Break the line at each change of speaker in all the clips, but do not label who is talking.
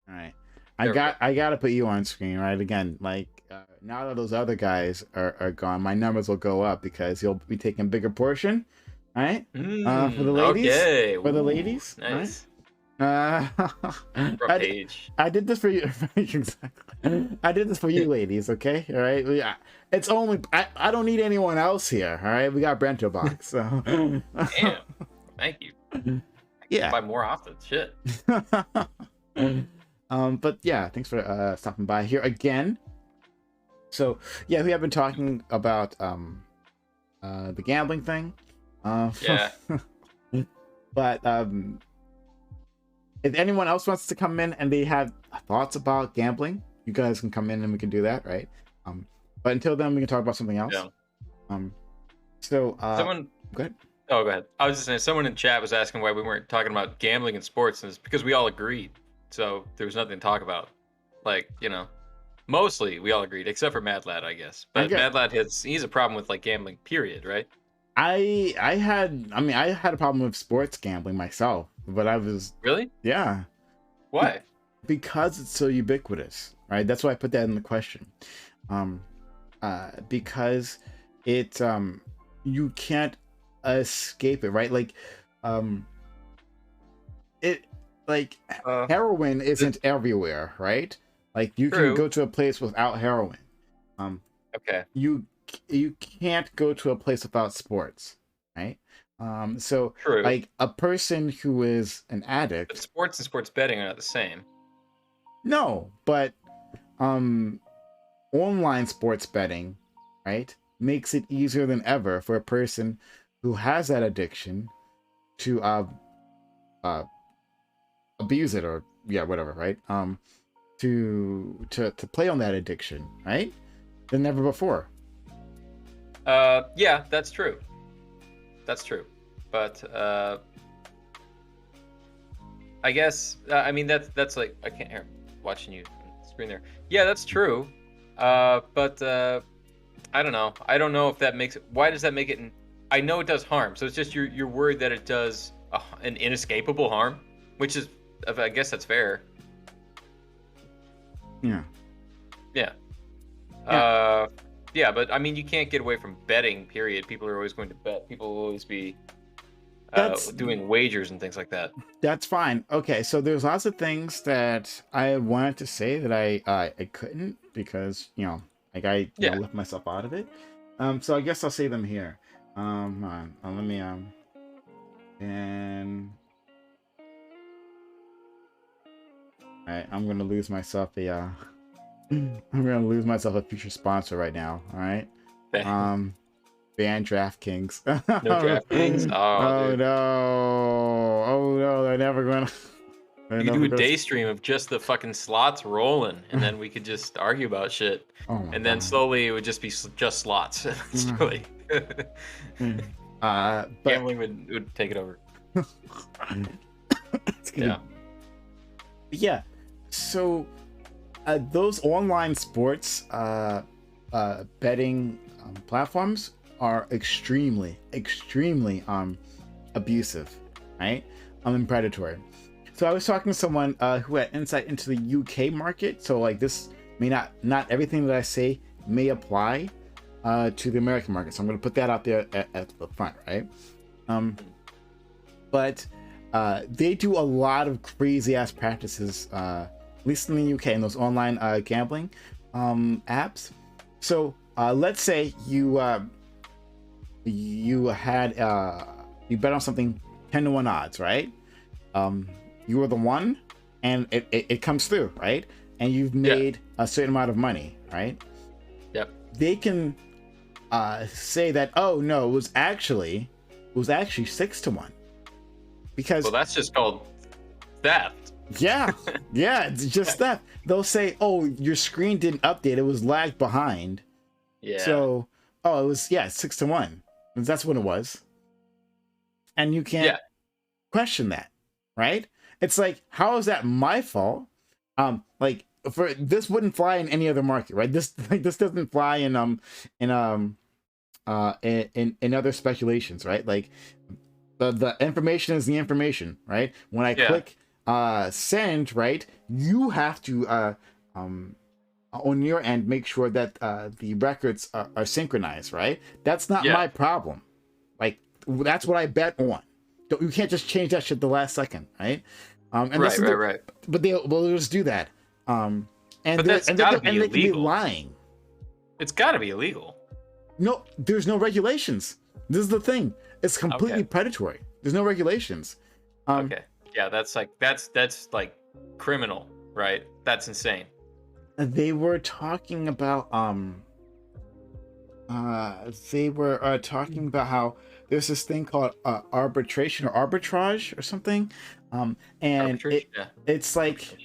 All right.
There we go.
I gotta put you on screen, right? Again, like now that those other guys are gone, my numbers will go up because you'll be taking a bigger portion, right? For the ladies,
Okay.
for the
Ooh,
ladies, right?
nice.
Uh,
Front
I, d-
page.
I did this for you. Exactly. I did this for you, ladies. Okay, all right. It's only I don't need anyone else here. All right, we got Brento box. So
Damn. Thank you. I can
yeah.
buy more often. Shit.
But yeah, thanks for stopping by here again. So yeah, we have been talking about the gambling thing.
Yeah.
But if anyone else wants to come in and they have thoughts about gambling, you guys can come in and we can do that, right? But until then, we can talk about something else.
Yeah.
So
Someone.
go ahead.
Oh, go ahead. I was just saying, someone in chat was asking why we weren't talking about gambling in sports, and it's because we all agreed. So there was nothing to talk about. Like, mostly we all agreed, except for Mad Lad, I guess. But Mad Lad he's a problem with like gambling, period, right?
I had a problem with sports gambling myself, but I was
Really?
yeah.
Why?
Because it's so ubiquitous, right? That's why I put that in the question. Because it you can't escape it, right? Heroin isn't everywhere, right? Like you can go to a place without heroin.
Okay.
You can't go to a place without sports, right? So
True.
like a person who is an addict.
But sports and sports betting are not the same.
No, but online sports betting, right, makes it easier than ever for a person who has that addiction to abuse it, or whatever, right? To play on that addiction, right? Than never before.
Yeah, that's true. That's true. But I guess I mean that's like I can't hear watching you on the screen there. Yeah, that's true. But I don't know. I don't know if that makes it. Why does that make it? I know it does harm. So it's just you're worried that it does an inescapable harm, which is I guess that's fair.
Yeah.
Yeah. Yeah, but I mean, you can't get away from betting. Period. People are always going to bet. People will always be doing wagers and things like that.
That's fine. Okay, so there's lots of things that I wanted to say that I couldn't because I left myself out of it. So I guess I'll say them here. Hold on. Let me and I'm gonna lose myself a I'm gonna lose myself a future sponsor right now. All right. Ban DraftKings.
No DraftKings.
Oh no! Oh no! They're never gonna.
You could do a day stream of just the fucking slots rolling, and then we could just argue about shit. And then slowly it would just be just slots. Slowly. Gambling would take it over.
Yeah. So those online sports betting platforms are extremely abusive, right? And predatory. So I was talking to someone who had insight into the UK market. So like this may not everything that I say may apply to the American market. So I'm going to put that out there at the front, right? But they do a lot of crazy ass practices, at least in the UK, in those online gambling apps. So let's say you bet on something 10-1 odds, right? You were the one, and it comes through, right? And you've made a certain amount of money, right?
Yep.
They can say that, oh no, it was actually 6-1, because
that's just called theft.
Yeah, it's just theft. They'll say, oh, your screen didn't update; it was lagged behind.
Yeah.
So, it was 6-1. That's what it was, and you can't question that, right? It's like, how is that my fault? Like for this wouldn't fly in any other market, right? This doesn't fly in other speculations, right? Like the information is the information, right? When I click send, right, you have to on your end make sure that the records are synchronized, right? That's not my problem. Like, that's what I bet on. You can't just change that shit the last second, right? And
right.
But they'll just do that. And
but that's gotta be illegal.
They can be lying.
It's gotta be illegal.
No, there's no regulations. This is the thing. It's completely predatory. There's no regulations.
Okay. Yeah, that's like criminal, right? That's insane.
They were talking about talking about how there's this thing called arbitration or arbitrage or something. And it's like,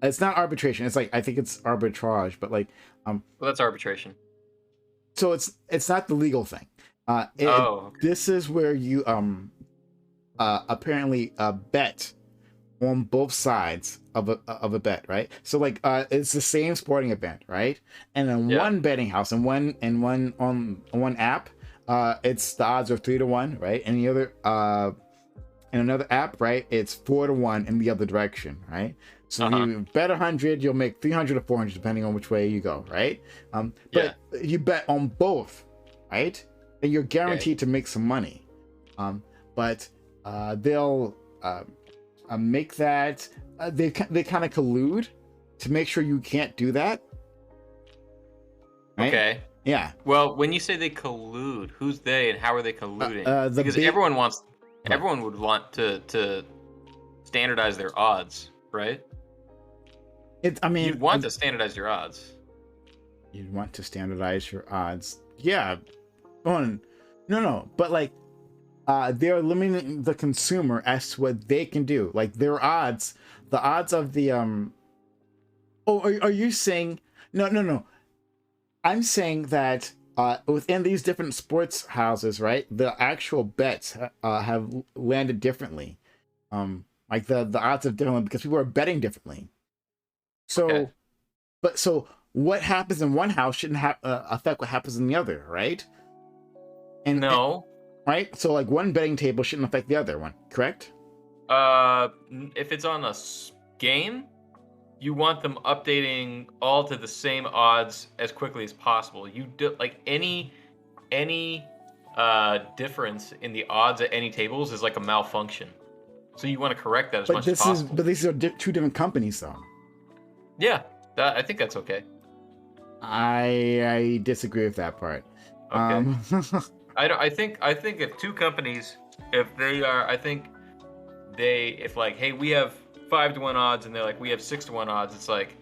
it's not arbitration. It's like, I think it's arbitrage, but like
well, that's arbitration.
So it's not the legal thing. This is where you apparently bet on both sides of a bet, right? So like it's the same sporting event, right? And then one betting house and one on one app, it's the odds are 3-1, right? And the other in another app, right, it's 4-1 in the other direction, right? So you bet 100, you'll make 300 or 400 depending on which way you go, right? But you bet on both, right? And you're guaranteed to make some money. But they'll make that they kind of collude to make sure you can't do that. Right?
Okay.
Yeah.
Well, when you say they collude, who's they and how are they colluding? Because everyone would want to standardize their odds, right? You'd want to standardize your odds.
You'd want to standardize your odds. Yeah. No. But like, they're limiting the consumer as to what they can do. Like their odds, the odds of the are you saying no? I'm saying that within these different sports houses, right? The actual bets have landed differently. Like the odds of differently because people are betting differently. So, so what happens in one house shouldn't affect what happens in the other, right? Right? So like one betting table shouldn't affect the other one, correct?
If it's on a game, you want them updating all to the same odds as quickly as possible. You do like any difference in the odds at any tables is like a malfunction. So you want to correct that as much as possible.
But these are two different companies, though.
Yeah, I think that's okay.
I disagree with that part.
Okay. I think if two companies, if like, hey, we have 5-1 odds, and they're like, we have 6-1 odds, it's like,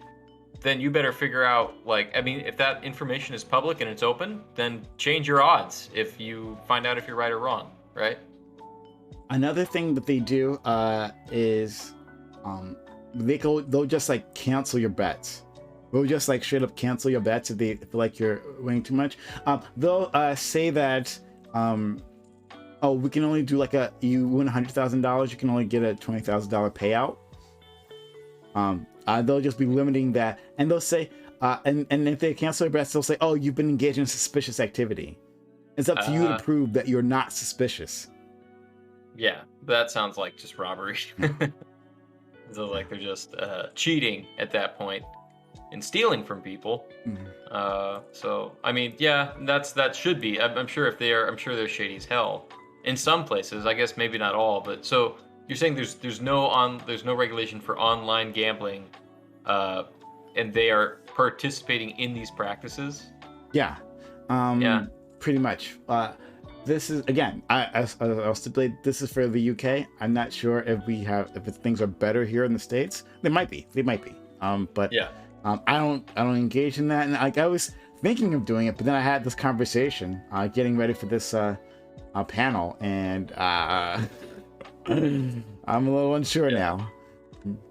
then you better figure out, like, I mean, if that information is public and it's open, then change your odds if you find out if you're right or wrong, right?
Another thing that they do is they'll just like cancel your bets. They'll just like straight up cancel your bets if they feel like you're winning too much. They'll say that we can only do like you win $100,000, you can only get a $20,000 payout. They'll just be limiting that, and they'll say and if they cancel your bets, they'll say, oh, you've been engaged in suspicious activity. It's up to you to prove that you're not suspicious.
Yeah, that sounds like just robbery. So like they're just cheating at that point and stealing from people. So I mean, yeah, that should be. I'm sure I'm sure they're shady as hell in some places. I guess maybe not all, but so you're saying there's no regulation for online gambling, and they are participating in these practices.
Yeah. Pretty much. This is, again, I'll stipulate, this is for the UK. I'm not sure if things are better here in the States. They might be. But yeah. I don't engage in that. And like, I was thinking of doing it, but then I had this conversation, getting ready for this panel, and I'm a little unsure now.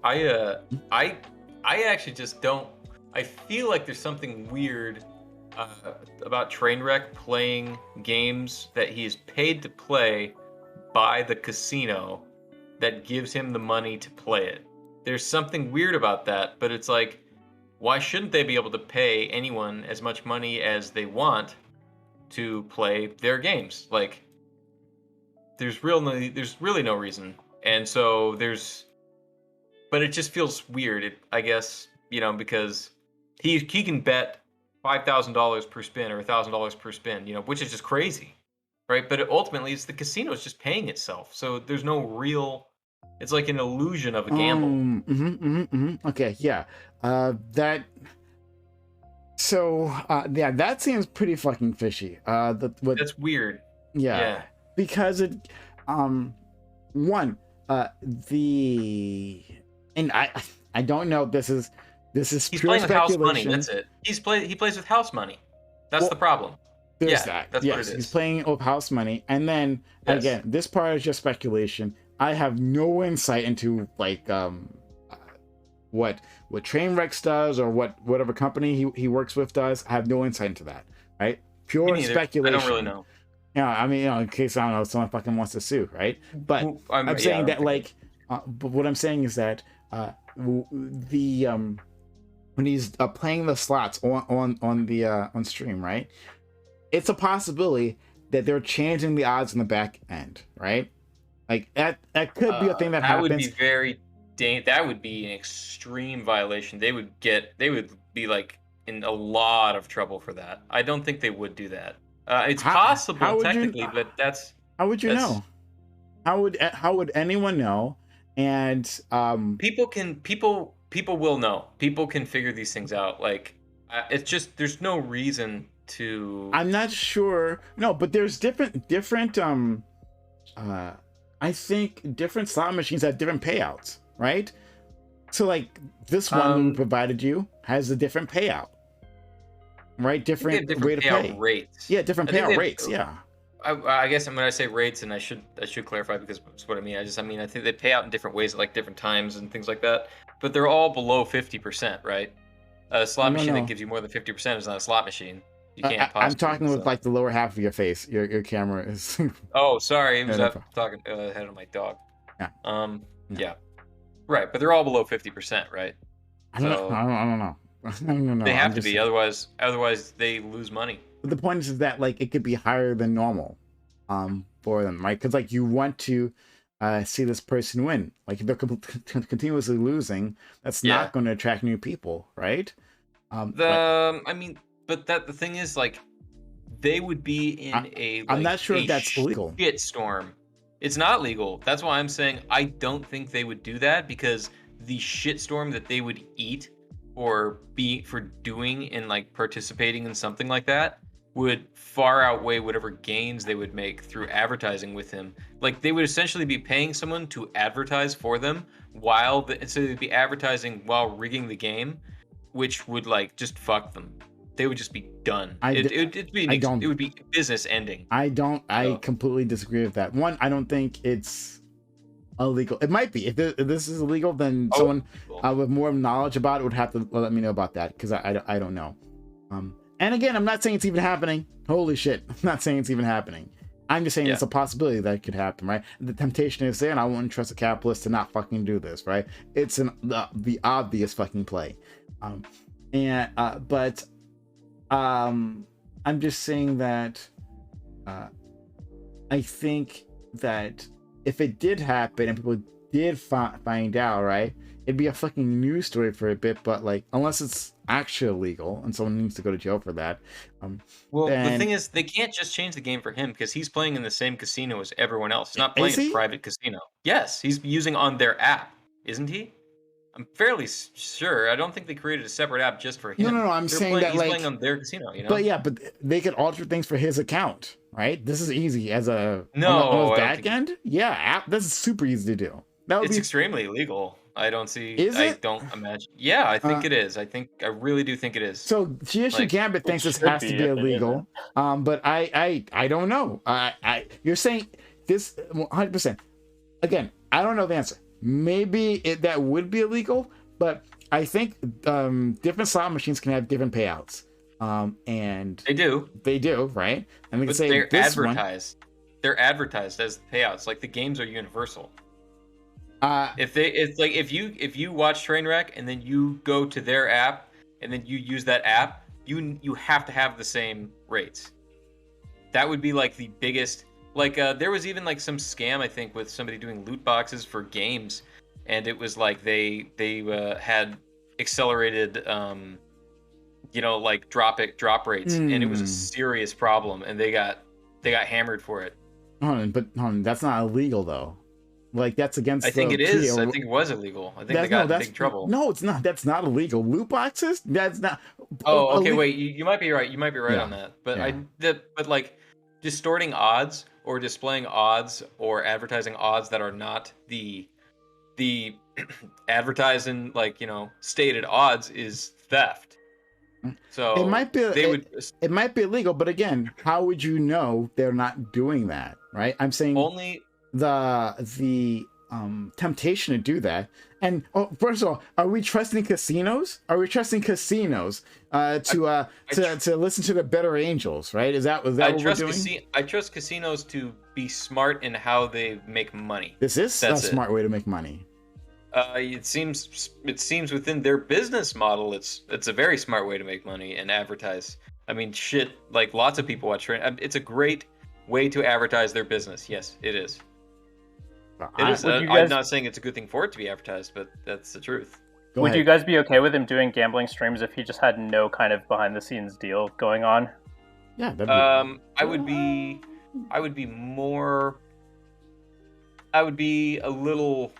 I actually just don't. I feel like there's something weird about Trainwreck playing games that he's paid to play by the casino that gives him the money to play it. There's something weird about that, but it's like, why shouldn't they be able to pay anyone as much money as they want to play their games? Like, there's really no reason. And so there's but it just feels weird. I guess, because he can bet $5,000 per spin or $1,000 per spin, which is just crazy, right? But ultimately, it's the casino is just paying itself, so there's no real. It's like an illusion of a gamble.
Okay, yeah. That. So, yeah, that seems pretty fucking fishy.
That's weird.
Yeah. Because it, one, and I don't know. This is
He's
pure
playing with house money.
speculation.
That's it. He plays with house money. That's the problem.
There's that.
That's
yes,
what it is.
He's playing with house money, and then again, this part is just speculation. I have no insight into like what Trainwreck does or whatever company he works with does. I have no insight into that. Right? Pure speculation.
I don't really know.
Yeah, I mean, in case I don't know, someone fucking wants to sue, right? But I'm saying that like, but what I'm saying is that when he's playing the slots on stream, right? It's a possibility that they're changing the odds in the back end, right? Like that could be a thing that happens.
That would be an extreme violation. They would be like in a lot of trouble for that. I don't think they would do that. It's possible technically, but that's.
How would you know? How would anyone know? And
people will know. People can figure these things out. Like it's just there's no reason to.
I'm not sure. No, but there's different. I think different slot machines have different payouts, right? So like this one we provided you has a different payout, right? Different rate of pay.
Rates.
Yeah, different payout rates. Yeah.
I guess when I say rates, and I should clarify because that's what I mean. I think they pay out in different ways at like different times and things like that. But they're all below 50%, right? A slot machine that gives you more than 50% is not a slot machine. You can't possibly.
I'm talking with like the lower half of your face. Your camera is.
Oh, sorry. I was talking ahead of my dog.
Yeah.
Yeah. Right, but they're all below 50%, right?
I don't know.
They have to be, otherwise they lose money.
But the point is that like it could be higher than normal, for them, right? Because like you want to see this person win. Like if they're continuously losing, that's not going to attract new people, right?
But the thing is, like, they would be in
I'm not sure if that's illegal.
Shit storm. It's not legal. That's why I'm saying I don't think they would do that, because the shitstorm that they would eat or be for doing and like participating in something like that would far outweigh whatever gains they would make through advertising with him. Like they would essentially be paying someone to advertise for them so they'd be advertising while rigging the game, which would like just fuck them. They would just be done. It would be business ending.
I completely disagree with that. One, I don't think it's illegal. It might be. If this is illegal, then someone with more knowledge about it would have to let me know about that, because I don't know. And again, I'm not saying it's even happening. Holy shit, I'm not saying it's even happening. I'm just saying it's a possibility that it could happen, right? The temptation is there, and I wouldn't trust a capitalist to not fucking do this, right? It's the obvious fucking play. But I'm just saying that I think that if it did happen and people did find out, right, it'd be a fucking news story for a bit. But like, unless it's actually illegal and someone needs to go to jail for that.
The thing is, they can't just change the game for him, because he's playing in the same casino as everyone else. He's not playing a private casino. Yes, he's using on their app, isn't he? I'm fairly sure. I don't think they created a separate app just for him.
No. I'm saying that he's
playing on their casino, you know.
But they could alter things for his account, right? This is easy as a
on
the back end. Yeah, this is super easy to do.
It's extremely illegal. I don't see.
Is it?
I don't imagine. Yeah, I think it is. I really do think it is.
So GSU Gambit thinks this has to be illegal. But I don't know. You're saying this 100%. Again, I don't know the answer. Maybe that would be illegal, but I think different slot machines can have different payouts. And they do, right? And we can say
they're advertised. They're advertised as payouts. Like the games are universal. If you watch Trainwreck and then you go to their app and then you use that app, you have to have the same rates. That would be like the biggest. Like there was even like some scam, I think, with somebody doing loot boxes for games, and it was like they had accelerated like drop rates, and it was a serious problem, and they got hammered for it.
That's not illegal though. Like that's against.
I think it is. I think it was illegal. I think they got in big trouble.
No, it's not. That's not illegal. Loot boxes? That's not.
Oh, okay. Wait, you might be right. You might be right on that. But but like distorting odds or displaying odds or advertising odds that are not the advertising stated odds is theft. So
it might be it might be illegal, but again, how would you know they're not doing that, right? I'm saying
only
the temptation to do that. And first of all, are we trusting casinos? Are we trusting casinos to listen to the better angels, right? Is that what we're doing?
I trust casinos to be smart in how they make money.
This is a smart way to make money.
It seems within their business model, it's a very smart way to make money and advertise. I mean, shit, like lots of people watch. It's a great way to advertise their business. Yes, it is. It is. I'm not saying it's a good thing for it to be advertised, but that's the truth.
Would you guys be okay with him doing gambling streams if he just had no kind of behind the scenes deal going on?
Yeah.
I would be a little.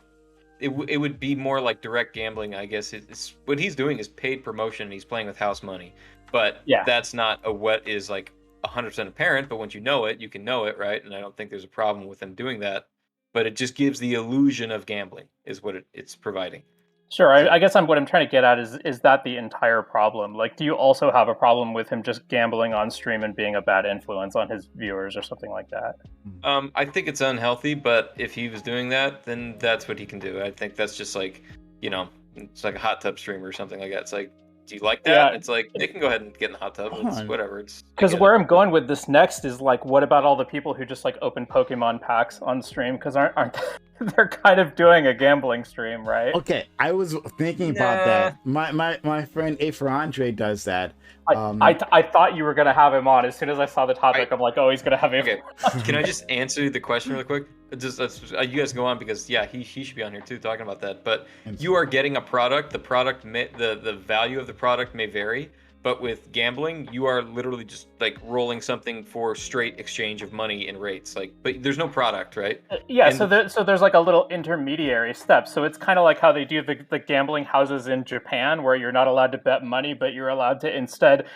It would be more like direct gambling, I guess. It's what he's doing is paid promotion, and he's playing with house money. But that's not what is like 100% apparent. But once you know it, you can know it, right? And I don't think there's a problem with him doing that. But it just gives the illusion of gambling, is what it's providing.
Sure. I guess what I'm trying to get at is that the entire problem? Like, do you also have a problem with him just gambling on stream and being a bad influence on his viewers or something like that?
I think it's unhealthy, but if he was doing that, then that's what he can do. I think that's just like, it's like a hot tub streamer or something like that. It's like, do you like that? Yeah. It's like, they can go ahead and get in the hot tub. It's whatever.
Because where I'm going with this next is like, what about all the people who just like open Pokemon packs on stream? Because aren't they're kind of doing a gambling stream, right?
Okay, I was thinking about that. My friend A for Andre does that.
I thought you were gonna have him on. As soon as I saw the topic, I'm like, oh, he's gonna have him. Okay,
can I just answer the question really quick? Just you guys go on, because he should be on here too talking about that. But you are getting a product. The product the value of the product may vary. But with gambling, you are literally just like rolling something for straight exchange of money and rates. Like, but there's no product, right?
Yeah. So there's like a little intermediary step. So it's kind of like how they do the gambling houses in Japan, where you're not allowed to bet money, but you're allowed to instead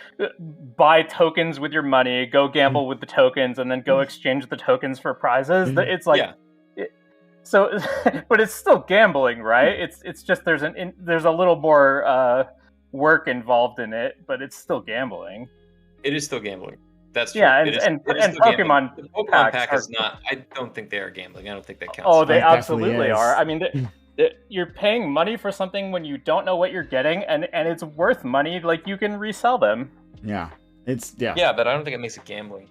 buy tokens with your money, go gamble with the tokens, and then go exchange the tokens for prizes. It's like. Yeah. So, but it's still gambling, right? It's just there's a little more work involved in it, but it's still gambling.
It is still gambling. That's true.
Yeah, and Pokemon.
The Pokemon pack is not. I don't think they are gambling. I don't think that counts.
Oh, they absolutely are. I mean, you're paying money for something when you don't know what you're getting, and it's worth money. Like, you can resell them.
Yeah,
Yeah, but I don't think it makes it gambling.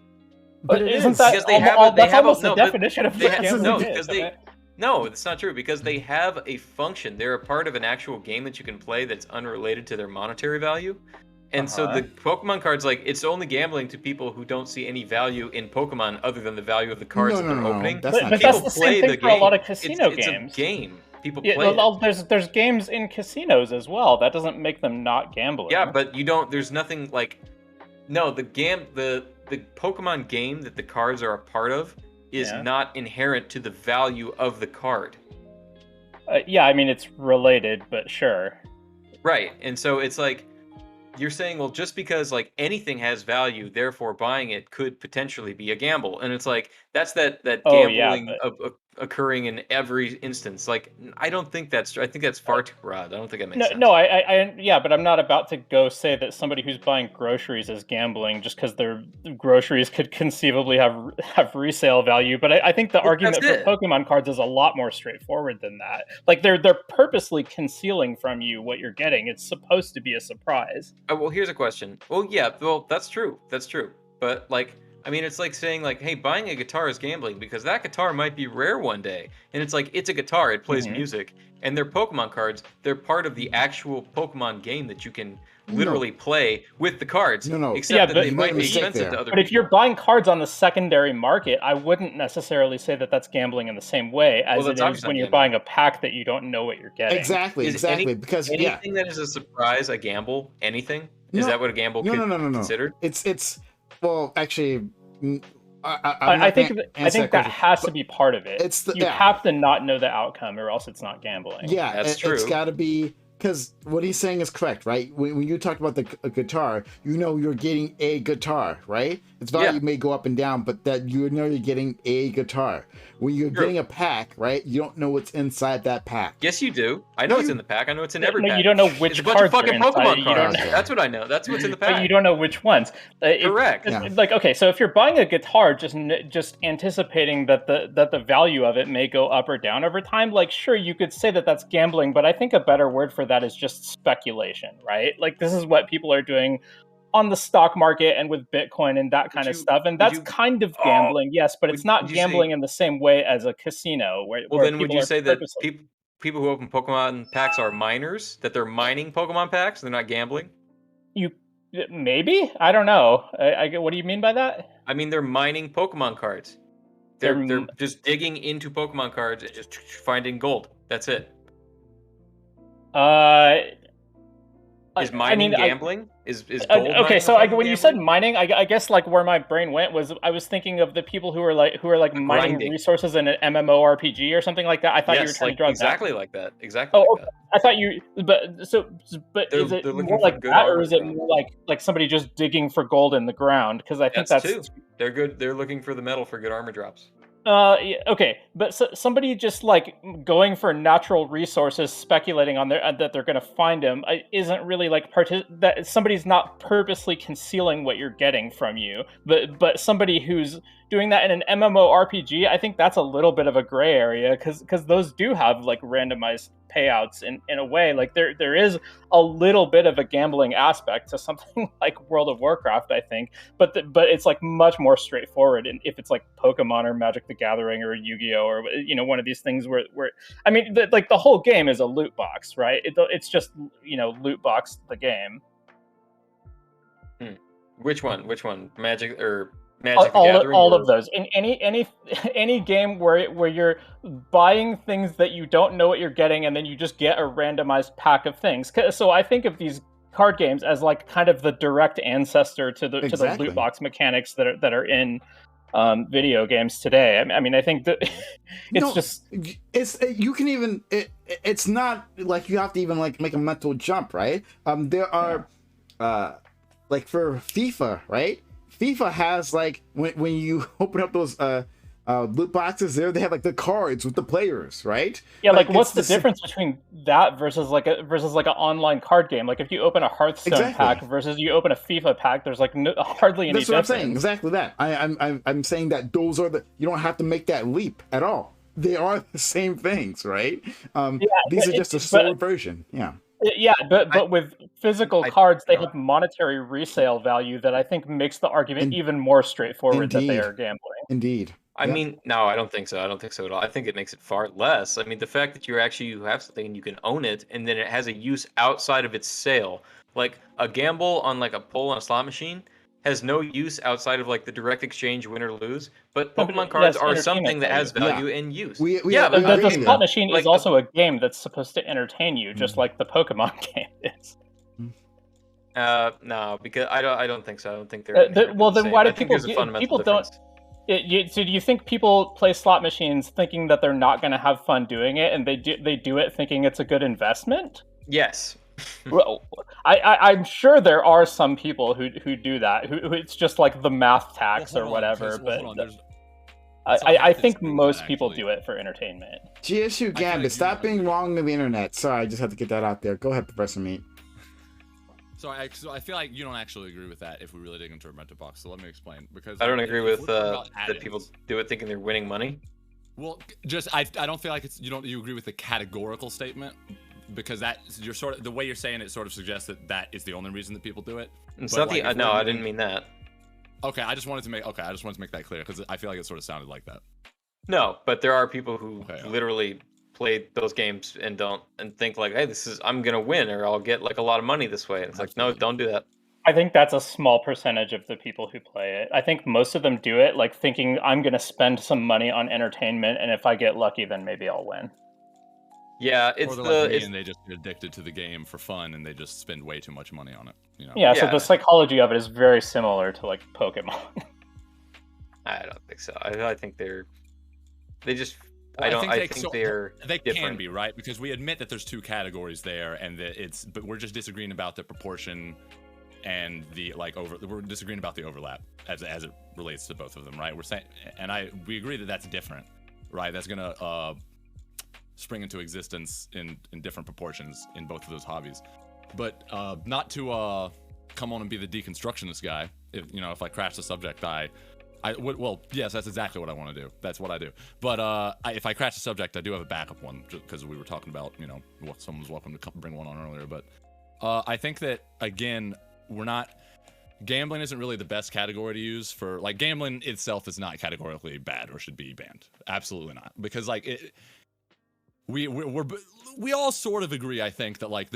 But isn't that because they have the definition of gambling?
No, it's not true, because they have a function. They're a part of an actual game that you can play that's unrelated to their monetary value. And so the Pokemon cards, like, it's only gambling to people who don't see any value in Pokemon other than the value of the cards that they're opening.
But that's the same thing for a lot of casino games.
It's a game. People play
it. There's games in casinos as well. That doesn't make them not gambling.
Yeah, but there's nothing like... No, the Pokemon game that the cards are a part of is not inherent to the value of the card.
Yeah, I mean, it's related, but sure.
Right, and so it's like, you're saying, well, just because like anything has value, therefore buying it could potentially be a gamble. And it's like, that's that gambling occurring in every instance. Like, I don't think that's true. I think that's far too broad. I don't think that makes sense.
No, yeah, but I'm not about to go say that somebody who's buying groceries is gambling just because their groceries could conceivably have resale value. But I think the argument for Pokemon cards is a lot more straightforward than that. Like, they're purposely concealing from you what you're getting. It's supposed to be a surprise.
Well, here's a question. Well, yeah, that's true. That's true. But like, I mean, it's like saying like, hey, buying a guitar is gambling because that guitar might be rare one day. And it's like, it's a guitar, it plays music. And they're Pokemon cards. They're part of the actual Pokemon game that you can literally play with the cards.
No.
Except that they might be expensive to other
people. But if you're buying cards on the secondary market, I wouldn't necessarily say that that's gambling in the same way as it is when you're buying a pack that you don't know what you're getting.
Exactly. Because
anything that is a surprise a gamble? Anything? Is that what a gamble considered?
It's well, actually,
I think that has to be part of it. You have to not know the outcome, or else it's not gambling.
Yeah, that's true. It's got to be, because what he's saying is correct, right? When you talk about a guitar, you know you're getting a guitar, right? Its value may go up and down, but that you know you're getting a guitar. When you're getting a pack, right? You don't know what's inside that pack.
Yes, you do. I know it's in the pack. I know it's in every pack.
You don't know which cards.
It's a bunch of fucking Pokemon cards. That's what I know. That's what's in the pack.
But you don't know which ones.
Correct.
Like, okay, so if you're buying a guitar, just anticipating that the value of it may go up or down over time, like, sure, you could say that that's gambling, but I think a better word for that is just speculation, right? Like, this is what people are doing on the stock market and with Bitcoin and that kind of stuff, and that's kind of gambling, yes, but it's not gambling in the same way as a casino. Where
then would you say that people who open Pokemon packs are miners? That they're mining Pokemon packs? They're not gambling?
Maybe, I don't know. What do you mean by that?
I mean, they're mining Pokemon cards. They're just digging into Pokemon cards and just finding gold. That's it. Is mining gambling? Is gold
okay? So when you said mining, I guess like where my brain went was I was thinking of the people who are like mining resources in an MMORPG or something like that. I thought you were trying to draw
exactly like that. Exactly. Oh,
okay. I thought you. But is it more like that, or is it more like somebody just digging for gold in the ground? Because I think that's
too. They're good. They're looking for the metal for good armor drops.
Okay, but somebody just like going for natural resources, speculating on that they're going to find them, isn't really like that. Somebody's not purposely concealing what you're getting from you, but somebody who's doing that in an MMORPG, I think that's a little bit of a gray area because those do have like randomized payouts in a way. Like there is a little bit of a gambling aspect to something like World of Warcraft, I think, but it's like much more straightforward. And if it's like Pokemon or Magic the Gathering or Yu-Gi-Oh or one of these things where I mean like the whole game is a loot box, right? It's just loot box the game.
Which one? Magic or
all of those in any game where you're buying things that you don't know what you're getting and then you just get a randomized pack of things. So I think of these card games as like kind of the direct ancestor to the loot box mechanics that are in video games today. I mean, I think that
it's not like you have to even like make a mental jump, right? There are like for FIFA, right? FIFA has like when you open up those loot boxes, they have like the cards with the players, right?
Yeah, like what's the difference between that versus like an online card game? Like if you open a Hearthstone pack versus you open a FIFA pack, there's like hardly any difference.
That's what I'm saying. Exactly that. I'm saying that those are you don't have to make that leap at all. They are the same things, right? These are just a slower version. Yeah.
Yeah, but with physical cards, they have monetary resale value that I think makes the argument even more straightforward that they are gambling.
Indeed.
I mean, no, I don't think so. I don't think so at all. I think it makes it far less. I mean, the fact that you have something and you can own it, and then it has a use outside of its sale, like a gamble on like a pull on a slot machine, has no use outside of like the direct exchange win or lose. But Pokemon cards are something that has value and use.
But the slot machine is also a game that's supposed to entertain you, just like the Pokemon game is.
No, because I don't think so. I don't think they're.
Then why do people don't? So do you think people play slot machines thinking that they're not going to have fun doing it, and they do it thinking it's a good investment?
Yes.
Well, I'm sure there are some people who do that. Who it's just like the math tax or whatever. I think most people do it for entertainment.
GSU Gambit, stop being wrong to the internet. Sorry, I just had to get that out there. Go ahead, Professor Meat.
So I feel like you don't actually agree with that if we really dig into a mental box. So let me explain. Because
I don't agree with that people do it thinking they're winning money.
Well, just I don't feel like you agree with the categorical statement, because you're sort of the way you're saying it sort of suggests that is the only reason that people do it.
It's not I didn't mean that.
Okay, I just wanted to make that clear because I feel like it sort of sounded like that.
No, but there are people who
Okay.
literally play those games and think like, hey, I'm gonna win or I'll get like a lot of money this way. And it's like, no, don't do that.
I think that's a small percentage of the people who play it. I think most of them do it like thinking I'm going to spend some money on entertainment, and if I get lucky, then maybe I'll win.
Yeah,
Or they're like me and they just get addicted to the game for fun and they just spend way too much money on it. You know?
Yeah, so the psychology of it is very similar to like Pokemon.
I don't think so. I think they just.
Well,
I think they're
they
different.
can be, right? Because we admit that there's two categories there, and that but we're just disagreeing about the proportion and the we're disagreeing about the overlap as it relates to both of them, right? We're saying, and we agree that that's different, right? That's gonna spring into existence in different proportions in both of those hobbies, but not to come on and be the deconstructionist guy. If I crash the subject, well, yes, that's exactly what I want to do. That's what I do. But if I crash the subject, I do have a backup one, just because we were talking about, someone was welcome to bring one on earlier. But I think that, again, gambling isn't really the best category to use for, like, gambling itself is not categorically bad or should be banned. Absolutely not. Because, like, we all sort of agree, I think, that, like,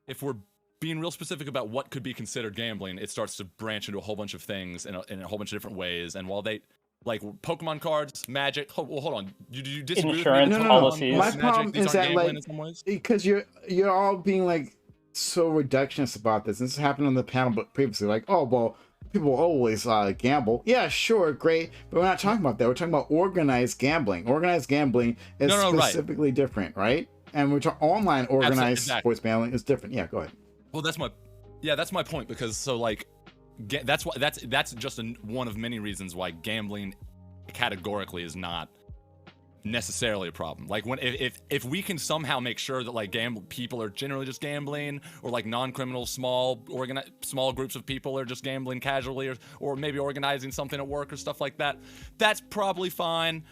if we're being real specific about what could be considered gambling, it starts to branch into a whole bunch of things in a whole bunch of different ways. And while they, like, Pokemon cards, Magic. Hold on. Do you disagree
Insurance
with me?
policies.
My problem is that, like,
in some ways?
because you're all being like so reductionist about this. This happened on the panel previously. Like, oh well, people always gamble. Yeah, sure, great, but we're not talking about that. We're talking about organized gambling. Organized gambling is specifically different, right? And we're talking online organized sports gambling is different. Yeah, go ahead.
Well, that's my point, because so, like, that's just one of many reasons why gambling categorically is not necessarily a problem. Like, if we can somehow make sure that, like, people are generally just gambling, or like non-criminal small groups of people are just gambling casually, or maybe organizing something at work or stuff like that, that's probably fine.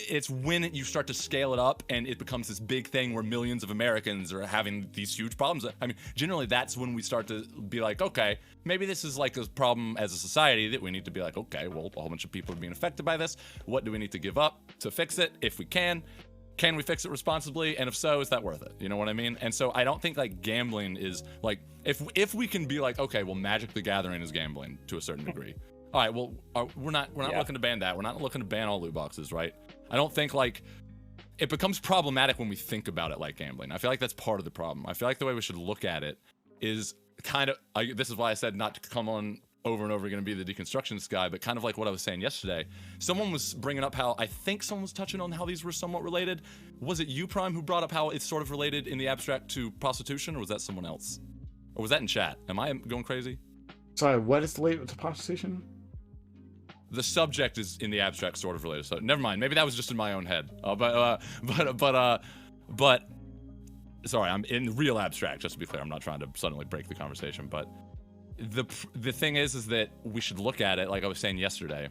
It's when you start to scale it up and it becomes this big thing where millions of Americans are having these huge problems. I mean, generally that's when we start to be like, okay, maybe this is like a problem as a society that we need to be like, okay, well, a whole bunch of people are being affected by this. What do we need to give up to fix it? If we can we fix it responsibly? And if so, is that worth it? You know what I mean? And so I don't think, like, gambling is, like, if we can be like, okay, well, Magic the Gathering is gambling to a certain degree. All right, well, we're not looking to ban that. We're not looking to ban all loot boxes, right? I don't think, like, it becomes problematic when we think about it like gambling. I feel like that's part of the problem. I feel like the way we should look at it is kind of, this is why I said not to come on over and over again and be the deconstructionist guy, but kind of like what I was saying yesterday. Someone was bringing up how, I think someone was touching on how these were somewhat related. Was it you, Prime, who brought up how it's sort of related in the abstract to prostitution, or was that someone else? Or was that in chat? Am I going crazy?
Sorry, what is related to prostitution?
The subject is in the abstract sort of related, so never mind. Maybe that was just in my own head. But sorry, I'm in real abstract. Just to be clear, I'm not trying to suddenly break the conversation. But the thing is that we should look at it like I was saying yesterday.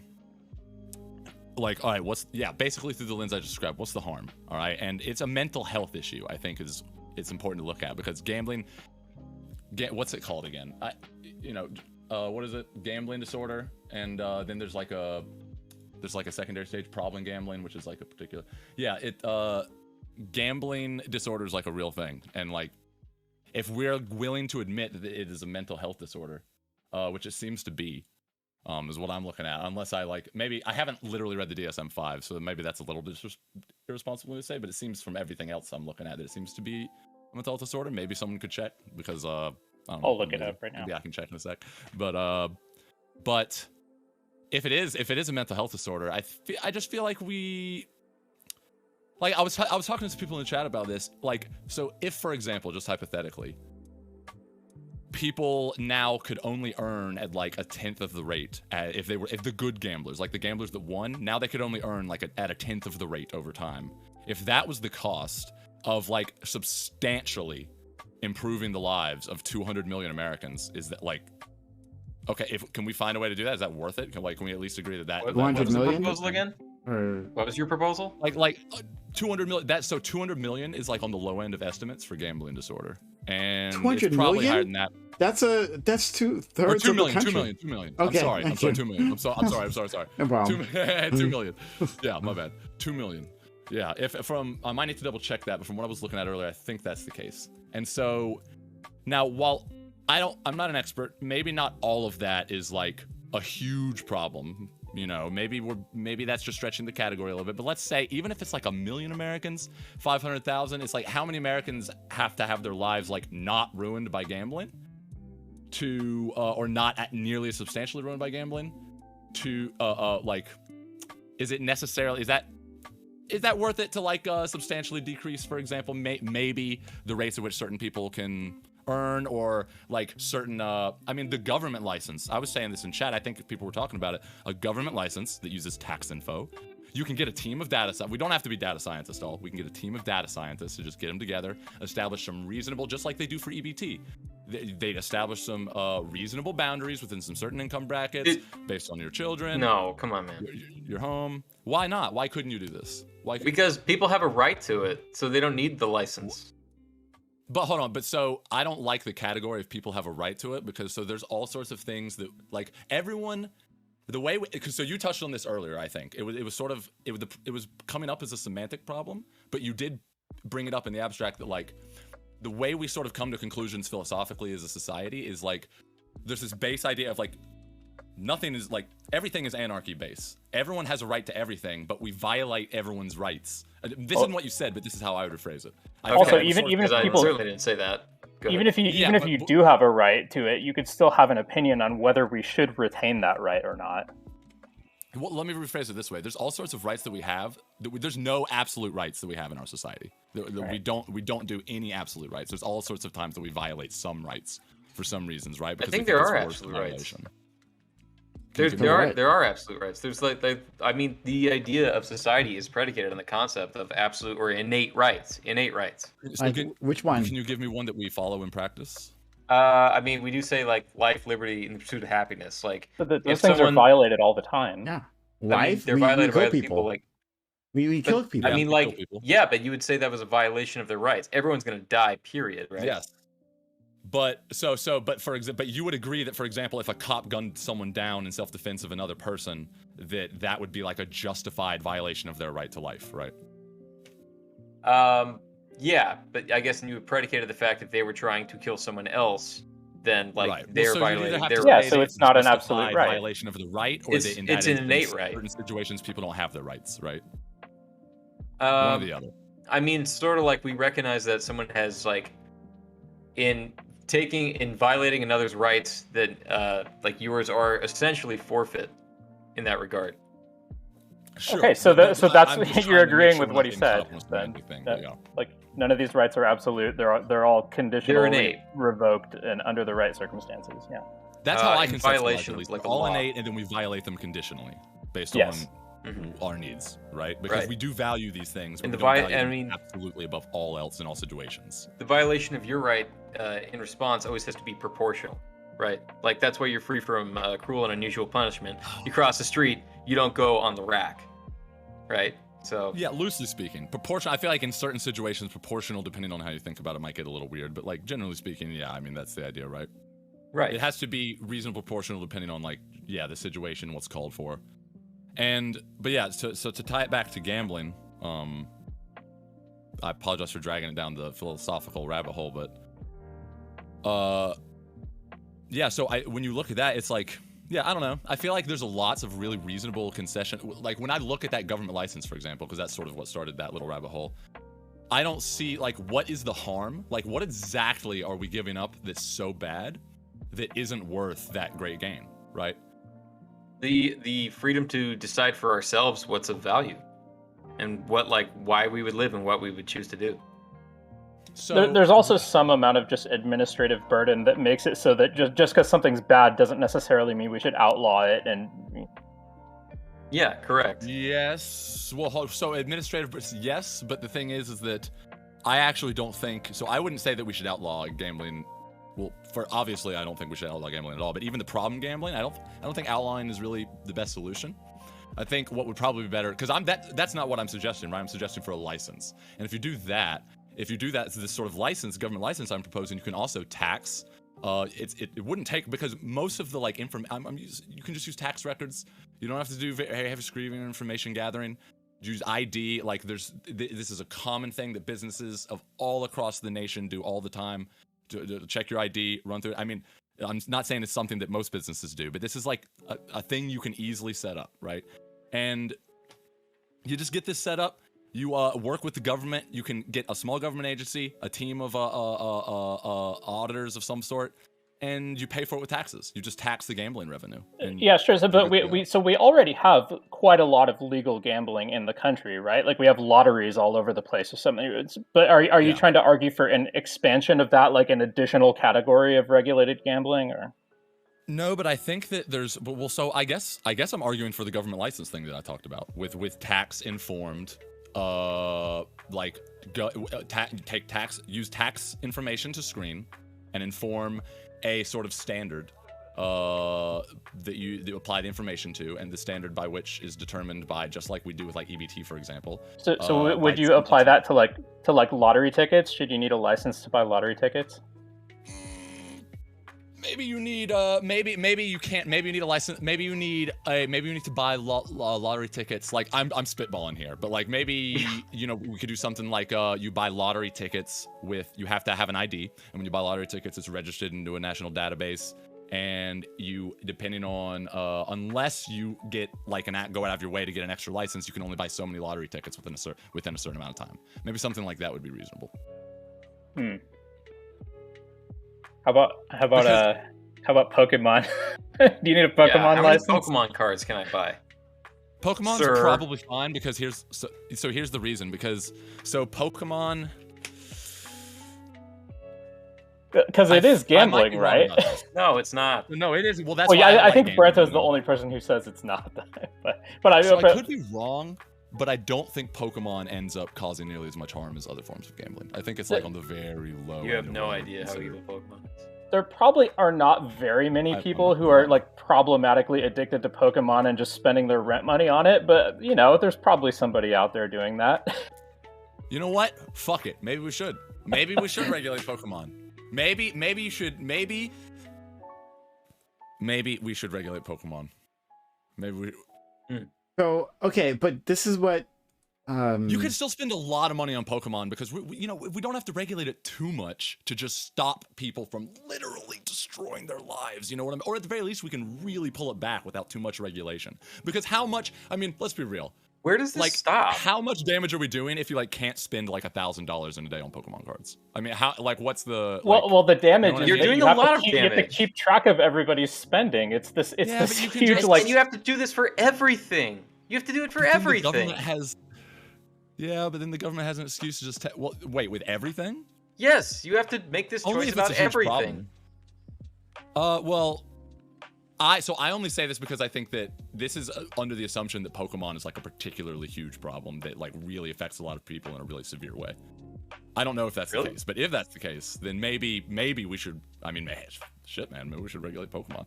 Like, all right, basically through the lens I just described, what's the harm? All right, and it's a mental health issue. I think it's important to look at, because gambling. What's it called again? What is it? Gambling disorder, and then there's like a secondary stage, problem gambling, which is like a particular. Gambling disorder is like a real thing, and like if we're willing to admit that it is a mental health disorder, which it seems to be, is what I'm looking at. Unless maybe I haven't literally read the DSM-5, so maybe that's a little bit irresponsible to say, but it seems from everything else I'm looking at that it seems to be a mental health disorder. Maybe someone could check, because I don't know,
I'll look it up right now.
Maybe I can check in a sec. But if it is a mental health disorder, I just feel like I was talking to some people in the chat about this. Like, so if, for example, just hypothetically, people now could only earn at like a tenth of the rate if the good gamblers, like the gamblers that won, now they could only earn like at a tenth of the rate over time. If that was the cost of like substantially improving the lives of 200 million Americans, is that like, okay, can we find a way to do that? Is that worth it? Can we at least agree that
100 million?
Proposal again?
Or
What was your proposal?
Like 200 million. That's so 200 million is like on the low end of estimates for gambling disorder, and
200
it's probably
million?
higher than that.
that's 2/3
Or
of
2
the
million,
country.
2 million, 2 million.
Okay,
I'm sorry,
okay.
2 million. I'm sorry.
No problem.
2 million. Yeah, my bad. 2 million. Yeah, if from I might need to double check that, but from what I was looking at earlier, I think that's the case. And so now, while I'm not an expert, maybe not all of that is like a huge problem. You know, maybe that's just stretching the category a little bit. But let's say even if it's like 1 million Americans, 500,000, it's like how many Americans have to have their lives like not ruined by gambling, or not nearly as substantially ruined by gambling, to like, is that worth it to like substantially decrease, for example, maybe the rates at which certain people can earn, or like certain the government license. I was saying this in chat, I think people were talking about it, a government license that uses tax info. You can get a team of we don't have to be data scientists all. We can get a team of data scientists to just get them together, establish some reasonable, just like they do for EBT. They establish some reasonable boundaries within some certain income brackets based on your children.
No, come on, man.
Your home. Why not? Why couldn't you do this?
Because people have a right to it, so they don't need the license.
But hold on, so I don't like the category of people have a right to it, because so there's all sorts of things that like everyone, the way so you touched on this earlier. I think it was coming up as a semantic problem, but you did bring it up in the abstract that like the way we sort of come to conclusions philosophically as a society is like there's this base idea of like nothing is like everything is anarchy base. Everyone has a right to everything, but we violate everyone's rights. This isn't what you said, but this is how I would phrase it.
Also, even if people,
I certainly didn't say that.
Even if you do have a right to it, you could still have an opinion on whether we should retain that right or not.
Well, let me rephrase it this way: there's all sorts of rights that we have. There's no absolute rights that we have in our society.
Right.
We don't do any absolute rights. There's all sorts of times that we violate some rights for some reasons, right?
I think there are absolute rights. There are absolute rights. There's the idea of society is predicated on the concept of absolute or innate rights.
So
which one?
Can you give me one that we follow in practice?
We do say like life, liberty, and the pursuit of happiness. Like,
but those things are violated all the time.
Yeah, life.
They're violated by other
people.
Like
we kill people.
Yeah, but you would say that was a violation of their rights. Everyone's gonna die. Period. Right?
Yes. But but you would agree that, for example, if a cop gunned someone down in self-defense of another person, that would be like a justified violation of their right to life, right?
Yeah, but I guess you would predicate the fact that they were trying to kill someone else, then like
right.
they're violating their
right.
rights.
So it's not an absolute right.
Violation of the right, or
it's an innate right.
In certain situations, people don't have their rights, right?
One
or the other.
I mean, sort of like we recognize that someone has like in violating another's rights that like yours are essentially forfeit in that regard.
Sure. Okay, so that's you're agreeing with what he said. Then, like none of these rights are absolute. They're all conditionally revoked and under the right circumstances. Yeah.
That's how I can
violation of
like all innate, and then we violate them conditionally based on our needs, right? Because we do value these things, but we don't value them absolutely above all else in all situations.
The violation of your right in response always has to be proportional, right? Like that's why you're free from cruel and unusual punishment. You cross the street, you don't go on the rack, right? So
yeah, loosely speaking, proportional. I feel like in certain situations, proportional, depending on how you think about it, might get a little weird. But like generally speaking, yeah, I mean that's the idea, right?
Right.
It has to be reasonable, proportional, depending on like the situation, what's called for. But yeah, so to tie it back to gambling, I apologize for dragging it down the philosophical rabbit hole, but so when you look at that, it's like, I don't know. I feel like there's lots of really reasonable concession. Like when I look at that government license, for example, because that's sort of what started that little rabbit hole, I don't see like what is the harm? Like what exactly are we giving up that's so bad that isn't worth that great gain, right?
The freedom to decide for ourselves what's of value and why we would live and what we would choose to do.
So there's also some amount of just administrative burden that makes it so that just because something's bad doesn't necessarily mean we should outlaw it. And
yeah, correct.
Yes. Well, so administrative, yes, but the thing is that I actually don't think so. I wouldn't say that we should outlaw gambling. Well, obviously, I don't think we should outlaw gambling at all. But even the problem gambling, I don't think outlawing is really the best solution. I think what would probably be better, because that's not what I'm suggesting, right? I'm suggesting for a license. And if you do that, this sort of license, government license I'm proposing, you can also tax. It wouldn't take, because most of the like you can just use tax records. You don't have to do heavy screening or information gathering. Use ID. Like this is a common thing that businesses of all across the nation do all the time. To check your ID, run through it. I mean, I'm not saying it's something that most businesses do, but this is like a thing you can easily set up, right? And you just get this set up. You work with the government. You can get a small government agency, a team of auditors of some sort, and you pay for it with taxes. You just tax the gambling revenue.
Yeah, sure. So, but we already have quite a lot of legal gambling in the country, right? Like we have lotteries all over the place or something. But are you trying to argue for an expansion of that, like an additional category of regulated gambling, or?
No, but I think that there's so I guess I'm arguing for the government license thing that I talked about with tax informed. Use tax information to screen and inform a sort of standard that you apply the information to, and the standard by which is determined by, just like we do with like EBT, for example.
So would you apply that to lottery tickets? Should you need a license to buy lottery tickets?
Maybe you need maybe you can't. Maybe you need a license. Maybe you need to buy lottery tickets. Like I'm spitballing here, but like maybe we could do something like you buy lottery tickets you have to have an ID, and when you buy lottery tickets, it's registered into a national database, and you, depending on unless you get like go out of your way to get an extra license, you can only buy so many lottery tickets within a certain amount of time. Maybe something like that would be reasonable.
How about Pokemon? Do you need a Pokemon license?
How many Pokemon cards can I buy?
Pokemon's
Sir.
probably fine, because here's the reason. Because Pokemon,
because it is gambling, right?
No, it's not.
No, it is. Well, that's
well,
why
yeah, I
like
think
gambling,
Breto's the only person who says it's not. but I
could be wrong. But I don't think Pokemon ends up causing nearly as much harm as other forms of gambling. I think it's like on the very low.
You have no idea how evil Pokemon is.
There probably are not very many people who are like problematically addicted to Pokemon and just spending their rent money on it, but there's probably somebody out there doing that.
You know what? Fuck it. Maybe we should. Maybe we should regulate Pokemon. Maybe we should regulate Pokemon. Maybe we.
So, okay, but this is what
you could still spend a lot of money on Pokemon, because we don't have to regulate it too much to just stop people from literally destroying their lives. You know what I mean? Or at the very least, we can really pull it back without too much regulation. Because how much? I mean, let's be real.
Where does this stop?
How much damage are we doing if you can't spend like $1,000 in a day on Pokemon cards? I mean, what's the
well the damage is
you're doing a lot of damage.
You have to keep track of everybody's spending. It's this huge
and you have to do this for everything. You have to do it for everything.
The government has. Yeah, but then the government has an excuse to just wait, with everything?
Yes, you have to make this choice about everything.
I only say this because I think that this is under the assumption that Pokemon is like a particularly huge problem that like really affects a lot of people in a really severe way. I don't know if that's the case, but if that's the case, then maybe we should. I mean, shit, man, maybe we should regulate Pokemon.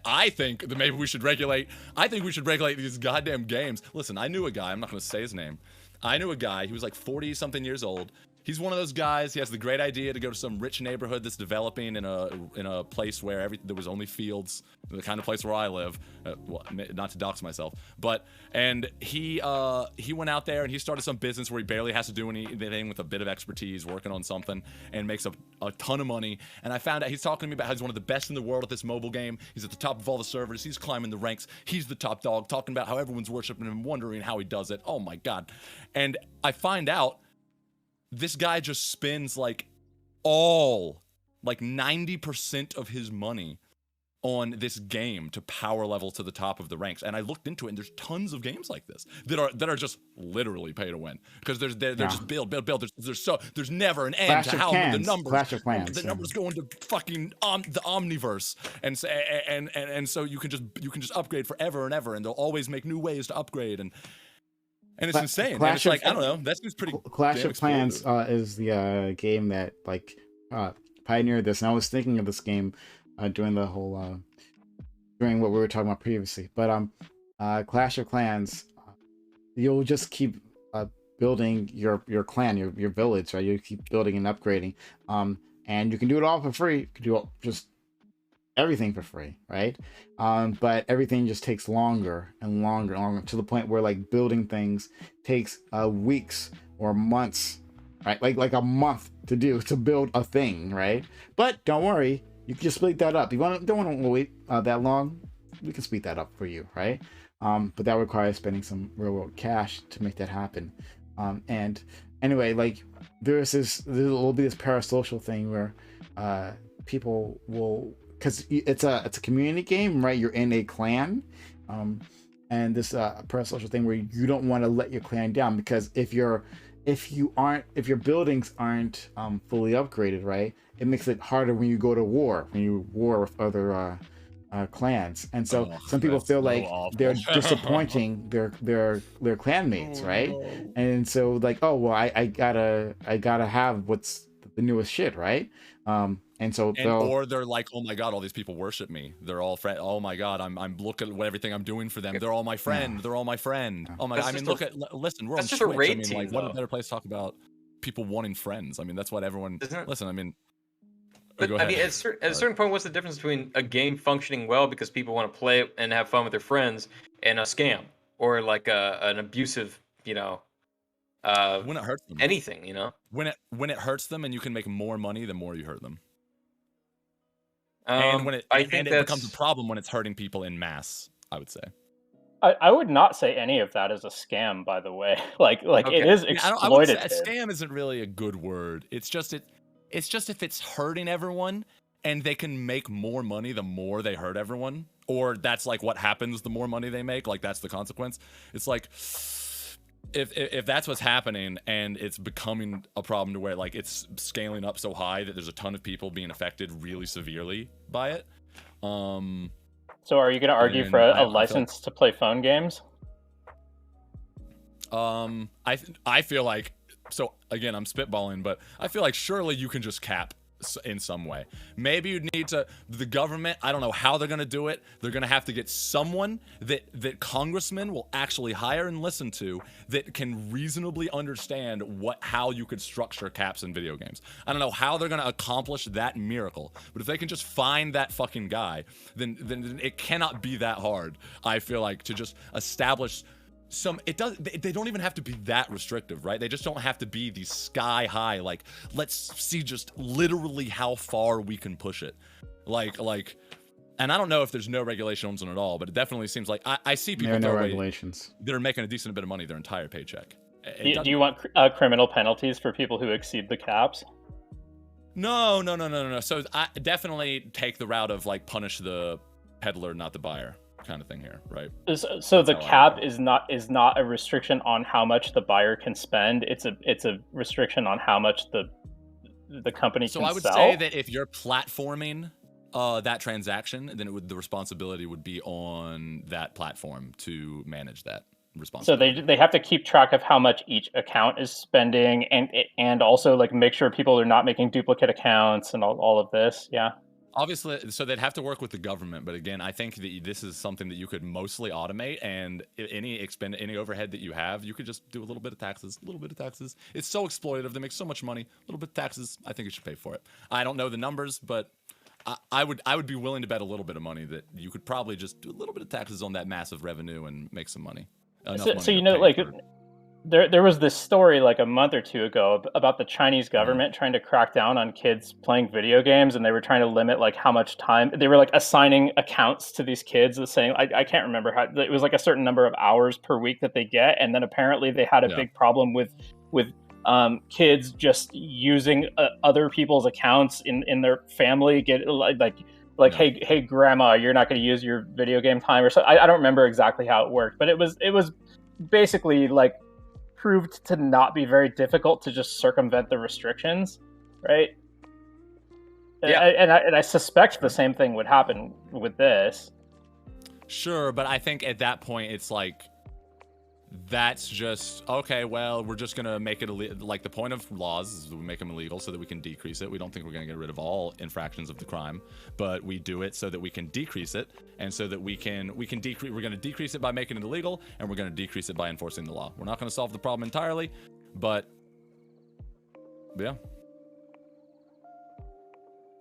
I think that maybe we should regulate. I think we should regulate these goddamn games. Listen, I knew a guy. I'm not going to say his name. I knew a guy. He was like 40-something years old. He's one of those guys. He has the great idea to go to some rich neighborhood that's developing in a place where there was only fields, the kind of place where I live. Not to dox myself, and he went out there and he started some business where he barely has to do anything, with a bit of expertise, working on something, and makes a ton of money. And I found out he's talking to me about how he's one of the best in the world at this mobile game. He's at the top of all the servers. He's climbing the ranks. He's the top dog. Talking about how everyone's worshiping him, wondering how he does it. Oh my god! And I find out this guy just spends like 90% of his money on this game to power level to the top of the ranks. And I looked into it, and there's tons of games like this that are just literally pay to win, because they're just build. There's never an end to how the numbers go into fucking the Omniverse, and so you can just upgrade forever and ever, and they'll always make new ways to upgrade, and it's insane. And it's like, I don't know, that seems pretty.
Clash of Clans is the game that pioneered this, and I was thinking of this game during the whole during what we were talking about previously. But Clash of Clans, you'll just keep building your clan, your village, right? You keep building and upgrading, and you can do it all for free. You can do just everything for free, right? But everything just takes longer and longer and longer, to the point where like building things takes weeks or months, right? Like a month to build a thing, right? But don't worry, you can just split that up. You don't want to wait that long, we can speed that up for you, right? But that requires spending some real world cash to make that happen. And anyway, like there will be this parasocial thing where people will, because it's a community game, right? You're in a clan, and this parasocial thing where you don't want to let your clan down, because if your buildings aren't fully upgraded, right, it makes it harder when you go to war, with other clans. And so some people feel like they're disappointing their clanmates, right? And so like, oh well, I gotta have what's the newest shit, right? And so
or they're like, oh my god, all these people worship me, they're all friend, oh my god, I'm looking at everything I'm doing for them, they're all my friend, they're all my friend. Oh my god, I mean, listen, we're on Twitch. I mean, like, what a better place to talk about people wanting friends. I mean, that's what everyone, listen, I mean,
but I mean, at a certain point, what's the difference between a game functioning well because people want to play it and have fun with their friends, and a scam, or like an abusive,
when it hurts them,
anything,
when it hurts them and you can make more money the more you hurt them.
And
when it becomes a problem when it's hurting people in mass, I would say.
I would not say any of that is a scam, by the way. Like okay. It is exploitative. I would say a
scam isn't really a good word. It's just if it's hurting everyone and they can make more money the more they hurt everyone, or that's like what happens the more money they make, like that's the consequence. It's like if that's what's happening and it's becoming a problem to where like it's scaling up so high that there's a ton of people being affected really severely by it.
So are you going to argue for a license to play phone games?
I feel like, so again, I'm spitballing, but I feel like surely you can just cap in some way. Maybe you need to, the government, I don't know how they're going to do it. They're going to have to get someone that congressmen will actually hire and listen to that can reasonably understand how you could structure caps in video games. I don't know how they're going to accomplish that miracle, but if they can just find that fucking guy, then it cannot be that hard, I feel like, to just establish they don't even have to be that restrictive, right? They just don't have to be these sky high, like, let's see just literally how far we can push it. Like, and I don't know if there's no regulations on it all, but it definitely seems like I see people
no regulations.
They're making a decent bit of money their entire paycheck.
Do you want criminal penalties for people who exceed the caps?
No. So I definitely take the route of like punish the peddler, not the buyer, kind of thing here, right?
So the cap is not a restriction on how much the buyer can spend. It's a restriction on how much the company can sell. So I would say
that if you're platforming that transaction, then the responsibility would be on that platform to manage that responsibility.
So they have to keep track of how much each account is spending, and also like make sure people are not making duplicate accounts and all of this. Yeah.
Obviously, so they'd have to work with the government, but again, I think that this is something that you could mostly automate, and any overhead that you have, you could just do a little bit of taxes, It's so exploitative, they make so much money, a little bit of taxes, I think you should pay for it. I don't know the numbers, but I would be willing to bet a little bit of money that you could probably just do a little bit of taxes on that massive revenue and make some money.
So you know, like, there was this story like a month or two ago about the Chinese government trying to crack down on kids playing video games, and they were trying to limit like how much time they were like assigning accounts to these kids, saying I can't remember how it was, like a certain number of hours per week that they get, and then apparently they had a big problem with kids just using other people's accounts in their family, hey grandma, you're not going to use your video game time or so. I don't remember exactly how it worked, but it was basically like proved to not be very difficult to just circumvent the restrictions, right? Yeah. And I suspect the same thing would happen with this.
Sure, but I think at that point it's like that's just okay. Well, we're just gonna make it like the point of laws is we make them illegal so that we can decrease it. We don't think we're gonna get rid of all infractions of the crime, but we do it so that we can decrease it, and so that we can decrease. We're gonna decrease it by making it illegal, and we're gonna decrease it by enforcing the law. We're not gonna solve the problem entirely, but yeah.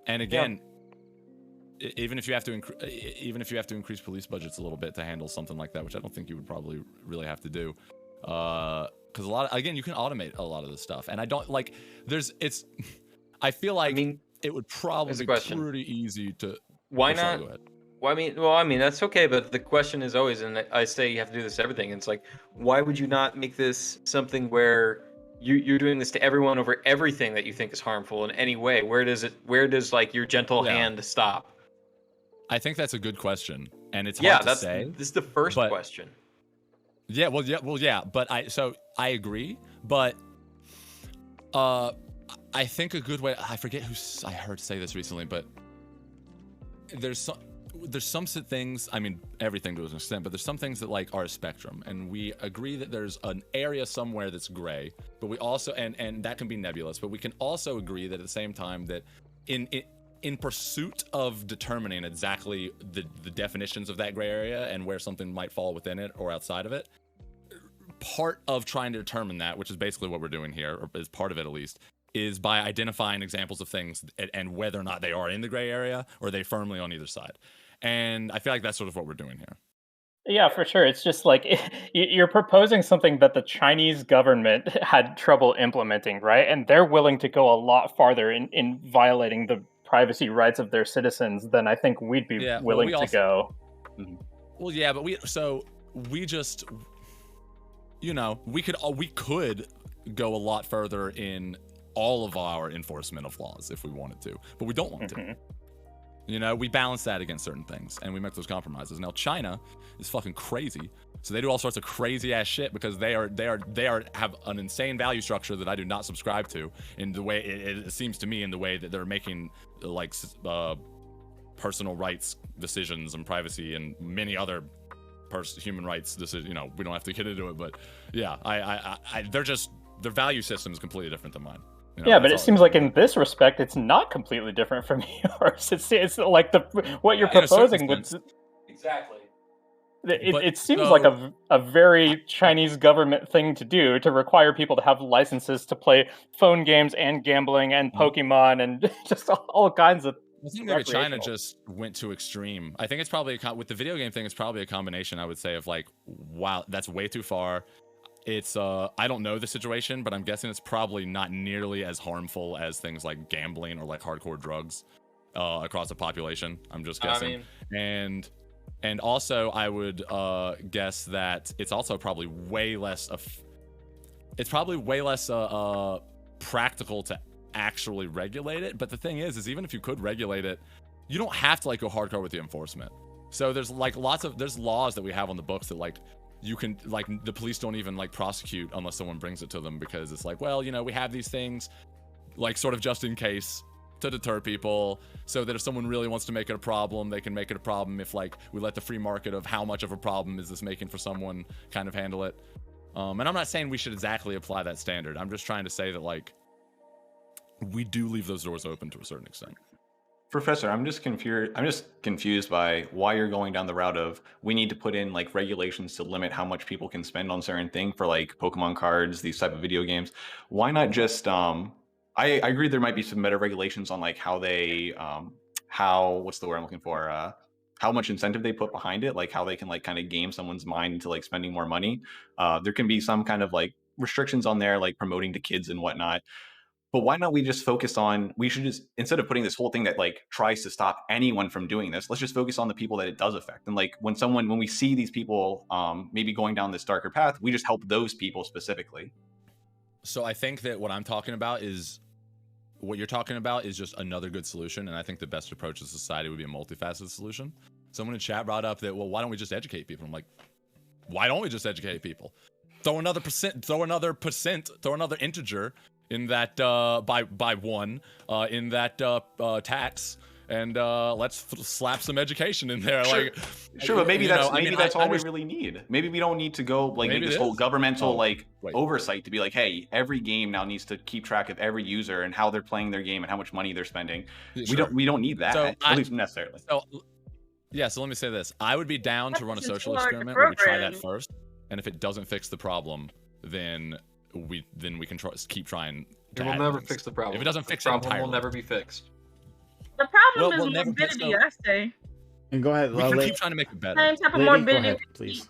And again. Yeah. Even if you have to increase police budgets a little bit to handle something like that, which I don't think you would probably really have to do, because a lot of, again, you can automate a lot of this stuff, and I don't like. I feel like it would probably be pretty easy to.
Why not? Well, I mean that's okay, but the question is always, and I say you have to do this to everything. It's like, why would you not make this something where you're doing this to everyone over everything that you think is harmful in any way? Where does like your gentle hand stop?
I think that's a good question, and it's hard to say.
This is the first question.
Yeah, but I agree, but I think a good way. I forget who I heard say this recently, but there's some things. I mean, everything to an extent, but there's some things that like are a spectrum, and we agree that there's an area somewhere that's gray, but we also and that can be nebulous, but we can also agree that at the same time that in pursuit of determining exactly the definitions of that gray area and where something might fall within it or outside of it, part of trying to determine that, which is basically what we're doing here, or is part of it at least, is by identifying examples of things and whether or not they are in the gray area or they firmly on either side. And I feel like that's sort of what we're doing here.
Yeah, for sure. It's just like you're proposing something that the Chinese government had trouble implementing, right? And they're willing to go a lot farther in violating the privacy rights of their citizens than I think we'd be willing to go.
Well, yeah, but we just, we could go a lot further in all of our enforcement of laws if we wanted to, but we don't want to. We balance that against certain things, and we make those compromises. Now, China is fucking crazy, so they do all sorts of crazy ass shit because they have an insane value structure that I do not subscribe to. In the way it seems to me, in the way that they're making like personal rights decisions and privacy and many other human rights decisions. We don't have to get into it, but yeah, their value system is completely different than mine.
Yeah, but it seems like in this respect, it's not completely different from yours. It's like what you're proposing would
exactly.
It seems like a very Chinese government thing to do, to require people to have licenses to play phone games and gambling and Pokemon and just all kinds of.
I think maybe China just went to extreme. I think it's probably with the video game thing. It's probably a combination, I would say, of like, wow, that's way too far. It's I don't know the situation, but I'm guessing it's probably not nearly as harmful as things like gambling or like hardcore drugs across the population. I'm just guessing. And also I would guess that it's also probably way less practical to actually regulate it. But the thing is even if you could regulate it, you don't have to like go hardcore with the enforcement. So there's like there's laws that we have on the books that like you can, like, the police don't even like prosecute unless someone brings it to them, because it's like, well, we have these things like sort of just in case to deter people, so that if someone really wants to make it a problem, they can make it a problem if like we let the free market of how much of a problem is this making for someone kind of handle it. And I'm not saying we should exactly apply that standard. I'm just trying to say that like we do leave those doors open to a certain extent.
Professor, I'm just confused by why you're going down the route of we need to put in like regulations to limit how much people can spend on certain thing for like Pokemon cards, these type of video games. Why not just I agree there might be some meta regulations on like how they what's the word I'm looking for? How much incentive they put behind it, like how they can like kind of game someone's mind into like spending more money. There can be some kind of like restrictions on there, like promoting to kids and whatnot. But why not we just focus on, we should just, instead of putting this whole thing that like tries to stop anyone from doing this, let's just focus on the people that it does affect. And like when we see these people maybe going down this darker path, we just help those people specifically.
So I think that what you're talking about is just another good solution. And I think the best approach to society would be a multifaceted solution. Someone in chat brought up that, well, why don't we just educate people? I'm like, why don't we just educate people? Throw another integer in that by one in that tax, and let's slap some education in there.
Sure.
Like,
Sure, but maybe that's that's all we
understand.
really need. Maybe we don't need to go like
Maybe
make this
it
whole
is.
governmental
Oh,
like
wait.
oversight to be like, hey, every game now needs to keep track of every user and how they're playing their game and how much money they're spending.
Sure.
We don't need that,
So
at least necessarily.
So let me say this. I would be down to run a social
hard to
experiment where we try that
program.
first, and if it doesn't fix the problem, then we can keep trying.
It will never fix the problem.
If it doesn't fix
the
it
problem, will
entirely.
never be fixed.
The problem
Well,
is
never
morbidity,
so-
I say.
And go ahead,
We can
Lady,
keep trying to make it better.
Same type of
Lady, go
morbidity.
ahead, please.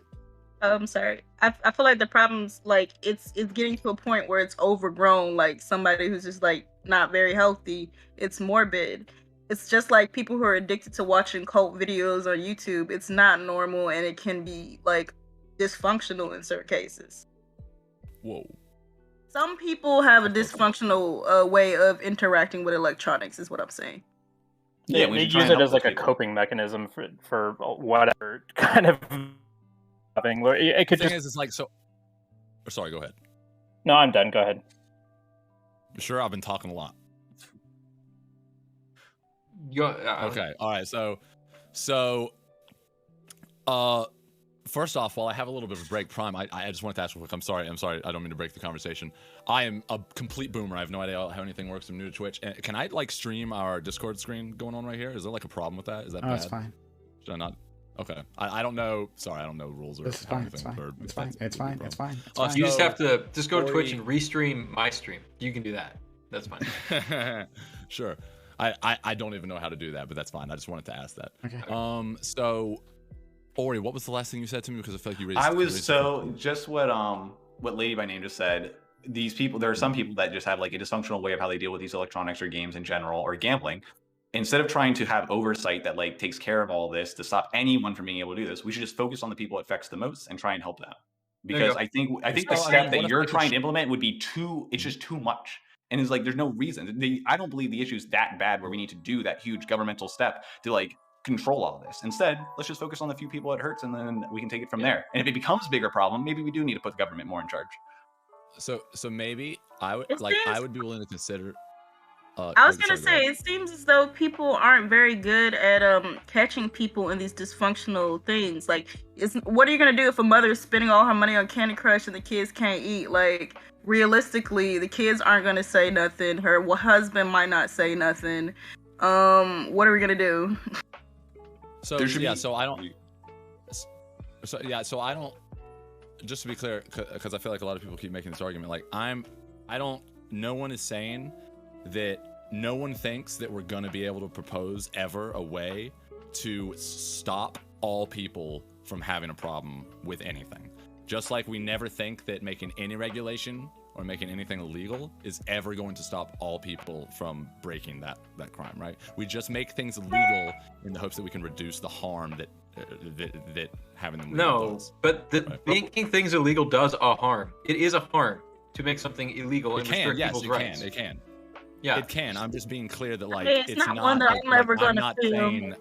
I'm sorry. I feel like the problem's like it's getting to a point where it's overgrown. Like somebody who's just like not very healthy. It's morbid. It's just like people who are addicted to watching cult videos on YouTube. It's not normal, and it can be like dysfunctional in certain cases.
Whoa.
Some people have a dysfunctional way of interacting with electronics. Is what I'm saying.
Yeah,
They use it as like a coping mechanism for whatever kind of thing. Where it could
The thing
just.
is, it's like so. Sorry, go ahead.
No, I'm done. Go ahead.
Sure, I've been talking a lot.
Okay.
All right. First off, while I have a little bit of a break, Prime, I just wanted to ask real quick. I'm sorry. I don't mean to break the conversation. I am a complete boomer. I have no idea how anything works. I'm new to Twitch. Can I like stream our Discord screen going on right here? Is there like a problem with that? Is that bad?
It's fine.
Should I not? Okay. I don't know. Sorry, I don't know rules or
It's fine.
anything.
It's fine.
or-
It's fine. It's fine. It's fine. It's
Oh,
fine.
You just
So-
have to go to Twitch
Ori-
and restream my stream. You can do that. That's fine.
Sure. I don't even know how to do that, but that's fine. I just wanted to ask that.
Okay.
So, Ori, what was the last thing you said to me? Because I feel like you raised.
I was
raised
so just what Lady by Name just said. These people, there are some people that just have like a dysfunctional way of how they deal with these electronics or games in general or gambling. Instead of trying to have oversight that like takes care of all this to stop anyone from being able to do this, we should just focus on the people it affects the most and try and help them.
There you
Because
go.
I think the
So, I mean,
step
what
that
if
you're
I could
trying to implement would be it's just too much. And it's like there's no reason. I don't believe the issue is that bad where we need to do that huge governmental step to like control all this. Instead, let's just focus on the few people it hurts, and then we can take it from there. And if it becomes a bigger problem, maybe we do need to put the government more in charge.
So maybe I would
It
I
seems-
would be willing to consider.
I was gonna
sorry,
say, it seems as though people aren't very good at catching people in these dysfunctional things. Like, what are you gonna do if a mother is spending all her money on Candy Crush and the kids can't eat? Like, realistically, the kids aren't gonna say nothing. Her husband might not say nothing. What are we gonna do?
So
There should
yeah,
be-
so I don't. So I don't. Just to be clear, because I feel like a lot of people keep making this argument. Like no one is saying that no one thinks that we're gonna be able to propose ever a way to stop all people from having a problem with anything. Just like we never think that making any regulation or making anything illegal is ever going to stop all people from breaking that crime, right? We just make things illegal in the hopes that we can reduce the harm that having them legal
No,
does.
but
Right.
making things illegal does a harm. It is a harm to make something illegal and
It can,
restrict
yes,
people's
it
rights.
can, it can.
Yeah.
It can. I'm just being clear that like
It's not one that I'm ever
I'm
gonna
not
feel.
saying.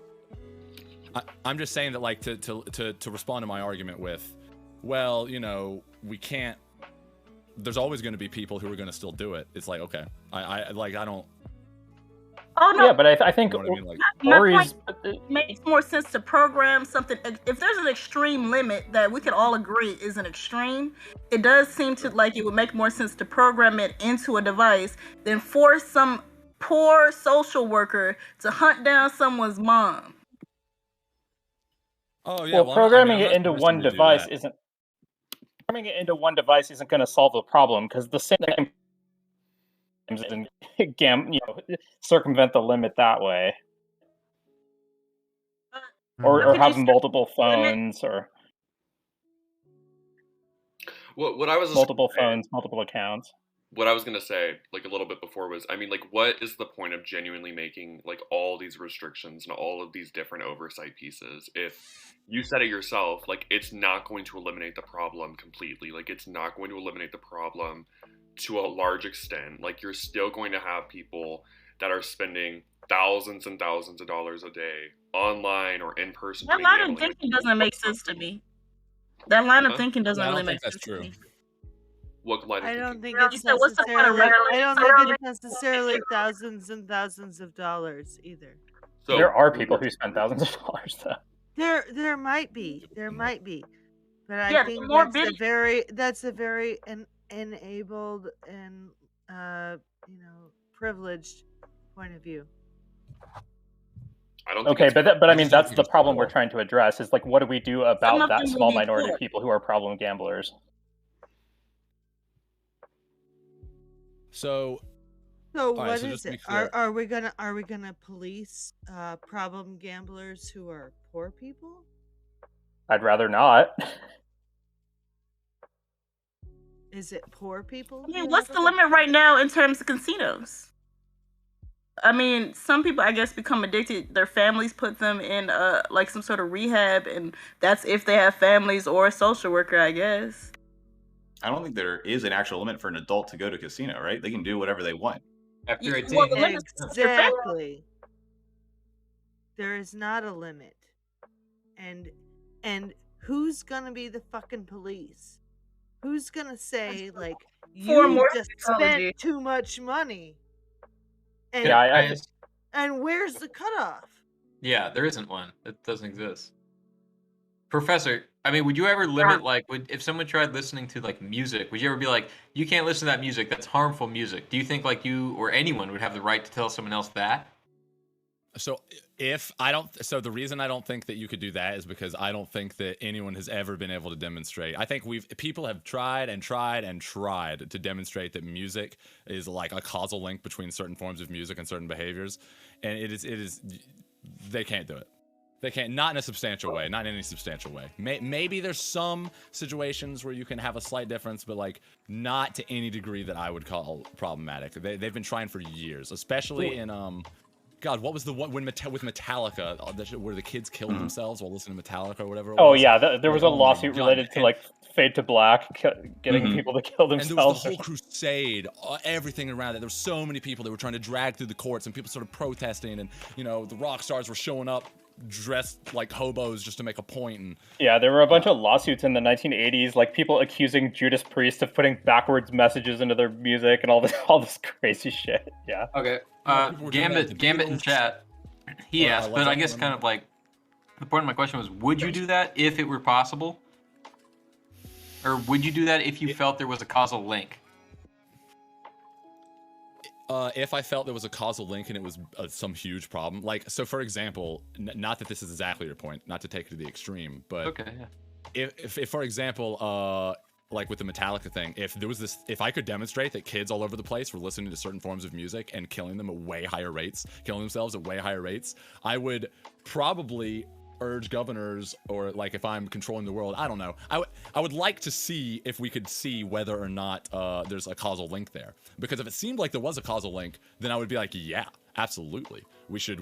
I'm just saying that like to respond to my argument with, well, you know, we can't. There's always going to be people who are going to still do it. It's like okay, I don't.
Oh no,
Yeah, but I think
You know what I mean? Like,
my
Ori's.
point it makes more sense to program something. If there's an extreme limit that we can all agree is an extreme, it does seem to like it would make more sense to program it into a device than force some poor social worker to hunt down someone's mom.
oh yeah.
Well, programming
I'm
it
not
into
suggesting
one
we do
device
that.
isn't. Programming it into one device isn't going to solve the problem because the same and circumvent the limit that way, or
Could you
have
say
multiple
limit?
phones or
What I was
multiple phones, multiple accounts.
what I was gonna say, like a little bit before, was I mean, like, what is the point of genuinely making like all these restrictions and all of these different oversight pieces if you said it yourself, like it's not going to eliminate the problem completely, like it's not going to eliminate the problem to a large extent. Like you're still going to have people that are spending thousands and thousands of dollars a day online or in person.
That line of thinking doesn't make sense to me. That line of
Huh?
thinking doesn't
Yeah, I
really
don't
make
think that's
sense to
true.
me.
What line of
I
thinking?
don't think
Girl,
it's
you said, what's the point of
necessarily. I
regulation?
don't think it's necessarily thousands and thousands of dollars either.
So
there are people who spend thousands of dollars though.
There might be, but I
Yeah,
think
more
that's a very enabled and privileged point of view.
I don't think
Okay,
it's-
but I mean
just don't
that's
think
the
it's
problem we're
moral.
trying to address is like what do we do
Some
about
of
that
them
small
will be
minority of
cool.
people who are problem gamblers?
So
So
right,
what
so
is
just to be
it?
clear-
Are we gonna police problem gamblers who are poor people?
I'd rather not.
Is it poor people?
I mean,
who
what's
have
the
a-
limit right now in terms of casinos? I mean, some people, I guess, become addicted. Their families put them in like some sort of rehab, and that's if they have families or a social worker, I guess.
I don't think there is an actual limit for an adult to go to a casino, right? They can do whatever they want.
After 18.
Well, the limit is your family.
Exactly. There is not a limit. And who's gonna be the fucking police? Who's gonna say like
For
you
more
just
technology.
spent too much money? And
Yeah,
and where's the cutoff?
Yeah, there isn't one. It doesn't exist. Professor, I mean, would you ever limit like if someone tried listening to like music, would you ever be like, you can't listen to that music, that's harmful music? Do you think like you or anyone would have the right to tell someone else that?
So the reason I don't think that you could do that is because I don't think that anyone has ever been able to demonstrate. I think people have tried to demonstrate that music is like a causal link between certain forms of music and certain behaviors, and it is they can't do it. They can't, not in a substantial way, not in any substantial way. Maybe there's some situations where you can have a slight difference, but like not to any degree that I would call problematic. They've been trying for years, especially in God, what was the one with Metallica where the kids killed themselves while listening to Metallica or whatever?
oh yeah, there was a
Oh my
lawsuit
God,
related to
and-
like Fade to Black, getting people to kill
And there was
themselves.
the whole crusade, everything around it. There were so many people that were trying to drag through the courts, and people sort of protesting, and the rock stars were showing up dressed like hobos just to make a point. And
Yeah, there were a bunch of lawsuits in the 1980s, like people accusing Judas Priest of putting backwards messages into their music and all this crazy shit. Yeah.
Okay.
people were doing that with the
Gambit in
Beatles.
chat. He
Well,
asked,
what's
but I
up,
guess
Glenn?
kind of like the point of my question was, would you do that if it were possible? Or would you do that if you felt there was a causal link?
If I felt there was a causal link and it was some huge problem, like, so for example, not that this is exactly your point, not to take it to the extreme, but
Okay, yeah.
if for example, like with the Metallica thing, if I could demonstrate that kids all over the place were listening to certain forms of music and killing themselves at way higher rates, I would probably urge governors, or like if I'm controlling the world, I don't know. I would like to see if we could see whether or not there's a causal link there. Because if it seemed like there was a causal link, then I would be like, yeah, absolutely. We should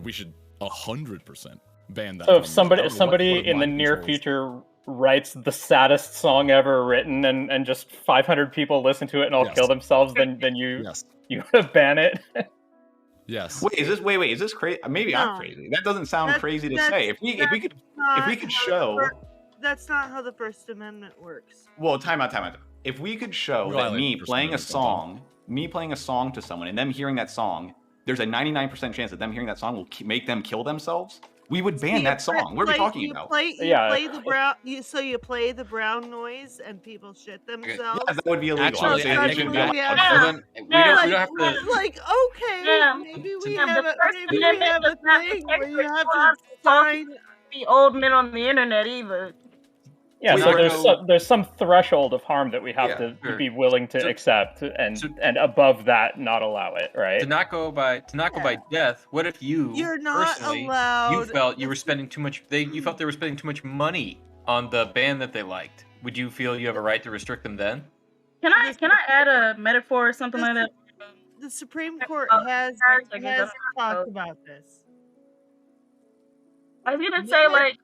100% ban that.
So if
from music.
somebody
What
in the
mind
near
control is.
future writes the saddest song ever written and just 500 people listen to it and all
Yes.
kill themselves, then you
Yes.
you ban it.
Yes.
Wait, is this crazy? Maybe I'm
No.
crazy. That doesn't sound
That's-
crazy to
that's-
say. If we could
Not
could
how
show-
that's not how the First Amendment works.
Well, time out. If we could show
We
that
violated
me
the First
playing a
Amendment,
song to someone and them hearing that song, there's a 99% chance that them hearing that song will make them kill themselves, we would ban that song. What are we talking about?
Yeah.
Play the brown. You play the brown noise and people shit themselves.
Yeah, that would be illegal.
Actually,
I would say
I
that
think
shouldn't
that-
be
Yeah.
allowed.
Well, then we
Yeah,
don't have to.
Like okay,
Yeah.
maybe we
Yeah,
have
the
a
First
maybe we have
Amendment
a
does not
thing
protect
where you
free
have
speech.
to sign.
The old men on the internet either.
Yeah,
We
so
don't
there's some threshold of harm that we have
Yeah,
to
sure.
be willing to
So-
accept, and
so-
and above that, not allow it, right?
To not go by death. What if you
You're not
personally
allowed.
you felt you were spending too much? You felt they were spending too much money on the band that they liked. Would you feel you have a right to restrict them then?
Can I add a metaphor or something like that?
The Supreme Court
Oh,
has
sorry, I guess
talked about this.
I was gonna say, like,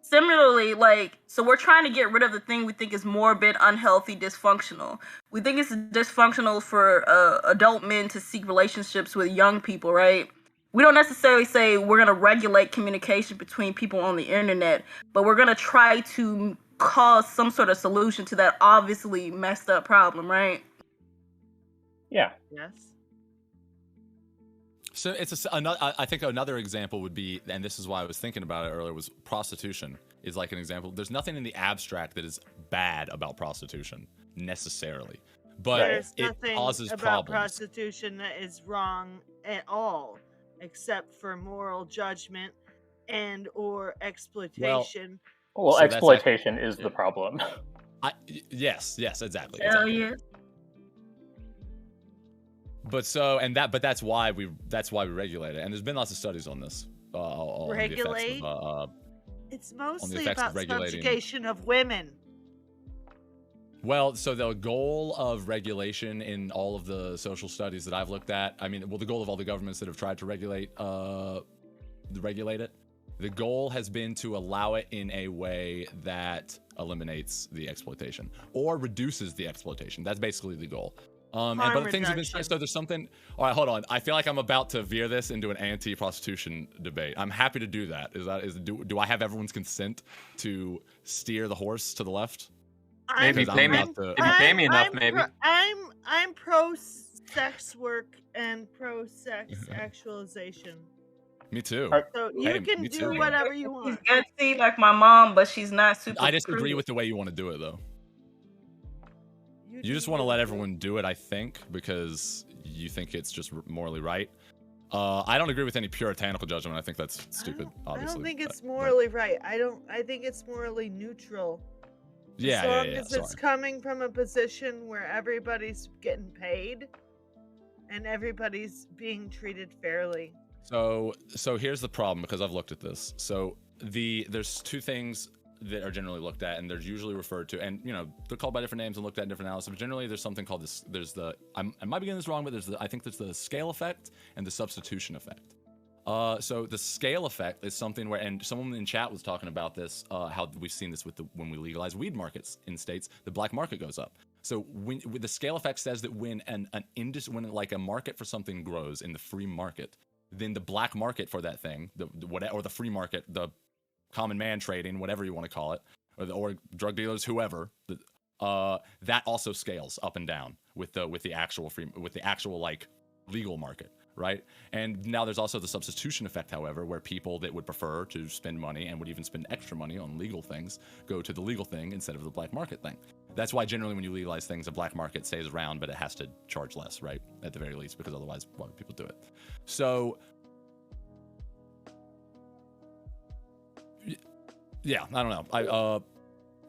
similarly, like, so we're trying to get rid of the thing we think is morbid, unhealthy, dysfunctional. We think it's dysfunctional for adult men to seek relationships with young people, right? We don't necessarily say we're gonna regulate communication between people on the internet, but we're gonna try to cause some sort of solution to that obviously messed up problem, right?
Yeah.
Yes.
So it's another. I think another example would be, and this is why I was thinking about it earlier, was prostitution is like an example. There's nothing in the abstract that is bad about prostitution necessarily, but
There's
it
nothing
causes
about
problems.
prostitution that is wrong at all, except for moral judgment and or exploitation.
Well,
So that's
exploitation is the problem.
Yes, exactly.
Hell
exactly.
yeah.
But that's why we regulate it, and there's been lots of studies on this. On
Regulate?
The effects of,
It's
the
mostly
effects of
about
regulating.
subjugation of women.
Well, so the goal of regulation in all of the social studies that I've looked at, I mean, well, the goal of all the governments that have tried to regulate it, the goal has been to allow it in a way that eliminates the exploitation or reduces the exploitation. That's basically the goal. But things have been so there's something. All right, hold on. I feel like I'm about to veer this into an anti-prostitution debate. I'm happy to do that. Do I have everyone's consent to steer the horse to the left?
Maybe pay me. If you pay me enough, maybe.
I'm pro sex work and pro sex actualization.
Me too.
So you can
me
do
too.
whatever you want.
She's gutsy like my mom, but she's not super.
I disagree
prudish.
with the way you want to do it, though. You just want to let everyone do it, I think, because you think it's just morally right. I don't agree with any puritanical judgment. I think that's stupid. Obviously,
I don't think it's morally right. I think it's morally neutral.
Yeah,
as long
yeah.
as it's coming from a position where everybody's getting paid and everybody's being treated fairly.
So here's the problem, because I've looked at this. So there's two things that are generally looked at, and they're usually referred to, and they're called by different names and looked at in different analysis. But generally, there's something called this. I might be getting this wrong, but I think there's the scale effect and the substitution effect. So the scale effect is something where, and someone in chat was talking about this, how we've seen this when we legalize weed markets in states, the black market goes up. So when the scale effect says that when when like a market for something grows in the free market, then the black market for that thing, or the free market, the common man trading, whatever you want to call it, or drug dealers, whoever, that also scales up and down with the actual like legal market, right? And now there's also the substitution effect, however, where people that would prefer to spend money and would even spend extra money on legal things go to the legal thing instead of the black market thing. That's why generally when you legalize things, the black market stays around, but it has to charge less, right? At the very least, because otherwise, why would people do it? So yeah, I don't know.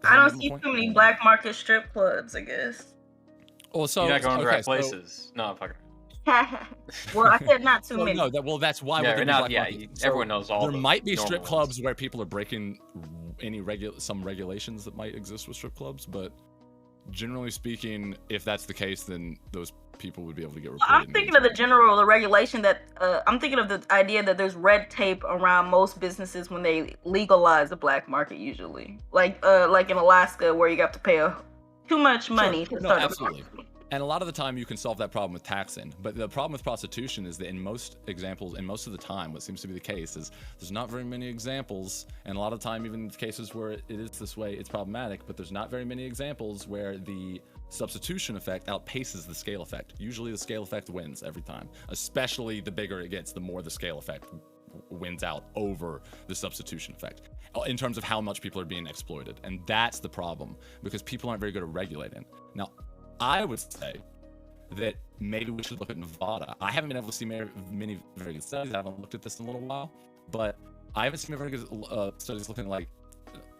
I don't see too many black market strip clubs, I guess.
Well, so
You're not going to the right
so-
places. No, I'm fucking.
Well, I said not too
Well,
many.
no, that's why.
Yeah,
we're
now,
black
yeah,
market.
everyone knows all.
There
the
might be
normal
strip
ones.
clubs where people are breaking some regulations that might exist with strip clubs, but generally speaking, if that's the case, then those people would be able to get reported.
I'm thinking of the regulation that I'm thinking of the idea that there's red tape around most businesses when they legalize the black market. Usually, like in Alaska, where you have to pay too much money to start
absolutely. And a lot of the time you can solve that problem with taxing. But the problem with prostitution is that in most examples, and most of the time, what seems to be the case is there's not very many examples. And a lot of the time, even in cases where it is this way, it's problematic, but there's not very many examples where the substitution effect outpaces the scale effect. Usually the scale effect wins every time, especially the bigger it gets, the more the scale effect wins out over the substitution effect in terms of how much people are being exploited. And that's the problem, because people aren't very good at regulating. Now, I would say that maybe we should look at Nevada. I haven't been able to see many very good studies. I haven't looked at this in a little while, but I haven't seen very good studies looking like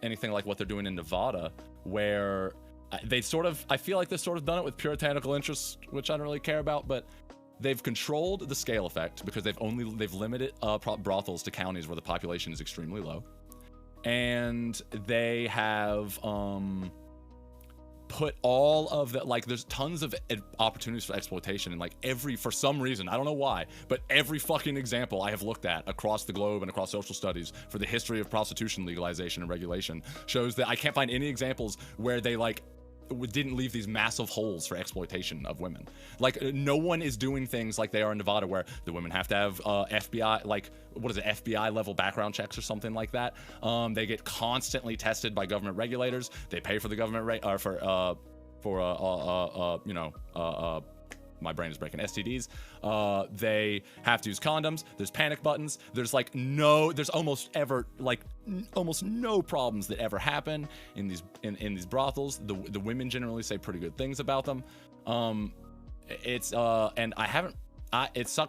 anything like what they're doing in Nevada, where I feel like they've sort of done it with puritanical interests, which I don't really care about, but they've controlled the scale effect because they've limited brothels to counties where the population is extremely low, and they have put all of that, like there's tons of opportunities for exploitation, and like for some reason, I don't know why, but every fucking example I have looked at across the globe and across social studies for the history of prostitution legalization and regulation shows that I can't find any examples where they didn't leave these massive holes for exploitation of women. Like no one is doing things like they are in Nevada, where the women have to have FBI, like what is it, FBI level background checks or something like that. They get constantly tested by government regulators. They pay for the government my brain is breaking. STDs. They have to use condoms. There's panic buttons. There's almost no problems that ever happen in these brothels. The women generally say pretty good things about them. And it sucks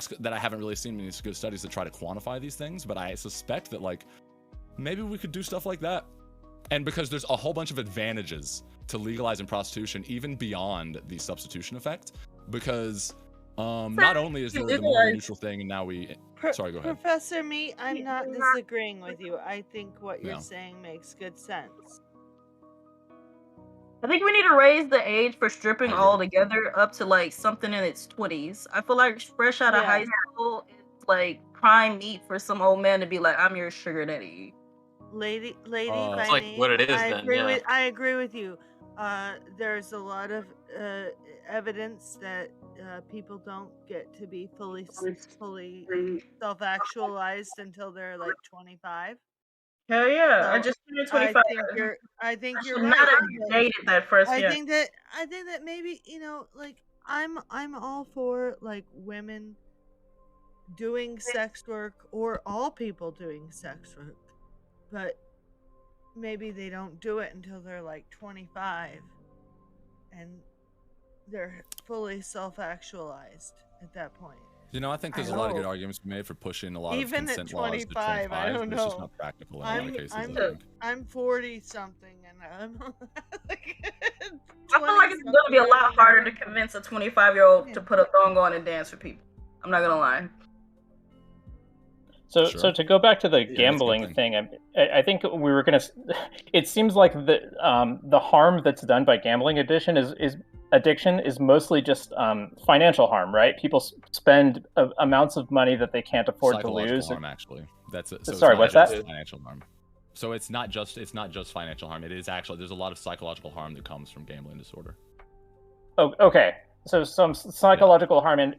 that I haven't really seen any good studies that try to quantify these things, but I suspect that like maybe we could do stuff like that. And because there's a whole bunch of advantages to legalizing prostitution, even beyond the substitution effect, because not only is there the moral neutral thing, and now sorry, go ahead.
Professor Meat, I'm not disagreeing with you. I think what you're saying makes good sense.
I think we need to raise the age for stripping altogether up to like something in its 20s. I feel like fresh out of high school, it's like prime meat for some old man to be like, "I'm your sugar daddy."
Lady,
it's like what it is.
I agree with you. There's a lot of evidence that people don't get to be fully self-actualized until they're like 25.
Hell yeah!
So
I just turned 25.
I think you're
right.
Not
dated that first.
I think that maybe like I'm all for like women doing sex work or all people doing sex work, but maybe they don't do it until they're like 25, and they're fully self-actualized at that point.
You know, I think there's a lot of good arguments to be made for pushing a lot
even
of consent
at 25,
laws to 25.
I don't know.
It's just not practical in a lot of cases.
I'm 40 something, and I'm like,
I feel like it's going to be a lot harder to convince a 25-year-old to put a thong on and dance for people. I'm not gonna lie.
So to go back to the gambling thing, I think we were gonna. It seems like the harm that's done by gambling addiction is mostly just financial harm, right? People spend amounts of money that they can't afford to lose.
Harm, actually. That's it.
So sorry, what's that?
Financial harm. So it's not just financial harm. It is actually there's a lot of psychological harm that comes from gambling disorder.
Oh, okay. So some psychological harm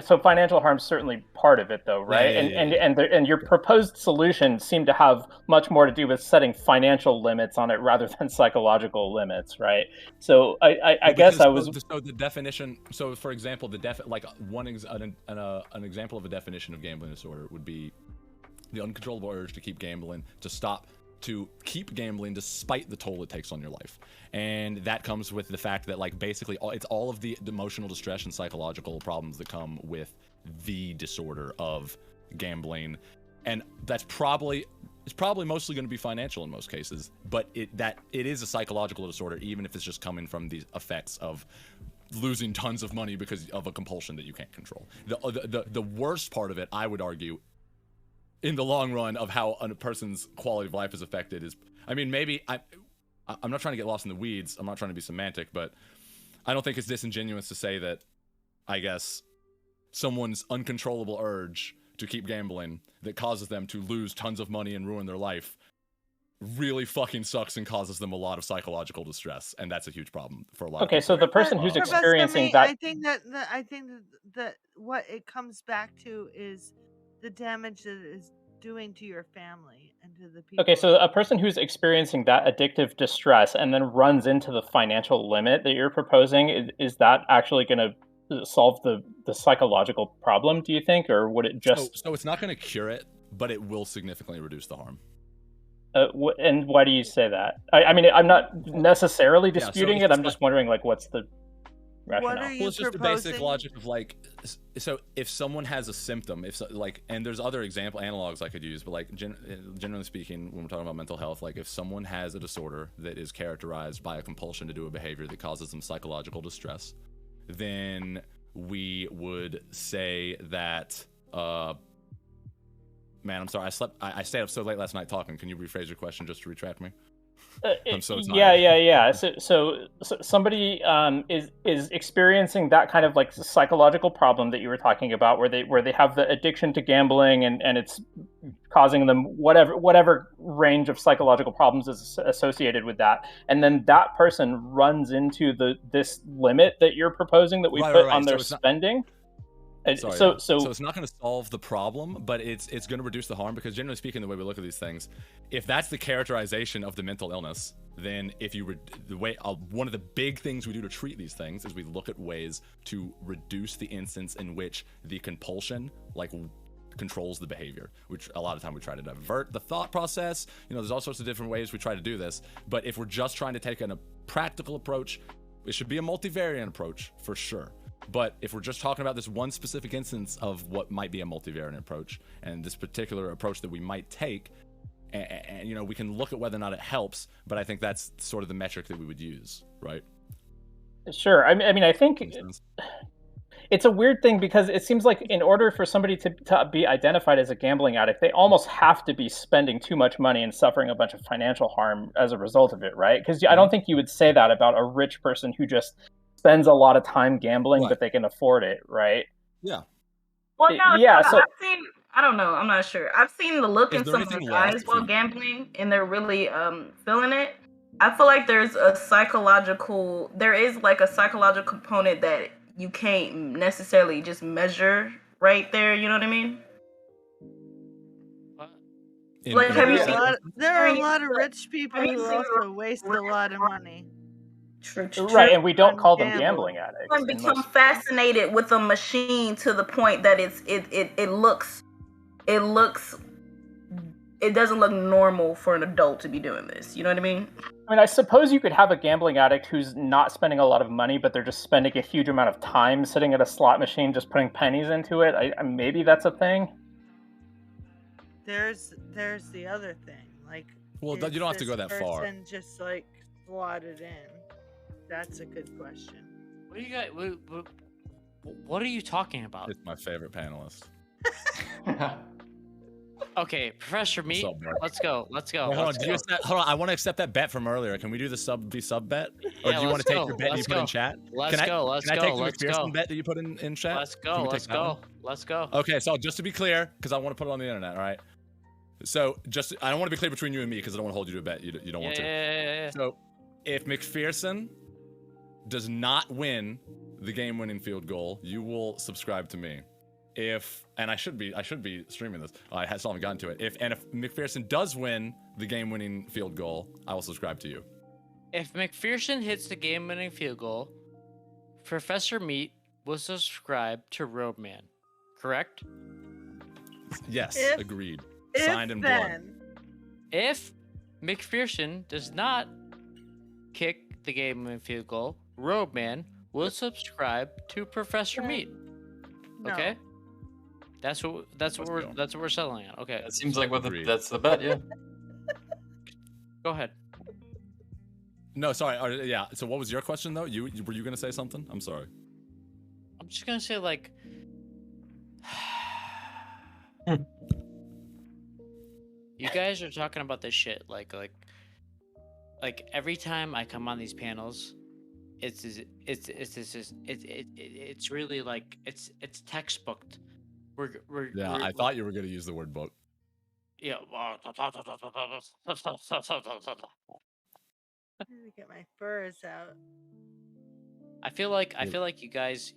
so financial harm is certainly part of it, though, right? And your proposed solution seemed to have much more to do with setting financial limits on it rather than psychological limits, right? So I guess I was.
So the definition. So for example, an example of a definition of gambling disorder would be the uncontrollable urge to keep gambling, to keep gambling despite the toll it takes on your life. And that comes with the fact that like basically it's all of the emotional distress and psychological problems that come with the disorder of gambling. And it's probably mostly going to be financial in most cases, but it is a psychological disorder, even if it's just coming from the effects of losing tons of money because of a compulsion that you can't control. The worst part of it, I would argue, in the long run, of how a person's quality of life is affected is, I mean, maybe I'm not trying to get lost in the weeds. I'm not trying to be semantic, but I don't think it's disingenuous to say that, I guess, someone's uncontrollable urge to keep gambling that causes them to lose tons of money and ruin their life really fucking sucks and causes them a lot of psychological distress, and that's a huge problem for a lot of people.
Okay, so the person who's experiencing that...
I think that what it comes back to is the damage that it is doing to your family and to the people.
Okay, so a person who's experiencing that addictive distress and then runs into the financial limit that you're proposing, is that actually going to solve the psychological problem, do you think, or would it just...
So it's not going to cure it, but it will significantly reduce the harm.
And why do you say that? I mean, I'm not necessarily disputing it. I'm just wondering, like, what's the rationale?
What are you
Well, it's just
proposing?
the basic logic of like, so if someone has a symptom, and there's other analogs I could use, but like generally speaking, when we're talking about mental health, like if someone has a disorder that is characterized by a compulsion to do a behavior that causes them psychological distress, then we would say that, man, I'm sorry, I stayed up so late last night talking. Can you rephrase your question just to retract me? I'm so tired.
Yeah. So somebody is experiencing that kind of like psychological problem that you were talking about, where they have the addiction to gambling and it's causing them whatever range of psychological problems is associated with that, and then that person runs into this limit that you're proposing that we put on their spending.
Sorry,
so
it's not going to solve the problem, but it's going to reduce the harm, because generally speaking, the way we look at these things, if that's the characterization of the mental illness, then if you one of the big things we do to treat these things is we look at ways to reduce the instance in which the compulsion controls the behavior, which a lot of time we try to divert the thought process. There's all sorts of different ways we try to do this, but if we're just trying to take a practical approach, it should be a multivariate approach for sure. But if we're just talking about this one specific instance of what might be a multivariate approach, and this particular approach that we might take, and we can look at whether or not it helps, but I think that's sort of the metric that we would use, right?
Sure. I mean, I think it's a weird thing, because it seems like in order for somebody to be identified as a gambling addict, they almost have to be spending too much money and suffering a bunch of financial harm as a result of it, right? Because I don't think you would say that about a rich person who just spends a lot of time gambling, but they can afford it, right?
Yeah.
Well, no,
yeah. So
I don't know. I'm not sure. I've seen the look in some of
anything
the eyes
lost
while gambling, and they're really feeling it. I feel like there is like a psychological component that you can't necessarily just measure right there. You know what I mean? Have you seen?
There are a lot of rich people who also waste a lot of money.
Right, and we don't call them gambling addicts.
And become fascinated with a machine to the point that it doesn't look normal for an adult to be doing this. You know what I mean?
I mean, I suppose you could have a gambling addict who's not spending a lot of money, but they're just spending a huge amount of time sitting at a slot machine, just putting pennies into it. Maybe that's a thing.
There's the other thing,
well, you don't have to go that far.
And just slot it in. That's a good question.
What do you guys? What are you talking about?
It's my favorite panelist.
Okay, Professor Meat, let's go.
Hold on, I want to accept that bet from earlier. Can we do the sub bet? Or do you want to take your bet you put in chat?
Can I take the
McPherson bet that you put in chat?
Let's go.
Okay, so just to be clear, because I want to put it on the internet, all right? So I don't want to be clear between you and me, because I don't want to hold you to a bet you don't want to.
Yeah.
So if McPherson does not win the game-winning field goal, you will subscribe to me. And I should be streaming this. I still haven't gotten to it. If McPherson does win the game-winning field goal, I will subscribe to you.
If McPherson hits the game-winning field goal, Professor Meat will subscribe to Roadman. Correct?
Yes, agreed. Signed in blood.
If McPherson does not kick the game-winning field goal, Roadman will subscribe to Professor Meat. Okay? That's what we're settling on. Okay.
That seems like that's the bet, yeah.
Go ahead.
No, sorry. Yeah. So what was your question though? Were you gonna say something? I'm sorry.
I'm just gonna say you guys are talking about this shit like every time I come on these panels, it's really it's textbooked.
I thought you were gonna use the word book.
Yeah.
Get my furs out.
I feel like you guys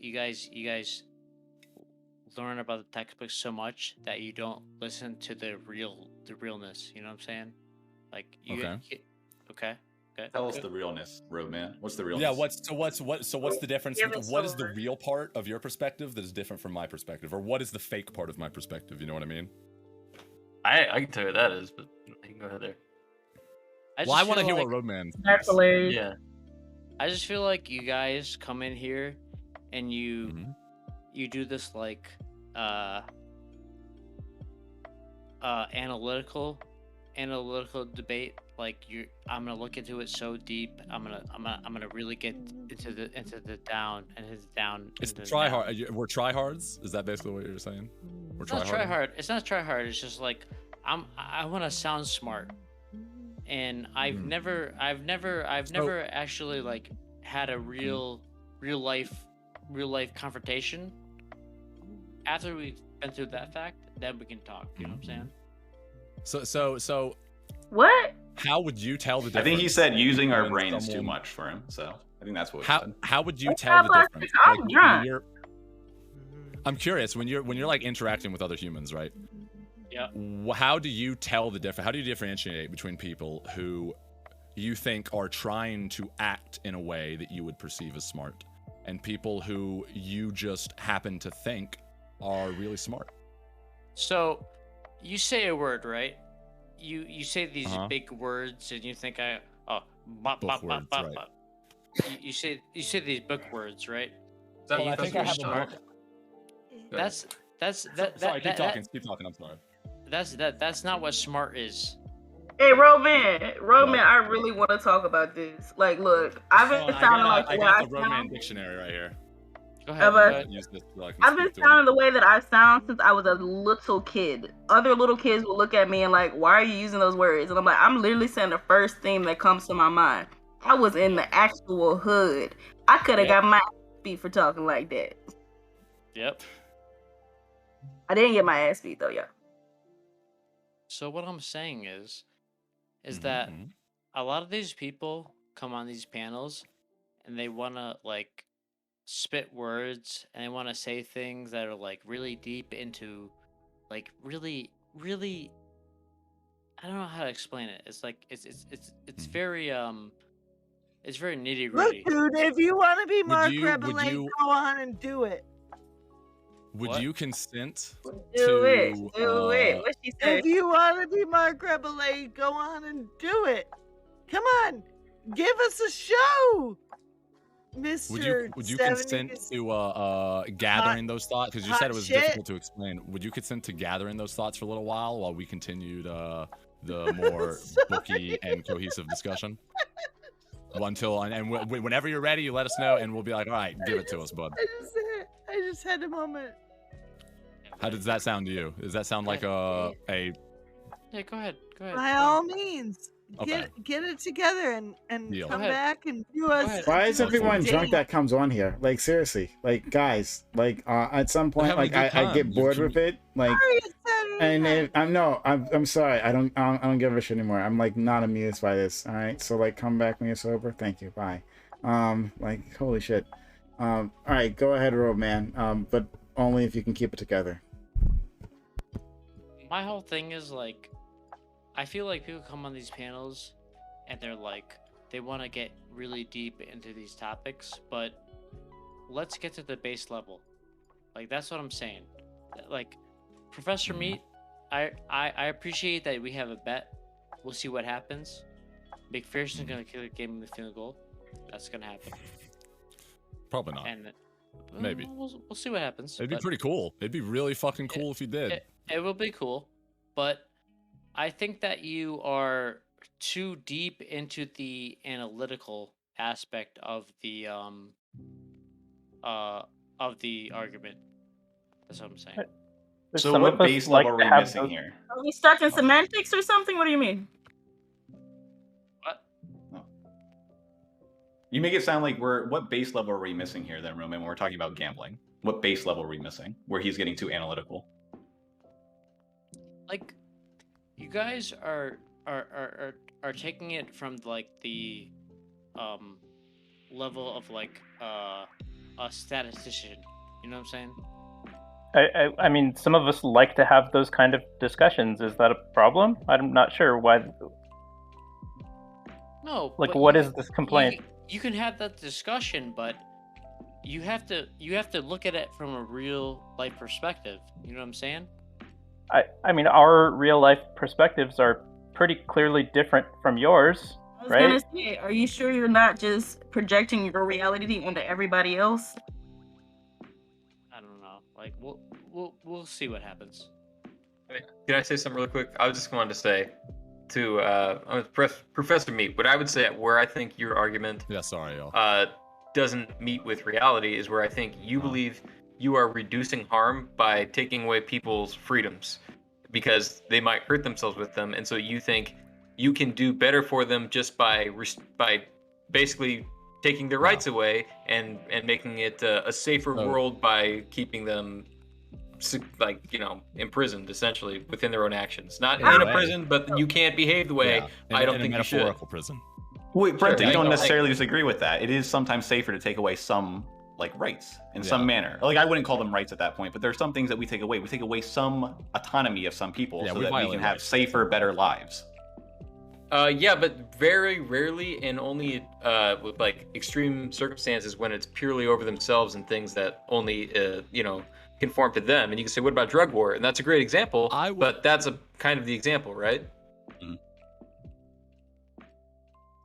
learn about the textbook so much that you don't listen to the realness. You know what I'm saying? Okay.
Tell us the realness, Roadman. What's the realness?
Yeah. What's the difference? What is the real part of your perspective that is different from my perspective, or what is the fake part of my perspective? You know what I mean?
I can tell you what that is, but you can go ahead there.
I want to hear what Roadman.
Actually,
yeah.
I just feel like you guys come in here and you do this analytical debate. I'm gonna look into it so deep. I'm gonna really get into the down and his down.
It's try hard. We're tryhards. Is that basically what you're saying?
It's not try hard. It's not try hard. It's just I want to sound smart, and I've never actually had a real life confrontation. After we've been through that fact, then we can talk. You know what I'm saying?
So.
What?
How would you tell the difference?
I think he said using our brain is too much for him. So I think that's what.
How would you tell the difference?
I'm drunk.
I'm curious when you're like interacting with other humans, right?
Yeah.
How do you tell the difference? How do you differentiate between people who you think are trying to act in a way that you would perceive as smart, and people who you just happen to think are really smart?
So, you say a word, right? You say these big words, and you think you say these book words, right?
Well, I think I have a book.
That's
Sorry, keep talking. I'm sorry.
That's not what smart is.
Hey, Roman, I really want to talk about this. Like, look, I've been sounding like
I got the Roman dictionary right here.
Go ahead.
I've been sounding the way that I sound since I was a little kid. Other little kids will look at me and like, why are you using those words? And I'm like, I'm literally saying the first thing that comes to my mind. I was in the actual hood. I could have got my ass beat for talking like that.
Yep.
I didn't get my ass beat though, yeah.
So what I'm saying is that a lot of these people come on these panels and they want to like spit words and they want to say things that are like really deep into like really I don't know how to explain it. It's like it's very it's very nitty gritty.
Look, dude, if you want to be Mark Rebelay, go on and do it.
Would you consent
Do it. What she said?
If you want to be Mark Rebelay, go on and do it. Come on, give us a show, Mr.
Would you consent to gathering those thoughts? Because you said it was difficult to explain. Would you consent to gathering those thoughts for a little while we continued the more booky and cohesive discussion? Whenever you're ready, you let us know, and we'll be like, all right, give it to us, bud.
I just had a moment.
How does that sound to you? Does that sound like a?
Yeah, go ahead.
By all means,
Okay.
get it together and
Deal.
come back and do us.
Why is everyone drunk that comes on here? Like seriously, like guys, like at some point, like I get bored with it, like. And I'm sorry. I don't give a shit anymore. I'm like not amused by this. All right, so like come back when you're sober. Thank you. Bye. Like holy shit. All right, go ahead, Roman. But only if you can keep it together.
My whole thing is like, I feel like people come on these panels, and they're like, they want to get really deep into these topics, but let's get to the base level. Like that's what I'm saying. Like, Professor Meat, I appreciate that we have a bet. We'll see what happens. McPherson's gonna give him the field goal. That's gonna happen.
Probably not.
And
maybe
we'll see what happens.
It'd be pretty cool. It'd be really fucking cool if you did.
It will be cool, but I think that you are too deep into the analytical aspect of the argument. That's what I'm saying.
So what base level are we missing here?
Are we stuck in semantics or something? What do you mean?
What?
No. You make it sound like what base level are we missing here then, Roman, when we're talking about gambling? What base level are we missing where he's getting too analytical?
Like, you guys are taking it from like the level of like a statistician. You know what I'm saying?
I mean, some of us like to have those kind of discussions. Is that a problem? I'm not sure why.
No.
Like, what is this complaint?
You can have that discussion, but you have to look at it from a real life perspective. You know what I'm saying?
I mean, our real life perspectives are pretty clearly different from yours, right?
I was gonna say, are you sure you're not just projecting your reality onto everybody else?
I don't know. Like, we'll see what happens.
Can I say something real quick? I just wanted to say to Professor Meat, what I would say where I think your argument doesn't meet with reality is where I think you believe you are reducing harm by taking away people's freedoms because they might hurt themselves with them, and so you think you can do better for them just by basically taking their rights away and making it a safer world by keeping them imprisoned essentially within their own actions. Not in a prison, but you can't behave the way I don't think you should.
Metaphorical prison.
Wait, Brent, you don't necessarily disagree with that. It is sometimes safer to take away some like rights in some manner. Like I wouldn't call them rights at that point, but there's some things that we take away. We take away some autonomy of some people so that we can have safer, better lives.
Yeah, but very rarely and only with like extreme circumstances when it's purely over themselves and things that only conform to them. And you can say, what about drug war? And that's a great example. But that's a kind of the example, right?
Mm-hmm.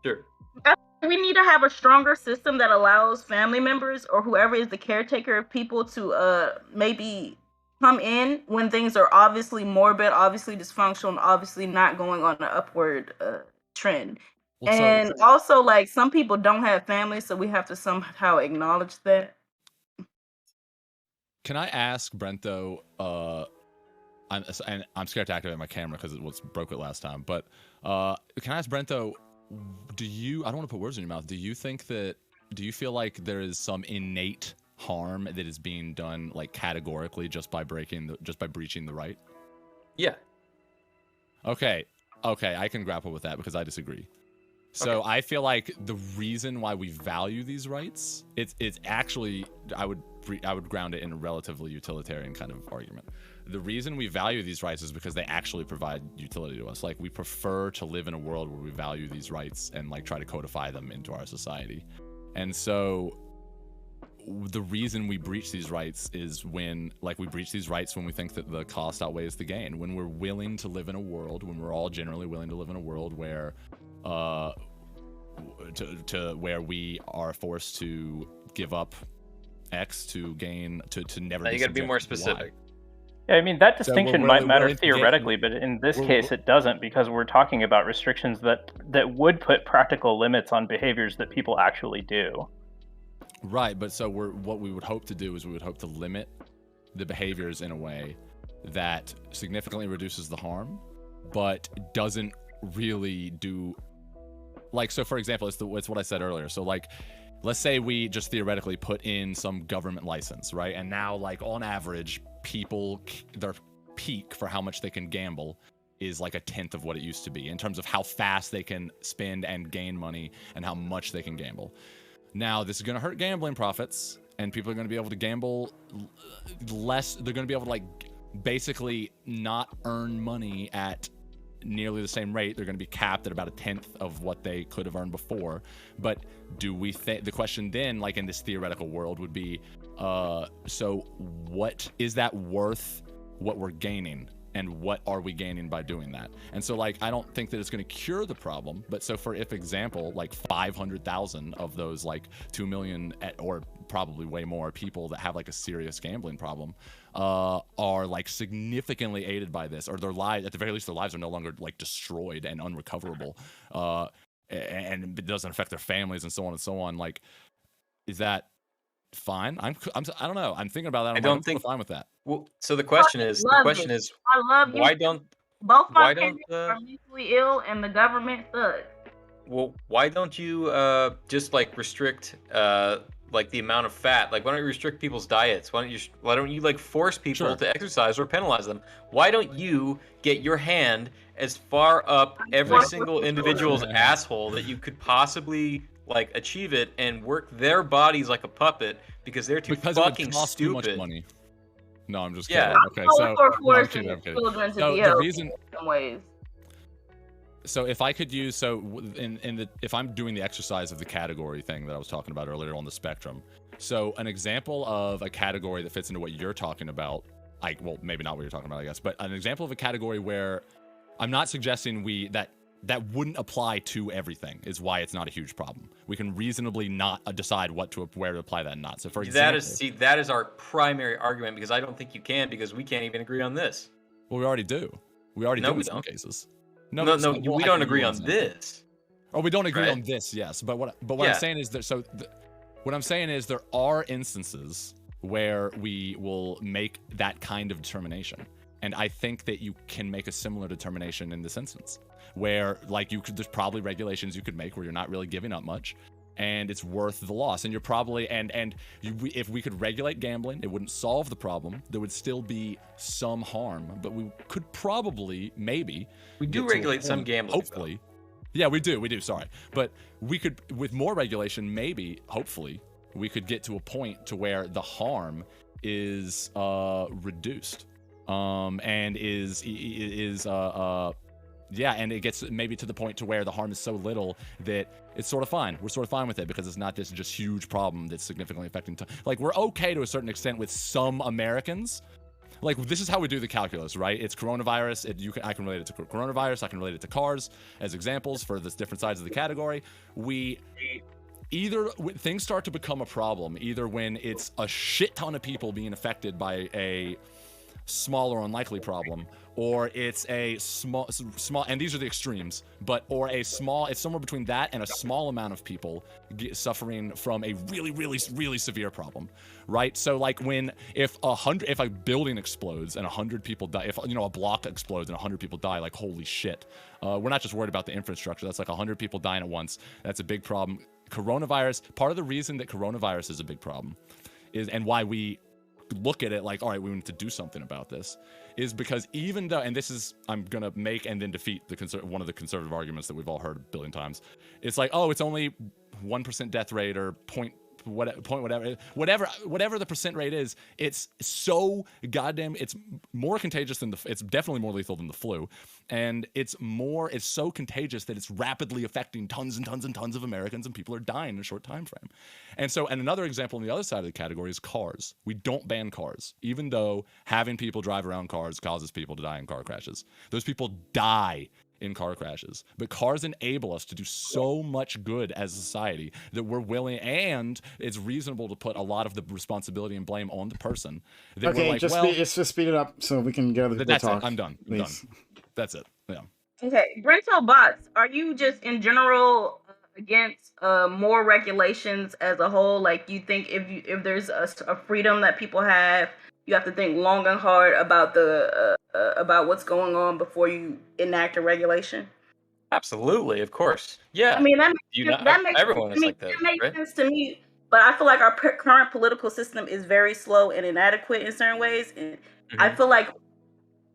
Sure.
We need to have a stronger system that allows family members or whoever is the caretaker of people to maybe come in when things are obviously morbid, obviously dysfunctional, and obviously not going on an upward trend. Well, and also, like, some people don't have families, so we have to somehow acknowledge that.
Can I ask Brent though? I'm scared to activate my camera because it was broke it last time. But can I ask Brent though? I don't want to put words in your mouth. Do you feel like there is some innate harm that is being done like categorically just by breaching the right?
Yeah.
Okay, I can grapple with that because I disagree. So I feel like the reason why we value these rights, it's actually I would ground it in a relatively utilitarian kind of argument. The reason we value these rights is because they actually provide utility to us. Like we prefer to live in a world where we value these rights and like try to codify them into our society. And so the reason we breach these rights is when we think that the cost outweighs the gain, when we're willing to live in a world, when we're all generally willing to live in a world where where we are forced to give up X to gain to never.
Now you got to be more specific.
Yeah, I mean, that distinction might matter theoretically, but in this case it doesn't, because we're talking about restrictions that would put practical limits on behaviors that people actually do.
Right, but so what we would hope to do is we would hope to limit the behaviors in a way that significantly reduces the harm, but doesn't really do, like, so for example, it's what I said earlier. So like, let's say we just theoretically put in some government license, right? And now, like, on average, people, their peak for how much they can gamble is like 1/10 of what it used to be in terms of how fast they can spend and gain money and how much they can gamble. Now, this is going to hurt gambling profits, and people are going to be able to gamble less. They're going to be able to, like, basically not earn money at nearly the same rate. They're going to be capped at about 1/10 of what they could have earned before. But do we think, the question then, like in this theoretical world, would be, so what is that worth what we're gaining, and what are we gaining by doing that? And so, like, I don't think that it's going to cure the problem, but so for example, like 500,000 of those like 2 million or probably way more people that have like a serious gambling problem are like significantly aided by this, or their lives, at the very least, their lives are no longer like destroyed and unrecoverable, and it doesn't affect their families and so on and so on. Like, is that fine? I don't know. I'm thinking about that.
I don't think
fine with that.
Well, so the question is,
I love
why don't
both my parents are mentally ill and the government sucks.
Well, why don't you just like restrict like the amount of fat? Like, why don't you restrict people's diets? Why don't you like force people to exercise or penalize them? Why don't you get your hand as far up every single individual's asshole that you could possibly like achieve it, and work their bodies like a puppet because they're too fucking stupid.
Too much money. No, I'm just kidding.
Yeah.
Okay,
children to be healthy in some ways.
So if I could use, if I'm doing the exercise of the category thing that I was talking about earlier on the spectrum, so an example of a category that fits into what you're talking about, well, maybe not what you're talking about, I guess, but an example of a category where I'm not suggesting that wouldn't apply to everything is why it's not a huge problem. We can reasonably not decide where to apply that and not. So for example,
that is our primary argument, because I don't think you can, because we can't even agree on this.
Well, we already do. We already do in some cases.
No, we don't agree on this.
Oh, we don't agree on this, yes. But what I'm saying is that what I'm saying is there are instances where we will make that kind of determination. And I think that you can make a similar determination in this instance, where like there's probably regulations you could make where you're not really giving up much, and it's worth the loss. And you're probably if we could regulate gambling, it wouldn't solve the problem. There would still be some harm, but we could probably we
do regulate some gambling.
Hopefully, yeah, we do. Sorry, but we could, with more regulation, hopefully, we could get to a point to where the harm is reduced, and and it gets maybe to the point to where the harm is so little that it's sort of fine. We're sort of fine with it because it's not this just huge problem that's significantly affecting. Like, we're okay to a certain extent with some Americans. Like, this is how we do the calculus, right? It's coronavirus. I can relate it to coronavirus. I can relate it to cars as examples for the different sides of the category. Things start to become a problem either when it's a shit ton of people being affected by a small or unlikely problem, or it's a small, and these are the extremes, it's somewhere between that and a small amount of people suffering from a really, really, really severe problem, right? So like if a building explodes and 100 people die, if a block explodes and 100 people die, like, holy shit. We're not just worried about the infrastructure. That's like 100 people dying at once. That's a big problem. Coronavirus, part of the reason that coronavirus is a big problem and why we look at it like, all right, we need to do something about this, is because even though, and this is, I'm gonna make and then defeat one of the conservative arguments that we've all heard a billion times. It's like, oh, it's only 1% death rate or whatever the percent rate is. It's so goddamn, it's more contagious than it's definitely more lethal than the flu, and it's so contagious that it's rapidly affecting tons and tons and tons of Americans, and people are dying in a short time frame. And another example on the other side of the category is cars. We don't ban cars, even though having people drive around cars causes people to die in car crashes. Those people die in car crashes, but cars enable us to do so much good as a society that we're willing, and it's reasonable to put a lot of the responsibility and blame on the person. That
okay,
we're like,
let's just speed it up so we can get other people to talk.
I'm done. That's it. Yeah.
Okay, rental bots. Are you just in general against more regulations as a whole? Like, you think if there's a freedom that people have, you have to think long and hard about about what's going on before you enact a regulation?
Absolutely, of course. Yeah.
I mean, that makes
everyone is like that,
that makes
right?
sense to me. But I feel like our current political system is very slow and inadequate in certain ways. And I feel like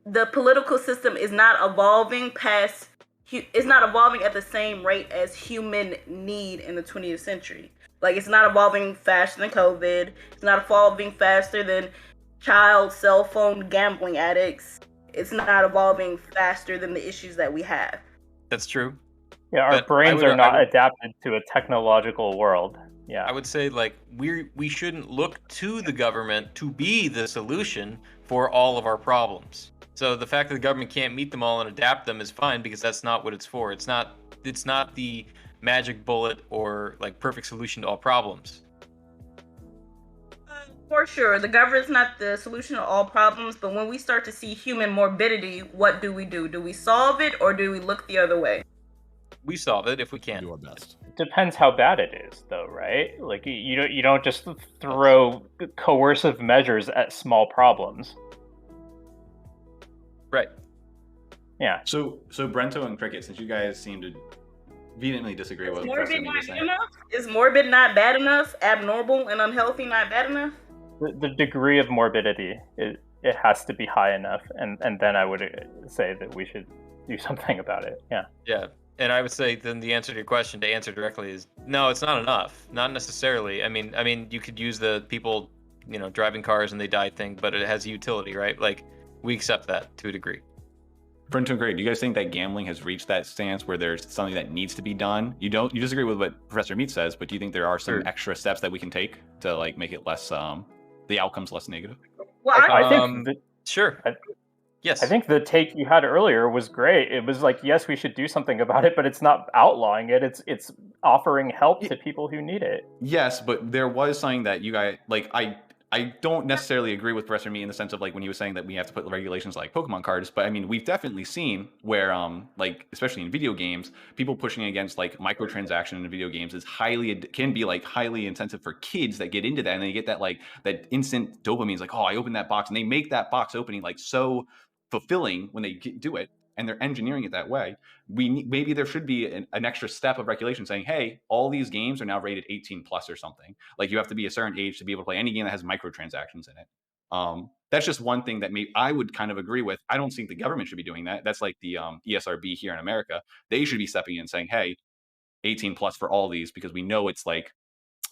the political system is not evolving at the same rate as human need in the 20th century. Like, it's not evolving faster than COVID. It's not evolving faster than child cell phone gambling addicts. It's not evolving faster than the issues that we have.
That's true.
Yeah, our brains are not adapted to a technological world. Yeah.
I would say, like, we shouldn't look to the government to be the solution for all of our problems. So the fact that the government can't meet them all and adapt them is fine, because that's not what it's for. It's not the magic bullet or like perfect solution to all problems.
For sure, the government's not the solution to all problems, but when we start to see human morbidity, what do? Do we solve it, or do we look the other way?
We solve it if we can.
Do our best.
Depends how bad it is, though, right? Like, you don't just throw coercive measures at small problems.
Right.
Yeah.
So Brento and Cricket, since you guys seem to vehemently disagree with what Professor Mead is saying.
Is morbid not bad enough? Abnormal and unhealthy not bad enough?
The degree of morbidity, it has to be high enough, and then I would say that we should do something about it. Yeah.
Yeah. And I would say then the answer to your question, to answer directly, is no, it's not enough. Not necessarily. I mean, you could use the people, driving cars and they die thing, but it has utility, right? Like, we accept that to a degree.
Brent and Gray, do you guys think that gambling has reached that stance where there's something that needs to be done? You disagree with what Professor Mead says, but do you think there are some extra steps that we can take to like make it less, the outcomes less negative?
Well,
I think
sure. Yes.
I think the take you had earlier was great. It was like, yes, we should do something about it, but it's not outlawing it. It's offering help to people who need it.
Yes, but there was something that you guys like. I don't necessarily agree with Professor Mead in the sense of like when he was saying that we have to put regulations like Pokemon cards, but I mean we've definitely seen where like especially in video games, people pushing against like microtransaction in video games can be like highly incentive for kids that get into that, and they get that like that instant dopamine. It's like, oh, I opened that box, and they make that box opening like so fulfilling when they do it, and they're engineering it that way. Maybe there should be an extra step of regulation saying, hey, all these games are now rated 18 plus or something. Like you have to be a certain age to be able to play any game that has microtransactions in it. That's just one thing that I would kind of agree with. I don't think the government should be doing that. That's like the ESRB here in America. They should be stepping in and saying, hey, 18 plus for all these, because we know it's like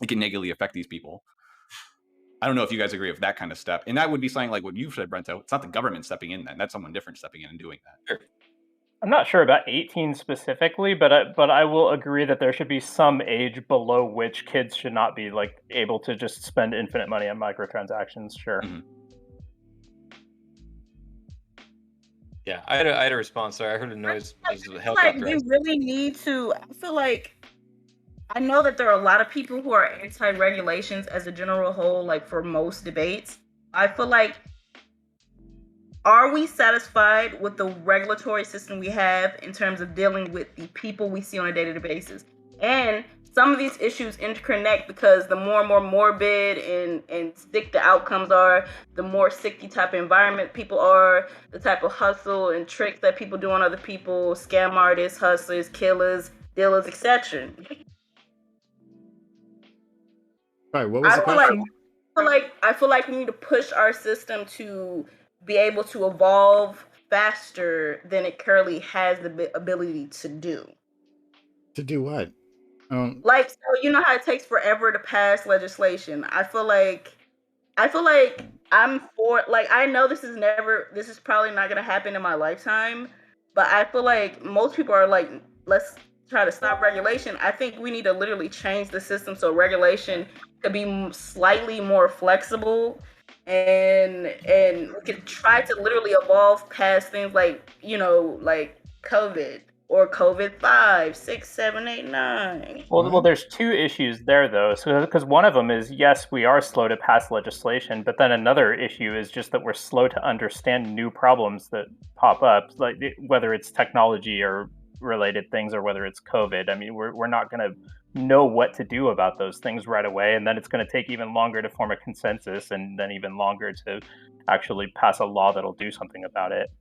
it can negatively affect these people. I don't know if you guys agree with that kind of step. And that would be something like what you've said, Brento. It's not the government stepping in then. That's someone different stepping in and doing that.
Sure.
I'm not sure about 18 specifically, but I will agree that there should be some age below which kids should not be like able to just spend infinite money on microtransactions. Sure.
Mm-hmm.
Yeah, I had a response. Sorry, I heard a noise.
I feel like we really need to. I feel like I know that there are a lot of people who are anti-regulations as a general whole, like for most debates. I feel like, are we satisfied with the regulatory system we have in terms of dealing with the people we see on a day-to-day basis? And some of these issues interconnect because the more and more morbid and sick the outcomes are, the more sicky type of environment people are, the type of hustle and tricks that people do on other people, scam artists, hustlers, killers, dealers, etc.
Sorry, what was the question?
I feel like we need to push our system to be able to evolve faster than it currently has the ability to do.
To do what?
Like, so you know how it takes forever to pass legislation. I feel like I'm for, like, I know this is probably not gonna happen in my lifetime, but I feel like most people are like, let's try to stop regulation. I think we need to literally change the system so regulation could be slightly more flexible, and we could try to literally evolve past things like, you know, like COVID. Or COVID 5, 6, 7, 8, 9.
Well, there's two issues there, though. So, because one of them is, yes, we are slow to pass legislation, but then another issue is just that we're slow to understand new problems that pop up, like whether it's technology or related things, or whether it's COVID. I mean, we're not going to know what to do about those things right away, and then it's going to take even longer to form a consensus, and then even longer to actually pass a law that'll do something about it.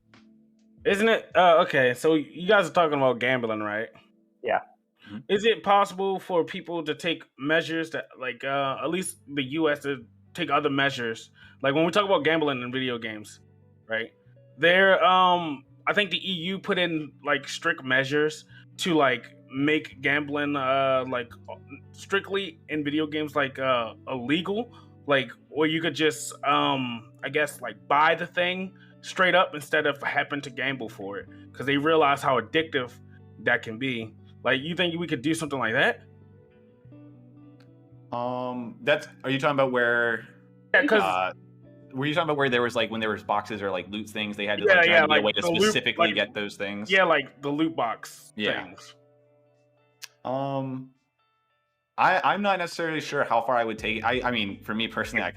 Isn't it? Okay, so you guys are talking about gambling, right?
Yeah.
Is it possible for people to take measures that, like, at least the U.S. to take other measures? Like when we talk about gambling in video games, right? I think the EU put in like strict measures to like make gambling like strictly in video games like illegal, like where you could just I guess like buy the thing straight up instead of happen to gamble for it, because they realize how addictive that can be. Like, you think we could do something like that?
Are you talking about where?
Yeah, because
were you talking about where there was like when there was boxes or like loot things, they had to
like
a way to specifically get those things?
Yeah, like the loot box things.
I'm not necessarily sure how far I would take it. I mean, for me personally, I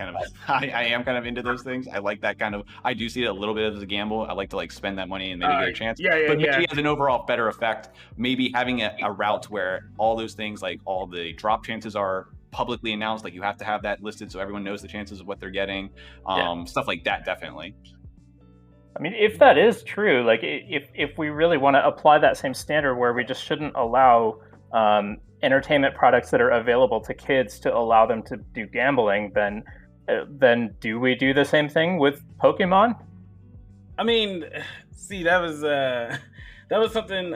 am kind of into those things. I like that kind of. I do see it a little bit as a gamble. I like to like spend that money and maybe get a chance. But maybe as an overall better effect, maybe having a route where all those things, like all the drop chances, are publicly announced. Like you have to have that listed so everyone knows the chances of what they're getting. Stuff like that, definitely.
I mean, if that is true, like if we really want to apply that same standard where we just shouldn't allow entertainment products that are available to kids to allow them to do gambling, then do we do the same thing with Pokemon?
I mean, see, that was something.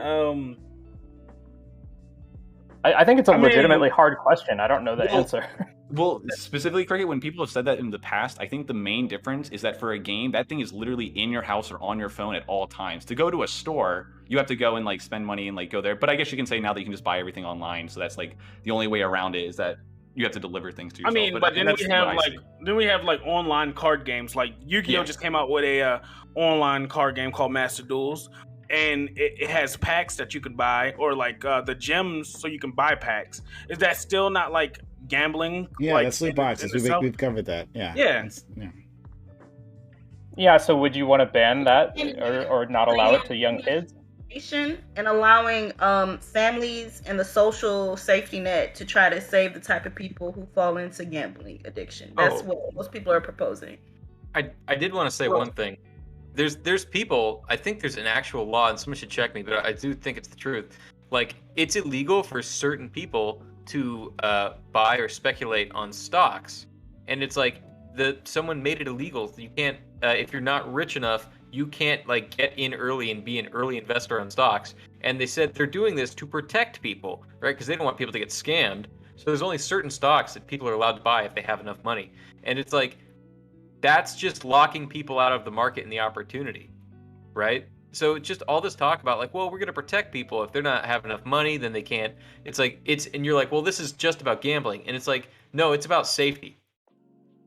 I think it's a legitimately hard question. I don't know the answer.
Well, specifically, Cricket, when people have said that in the past, I think the main difference is that for a game, that thing is literally in your house or on your phone at all times. To go to a store, you have to go and like spend money and like go there. But I guess you can say now that you can just buy everything online. So that's like the only way around it, is that you have to deliver things to yourself.
I mean, but then we have like online card games. Like Yu-Gi-Oh just came out with a online card game called Master Duels. And it has packs that you can buy, or like the gems so you can buy packs. Is that still not like gambling?
Yeah,
like,
that's loot boxes. We've covered that. Yeah.
Yeah, so would you want to ban that or not allow it to young kids?
And allowing families and the social safety net to try to save the type of people who fall into gambling addiction. That's what most people are proposing.
I did want to say one thing. There's people, I think there's an actual law, and someone should check me, but I do think it's the truth. Like, it's illegal for certain people to buy or speculate on stocks. And it's like, someone made it illegal. You can't, if you're not rich enough, you can't like get in early and be an early investor on stocks. And they said they're doing this to protect people, right? Because they don't want people to get scammed. So there's only certain stocks that people are allowed to buy if they have enough money. And it's like, that's just locking people out of the market and the opportunity, right? So just all this talk about like, well, we're going to protect people. If they're not have enough money, then they can't. It's like, and you're like, well, this is just about gambling. And it's like, no, it's about safety.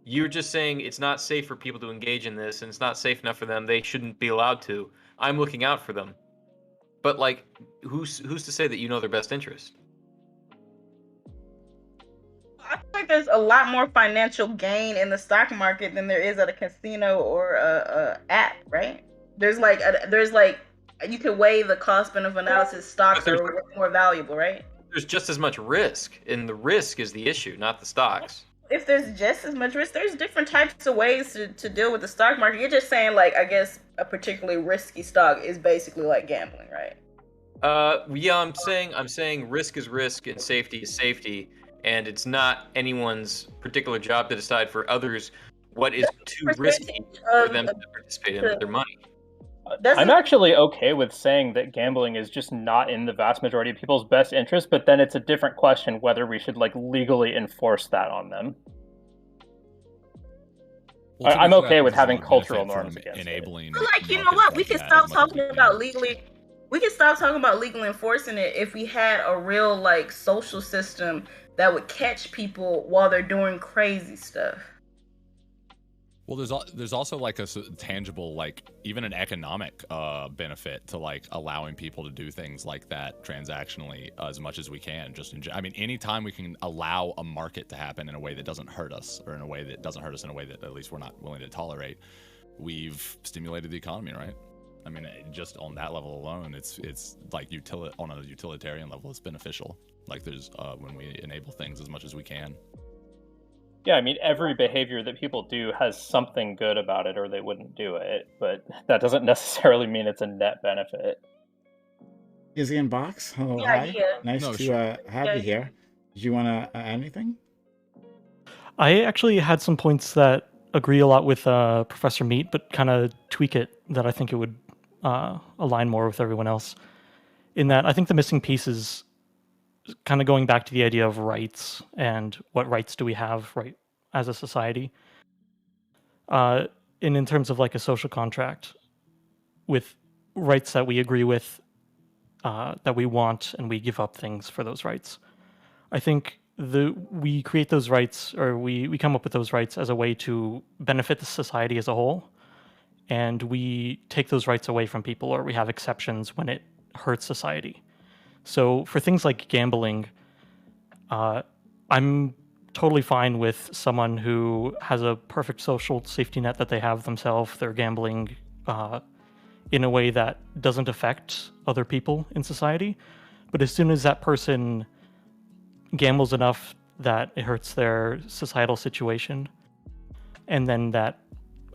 You're just saying it's not safe for people to engage in this, and it's not safe enough for them. They shouldn't be allowed to. I'm looking out for them. But like, who's to say that you know their best interest?
I feel like there's a lot more financial gain in the stock market than there is at a casino or a app, right? There's like you could weigh the cost benefit analysis. Stocks are more valuable, right?
There's just as much risk, and the risk is the issue, not the stocks.
If there's just as much risk, there's different types of ways to deal with the stock market. You're just saying, like, I guess a particularly risky stock is basically like gambling, right?
Yeah, I'm saying risk is risk and safety is safety, and it's not anyone's particular job to decide for others what is too risky for them to participate in with their money.
I'm actually okay with saying that gambling is just not in the vast majority of people's best interest, but then it's a different question whether we should like legally enforce that on them.
Well,
I'm okay with having cultural norms against
enabling.
But like, you know what? We can stop talking about legally. We can stop talking about legally enforcing it if we had a real like social system that would catch people while they're doing crazy stuff.
Well, there's also like a tangible, like even an economic benefit to like allowing people to do things like that transactionally as much as we can. I mean, anytime we can allow a market to happen in a way that doesn't hurt us, or in a way that doesn't hurt us in a way that at least we're not willing to tolerate, we've stimulated the economy, right? I mean, just on that level alone, it's like on a utilitarian level, it's beneficial. Like there's when we enable things as much as we can.
Yeah, I mean, every behavior that people do has something good about it, or they wouldn't do it. But that doesn't necessarily mean it's a net benefit.
Is he in box? Hello,
Yeah,
hi.
yeah.
Nice to have you here. Did you want to add anything?
I actually had some points that agree a lot with Professor Meat, but kind of tweak it that I think it would align more with everyone else. In that, I think the missing piece is kind of going back to the idea of rights and what rights do we have right as a society. In terms of like a social contract with rights that we agree with, that we want, and we give up things for those rights. I think we create those rights, or we come up with those rights as a way to benefit the society as a whole, and we take those rights away from people, or we have exceptions when it hurts society. So for things like gambling, I'm totally fine with someone who has a perfect social safety net that they have themselves. They're gambling in a way that doesn't affect other people in society. But as soon as that person gambles enough that it hurts their societal situation, and then that,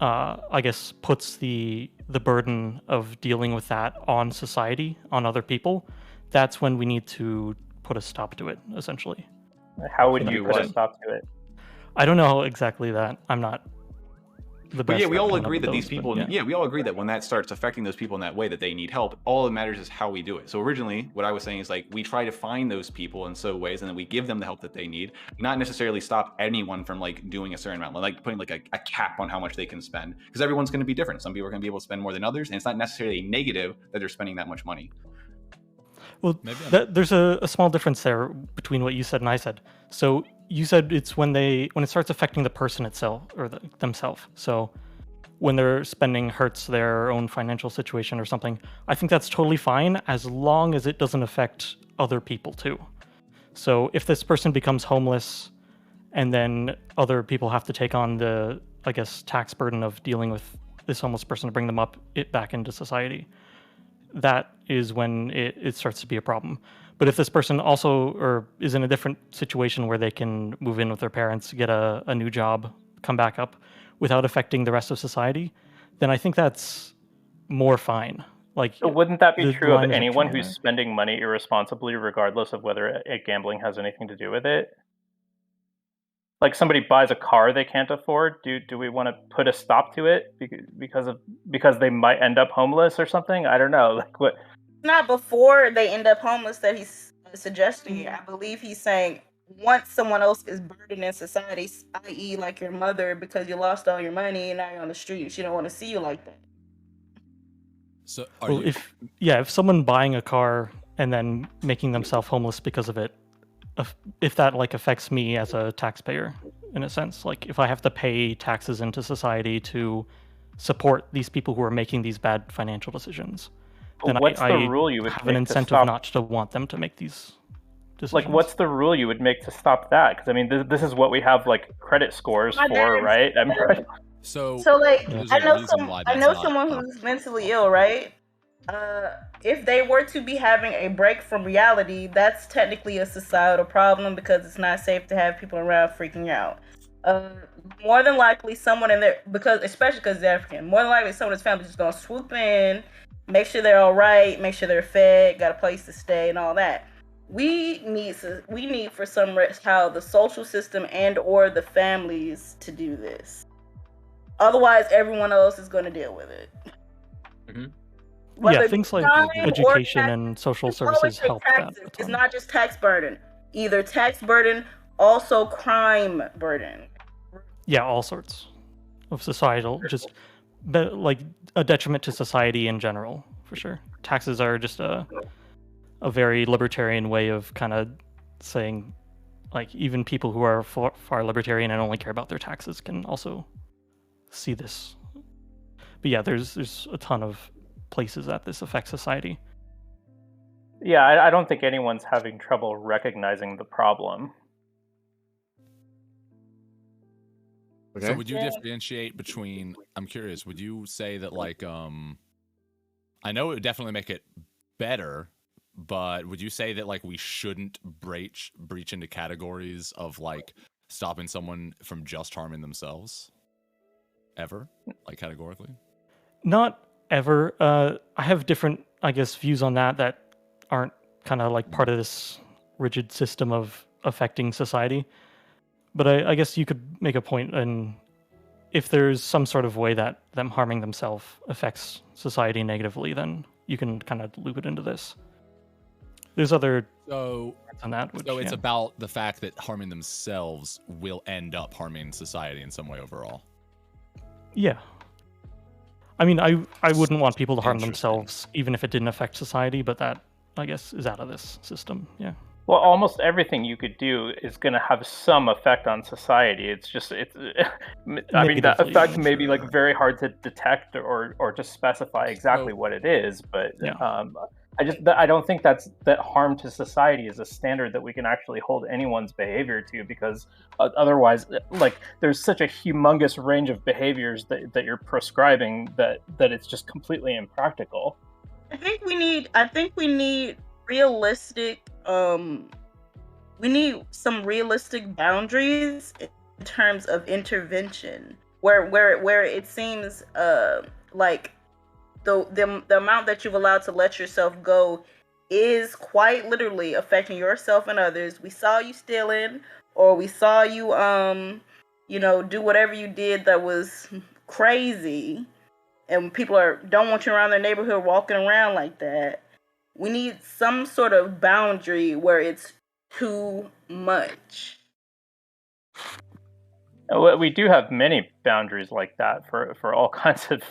I guess, puts the burden of dealing with that on society, on other people, that's when we need to put a stop to it, essentially.
How would you put a stop to it?
I don't know exactly that. I'm not the best.
But yeah, we all agree that
those,
these people,
yeah.
we all agree that when that starts affecting those people in that way, that they need help, all that matters is how we do it. So originally, what I was saying is like, we try to find those people in so ways, and then we give them the help that they need, not necessarily stop anyone from like doing a certain amount, like putting like a cap on how much they can spend, because everyone's going to be different. Some people are going to be able to spend more than others, and it's not necessarily negative that they're spending that much money.
Well, there's a small difference there between what you said and I said. So you said it's when it starts affecting the person itself, or themselves. So when their spending hurts their own financial situation or something, I think that's totally fine as long as it doesn't affect other people too. So if this person becomes homeless and then other people have to take on the, I guess, tax burden of dealing with this homeless person to bring them back into society, that is when it starts to be a problem. But if this person also is in a different situation where they can move in with their parents, get a new job, come back up without affecting the rest of society, then I think that's more fine. Like,
so wouldn't that be true of anyone who's spending money irresponsibly, regardless of whether gambling has anything to do with it? Like, somebody buys a car they can't afford. Do we want to put a stop to it because they might end up homeless or something? I don't know. Like, what?
Not before they end up homeless that he's suggesting. I believe he's saying once someone else is burdened in society, i.e., like your mother, because you lost all your money and now you're on the street, she don't want to see you like that.
So,
if someone buying a car and then making themselves homeless because of it, if that like affects me as a taxpayer, in a sense, like if I have to pay taxes into society to support these people who are making these bad financial decisions, then
what's
I
the rule you would
have
make
an incentive
to stop...
not to want them to make these decisions.
Like, what's the rule you would make to stop that? Because I mean, this is what we have like credit scores for, right? I mean,
So
like,
there's
I
a
know
reason why
I
that's
know
not
someone who's mentally ill, right? If they were to be having a break from reality, that's technically a societal problem because it's not safe to have people around freaking out. More than likely, someone in there, especially because they're African, more than likely someone in his family is just gonna swoop in, make sure they're all right, make sure they're fed, got a place to stay, and all that. We need for some how the social system and or the families to do this. Otherwise, everyone else is going to deal with it.
Yeah, things like education and social services help that.
It's not just tax burden. Either tax burden, also crime burden.
Yeah, all sorts of societal, just like a detriment to society in general, for sure. Taxes are just a very libertarian way of kind of saying, like, even people who are far libertarian and only care about their taxes can also see this. But yeah, there's a ton of places that this affects society.
Yeah, I don't think anyone's having trouble recognizing the problem.
Okay. So would you differentiate between, I'm curious, would you say that like, I know it would definitely make it better, but would you say that like we shouldn't breach into categories of like stopping someone from just harming themselves? Ever? Like categorically?
Not ever. I have different, I guess, views on that aren't kind of like part of this rigid system of affecting society. But I guess you could make a point in if there's some sort of way that them harming themselves affects society negatively, then you can kind of loop it into this. There's other on that. Which,
so it's about the fact that harming themselves will end up harming society in some way overall.
Yeah. I mean, I wouldn't want people to harm themselves even if it didn't affect society, but that, I guess, is out of this system. Yeah.
Well, almost everything you could do is going to have some effect on society. It's just, I mean, that effect may be like very hard to detect or to specify exactly what it is, but I don't think that harm to society is a standard that we can actually hold anyone's behavior to, because otherwise, like, there's such a humongous range of behaviors that you're prescribing that it's just completely impractical.
I think we need realistic we need some realistic boundaries in terms of intervention where it seems like the amount that you've allowed to let yourself go is quite literally affecting yourself and others. We saw you stealing, or we saw you do whatever you did that was crazy, and people don't want you around their neighborhood walking around like that. We need some sort of boundary where it's too much.
We do have many boundaries like that for all kinds of.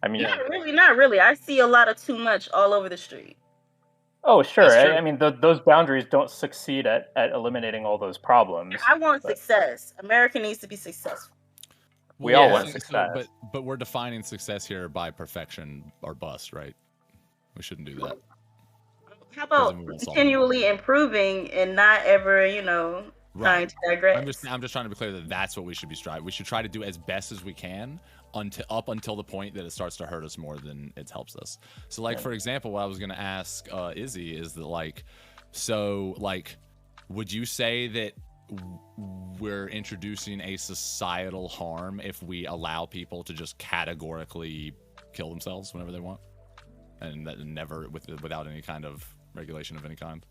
I mean,
not really. I see a lot of too much all over the street.
Oh, sure. I mean, those boundaries don't succeed at eliminating all those problems.
I want success. America needs to be successful.
We all want success.
So, but we're defining success here by perfection or bust, right? We shouldn't do that.
How about continually improving and not ever, trying to digress?
I'm just trying to be clear that that's what we should be striving. We should try to do as best as we can until the point that it starts to hurt us more than it helps us. So, like, for example, what I was going to ask Izzy is that, like, would you say that we're introducing a societal harm if we allow people to just categorically kill themselves whenever they want, and that never without any kind of regulation of any kind?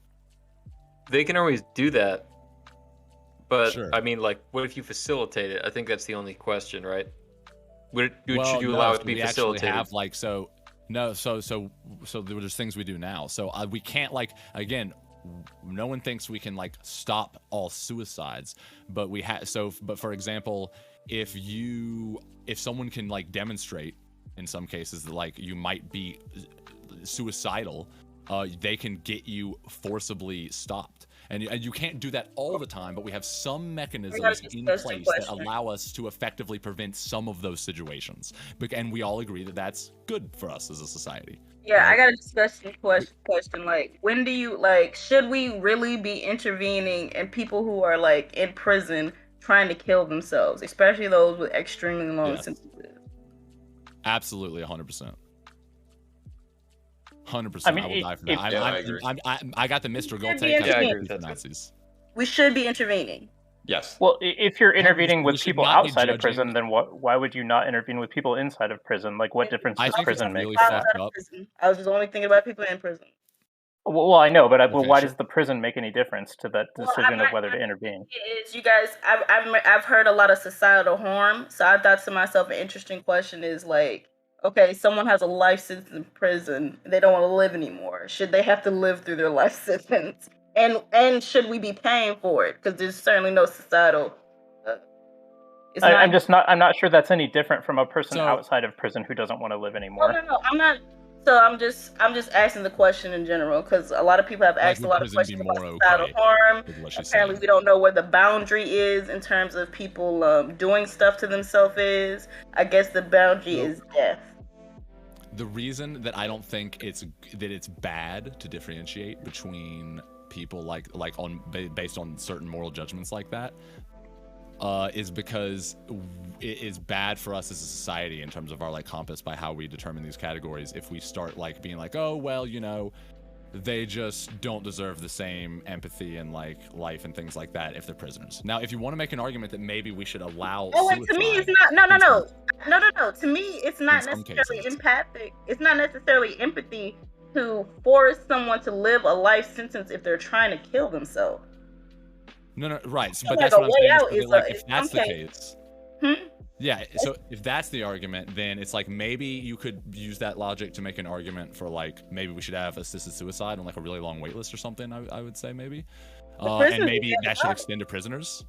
They can always do that, but
sure.
I mean, like, what if you facilitate it? I think that's the only question, right? Should you allow it to be facilitated?
Have, like, so there's things we do now. So we can't, like, again, no one thinks we can like stop all suicides, but we have. But for example, if someone can like demonstrate in some cases that like you might be suicidal, they can get you forcibly stopped. And you can't do that all the time, but we have some mechanisms in place that allow us to effectively prevent some of those situations. And we all agree that that's good for us as a society.
Yeah, right? I got a discussion question. Like, when do you, like, should we really be intervening in people who are, like, in prison trying to kill themselves, especially those with extremely long sentences?
Absolutely, 100%. 100%. I will die for that. I got the Mr. Gold take.
I agree with that.
Nazis.
We should be intervening.
Yes.
Well, if you're intervening with people outside of prison, then why would you not intervene with people inside of prison? Like, what difference does prison make?
I was just only thinking about people in prison.
Well, I know, but why does the prison make any difference to that decision of whether to intervene?
Is you guys, I've heard a lot of societal harm, so I thought to myself, an interesting question is like, okay, someone has a life sentence in prison, they don't want to live anymore. Should they have to live through their life sentence? And should we be paying for it? Because there's certainly no societal.
I'm not sure that's any different from a person outside of prison who doesn't want to live anymore.
No, I'm not. So I'm just asking the question in general because a lot of people have asked a lot of questions about societal harm. Apparently, we don't know where the boundary is in terms of people doing stuff to themselves. I guess the boundary is death.
The reason that I don't think it's bad to differentiate between people based on certain moral judgments like that is because it is bad for us as a society in terms of our like compass by how we determine these categories. If we start like being like, oh well, you know, they just don't deserve the same empathy and like life and things like that if they're prisoners. Now, if you want to make an argument that maybe we should allow
to me it's not no. To me, it's not necessarily empathic. It's not necessarily empathy to force someone to live a life sentence if they're trying to kill themselves.
No, right. But that's what I'm saying. If that's the case, yeah. So if that's the argument, then it's like maybe you could use that logic to make an argument for like maybe we should have assisted suicide on like a really long wait list or something. I would say maybe, and maybe that should extend to prisoners.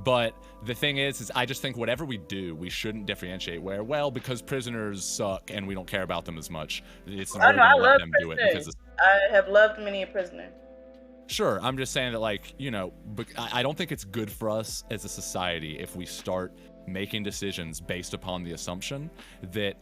But the thing is I just think whatever we do, we shouldn't differentiate where, well, because prisoners suck and we don't care about them as much. It's
I love them do it because I have loved many a prisoner.
Sure, I'm just saying that, like, you know, I don't think it's good for us as a society if we start making decisions based upon the assumption that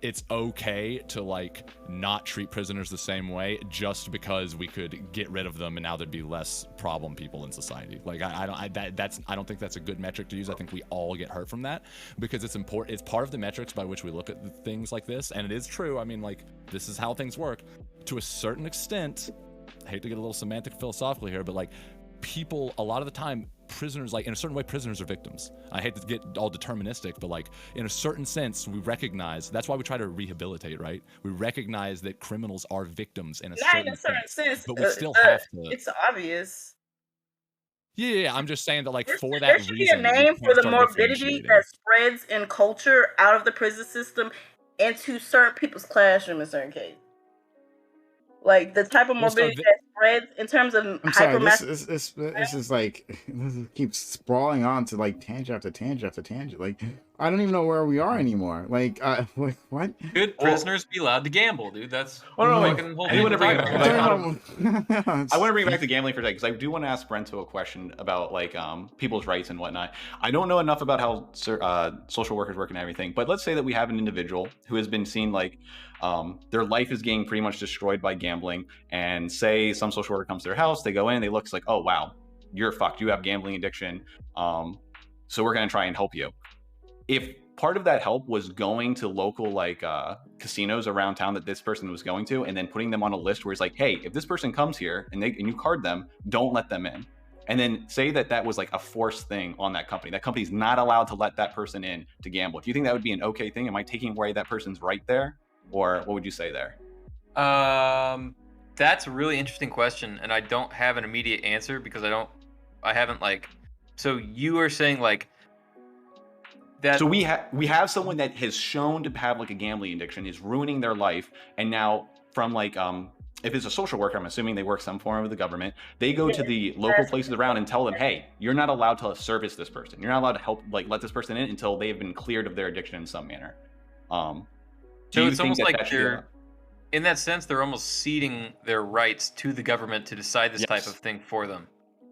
it's okay to, like, not treat prisoners the same way just because we could get rid of them and now there'd be less problem people in society. Like, I don't think that's a good metric to use. I think we all get hurt from that because it's important. It's part of the metrics by which we look at things like this, and it is true. I mean, like, this is how things work to a certain extent. I hate to get a little semantic philosophical here, but like people, a lot of the time, prisoners, like in a certain way, prisoners are victims. I hate to get all deterministic, but like in a certain sense, we recognize, that's why we try to rehabilitate, right? We recognize that criminals are victims in a certain sense, but we still have to.
It's obvious.
Yeah, I'm just saying that like for that
there should
reason,
be a name for the morbidity that spreads in culture out of the prison system into certain people's classroom in certain cases. Like the type of morbidity that spreads in terms of hypermasculinity.
This is like this keeps sprawling on to like tangent after tangent after tangent. Like I don't even know where we are anymore. Like what?
Could prisoners be allowed to gamble, dude? That's
I want
to
bring back the gambling for a second because I do want to ask Brento a question about like people's rights and whatnot. I don't know enough about how social workers work and everything, but let's say that we have an individual who has been seen like their life is getting pretty much destroyed by gambling, and say some social worker comes to their house, they go in, they look, it's like, oh wow, you're fucked, you have gambling addiction, so we're going to try and help you. If part of that help was going to local like casinos around town that this person was going to, and then putting them on a list where it's like, hey, if this person comes here and you card them, don't let them in. And then say that was like a forced thing on that company. That company's not allowed to let that person in to gamble. Do you think that would be an okay thing? Am I taking away that person's right there? Or what would you say there?
That's a really interesting question, and I don't have an immediate answer because I haven't like. So you are saying like that.
So we have someone that has shown to have like a gambling addiction, is ruining their life, and now from like if it's a social worker, I'm assuming they work some form of the government. They go to the local places around and tell them, hey, you're not allowed to service this person. You're not allowed to help, like, let this person in until they have been cleared of their addiction in some manner.
So it's almost like they're, in that sense, they're almost ceding their rights to the government to decide this type of thing for them.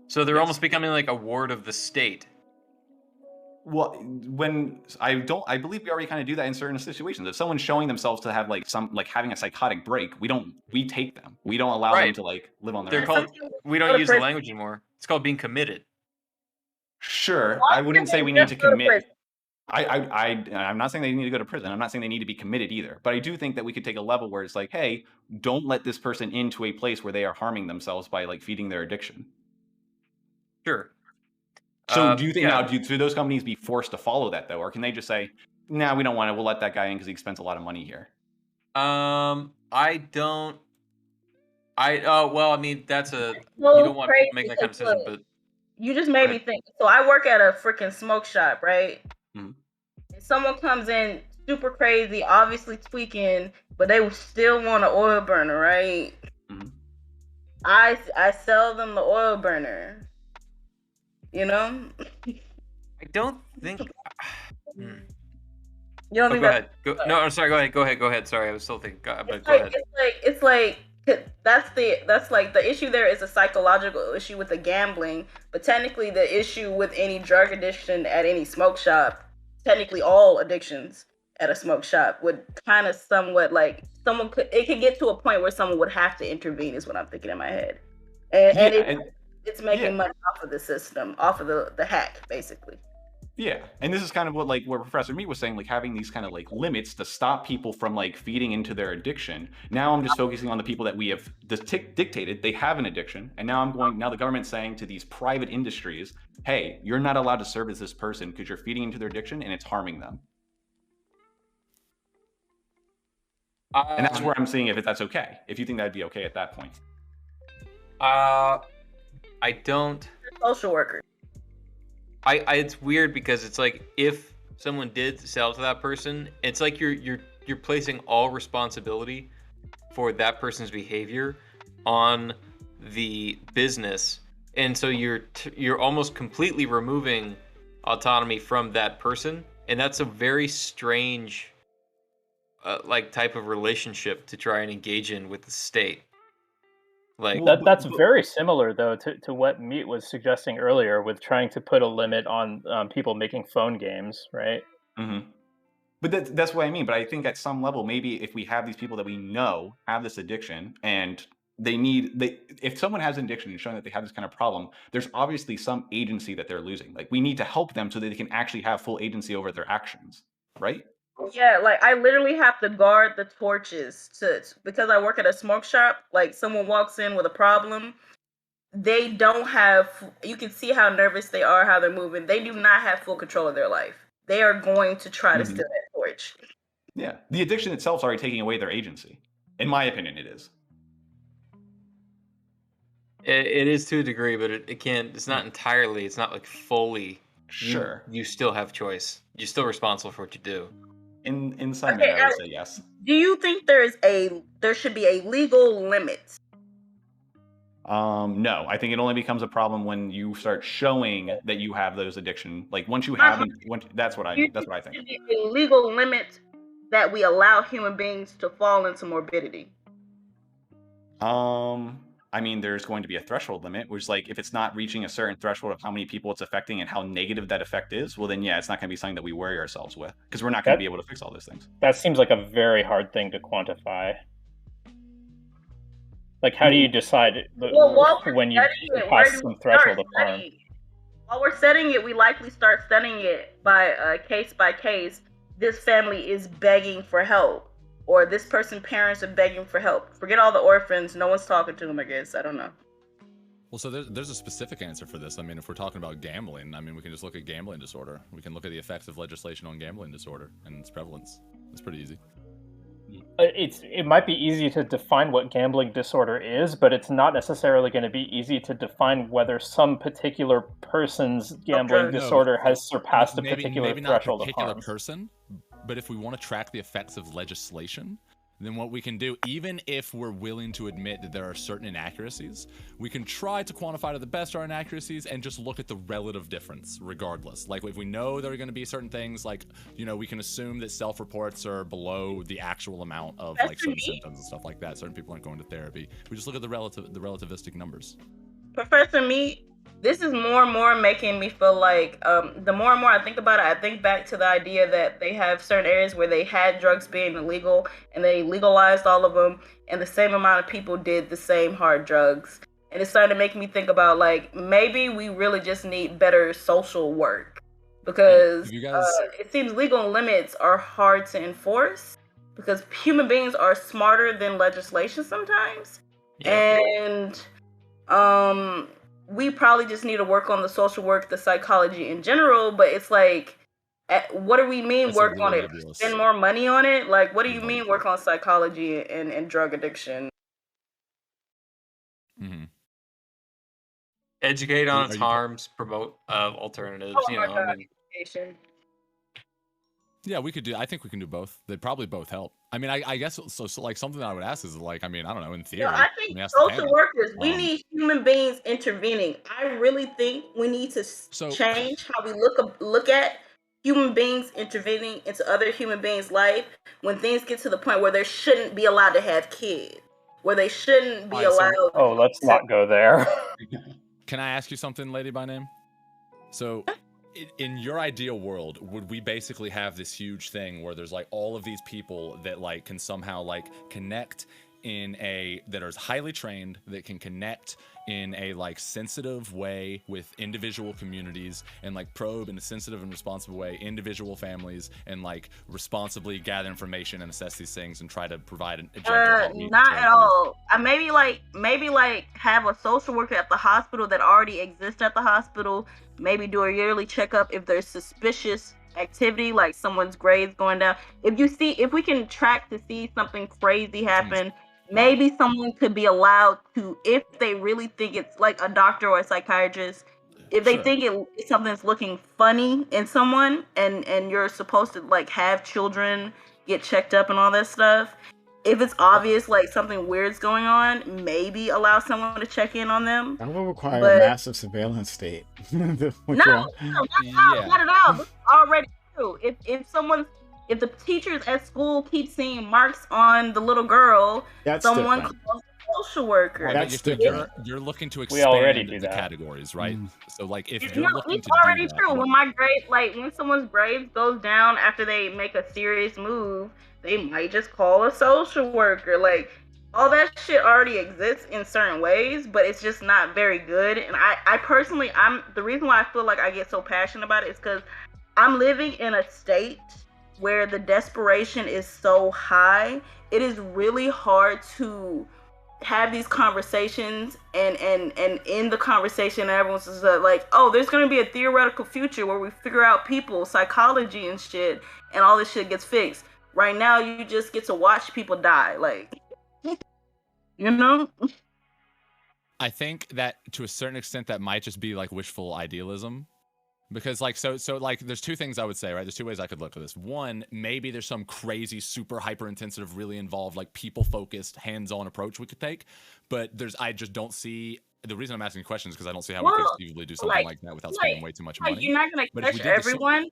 So they're almost becoming like a ward of the state.
Well, when I believe we already kind of do that in certain situations. If someone's showing themselves to have having a psychotic break, we take them. We don't allow them to live on their own.
We don't use the language anymore. It's called being committed.
Sure, I wouldn't say we need to commit. I'm not saying they need to go to prison. I'm not saying they need to be committed either. But I do think that we could take a level where it's like, hey, don't let this person into a place where they are harming themselves by feeding their addiction.
Sure.
So do you think now, should those companies be forced to follow that though? Or can they just say, nah, we don't want it. We'll let that guy in because he spends a lot of money here.
I don't. Well, I mean, that's a, you don't want people to make that kind of decision, but.
You just made me think. So I work at a freaking smoke shop, right?
Mm-hmm.
And someone comes in super crazy, obviously tweaking, but they still want an oil burner, right?
Mm-hmm.
I sell them the oil burner. You know?
I don't think.
You don't think
go ahead. No, I'm sorry. Go ahead. Sorry, I was still thinking. But go ahead.
It's like that's like the issue there is a psychological issue with the gambling, but technically the issue with any drug addiction at any smoke shop, technically all addictions at a smoke shop would kind of somewhat it could get to a point where someone would have to intervene, is what I'm thinking in my head, and it's making money off of the system, off of the hack, basically.
Yeah, and this is kind of what where Professor Meat was saying, having these kind of limits to stop people from feeding into their addiction. Now I'm just focusing on the people that we have dictated they have an addiction, and now the government's saying to these private industries, hey, you're not allowed to service this person because you're feeding into their addiction and it's harming them. And that's where I'm seeing if that's okay. If you think that'd be okay at that point.
I don't.
Social worker.
It's weird because it's like if someone did sell to that person, it's like you're placing all responsibility for that person's behavior on the business, and so you're almost completely removing autonomy from that person, and that's a very strange type of relationship to try and engage in with the state.
That's very similar though to what Meat was suggesting earlier with trying to put a limit on people making phone games, right?
Mm-hmm. But that's what I mean. But I think at some level, maybe if we have these people that we know have this addiction and if someone has an addiction and showing that they have this kind of problem, there's obviously some agency that they're losing. We need to help them so that they can actually have full agency over their actions, right?
Yeah, I literally have to guard the torches because I work at a smoke shop. Someone walks in with a problem, they don't have. You can see how nervous they are, how they're moving. They do not have full control of their life. They are going to try to steal that torch.
Yeah, the addiction itself is already taking away their agency. In my opinion, it is.
It is to a degree, but it can't. It's not entirely. It's not fully.
Sure.
You still have choice. You're still responsible for what you do.
In some manner, I would say yes.
Do you think there should be a legal limit?
No, I think it only becomes a problem when you start showing that you have those addiction. Once you have, that's what I think.
There should be a legal limit that we allow human beings to fall into morbidity.
I mean, there's going to be a threshold limit, which if it's not reaching a certain threshold of how many people it's affecting and how negative that effect is, well, then yeah, it's not going to be something that we worry ourselves with because we're not going to be able to fix all those things.
That seems like a very hard thing to quantify. How do you decide when you pass some threshold of harm?
While we're setting it, we likely start studying it by case. This family is begging for help. Or this person's parents are begging for help. Forget all the orphans. No one's talking to them, I guess. I don't know.
Well, so there's a specific answer for this. I mean, if we're talking about gambling, we can just look at gambling disorder. We can look at the effects of legislation on gambling disorder and its prevalence. It's pretty easy.
It might be easy to define what gambling disorder is, but it's not necessarily going to be easy to define whether some particular person's gambling disorder has surpassed a particular threshold of harm.
Maybe not a particular person, but if we want to track the effects of legislation, then what we can do, even if we're willing to admit that there are certain inaccuracies, we can try to quantify to the best our inaccuracies and just look at the relative difference regardless. Like if we know there are going to be certain things, like, you know, we can assume that self-reports are below the actual amount of like certain symptoms and stuff like that. Certain people aren't going to therapy. We just look at the relativistic numbers.
Professor Meat, this is more and more making me feel like the more and more I think about it, I think back to the idea that they have certain areas where they had drugs being illegal and they legalized all of them, and the same amount of people did the same hard drugs. And it's starting to make me think about like maybe we really just need better social work, because it seems legal limits are hard to enforce because human beings are smarter than legislation sometimes. Yeah. And we probably just need to work on the social work, the psychology in general, but it's like, what do we mean work on it? Spend more money on it? Like, what do you mean work on psychology and drug addiction?
Mm-hmm.
Educate on its harms, promote alternatives, you know. I mean,
yeah, we could do. I think we can do both. They probably both help. I mean, I guess so. Like something that I would ask is like, I mean, I don't know. In theory,
I think social workers. We need human beings intervening. I really think we need to change how we look at human beings intervening into other human beings' life when things get to the point where they shouldn't be allowed to have kids, where they shouldn't be allowed.
Oh, let's not go there.
Can I ask you something, lady by name? So, in your ideal world, would we basically have this huge thing where there's like all of these people that like can somehow like connect that are highly trained, that can connect in a like sensitive way with individual communities and like probe in a sensitive and responsible way individual families and like responsibly gather information and assess these things and try to provide an
not at all. Maybe like have a social worker at the hospital that already exists at the hospital. Maybe do a yearly checkup if there's suspicious activity, like someone's grades going down. If we can track to see something crazy happen, maybe someone could be allowed to, if they really think it's like a doctor or a psychiatrist, if they think something's looking funny in someone, and you're supposed to like have children get checked up and all that stuff. If it's obvious like something weird's going on, maybe allow someone to check in on them.
That will require a massive surveillance state.
Not at all. This is already true. If the teachers at school keep seeing marks on the little girl, someone calls a social worker.
You're looking to expand the categories, right? So, like, if you're looking to
already true. When my grade, like, when someone's grades goes down after they make a serious move, they might just call a social worker. Like, all that shit already exists in certain ways, but it's just not very good. And I personally, the reason why I feel like I get so passionate about it is because I'm living in a state where the desperation is so high. It is really hard to have these conversations and in the conversation everyone's just like, oh, there's going to be a theoretical future where we figure out people, psychology and shit, and all this shit gets fixed. Right now you just get to watch people die, like, you know.
I think that to a certain extent that might just be like wishful idealism. Because like so like there's two things I would say, right? There's two ways I could look at this. One, maybe there's some crazy, super hyper intensive, really involved, like people focused, hands-on approach we could take. But I just don't see the reason I'm asking questions because I don't see how we could conceivably do something like that without spending way too much money.
You're not gonna catch everyone.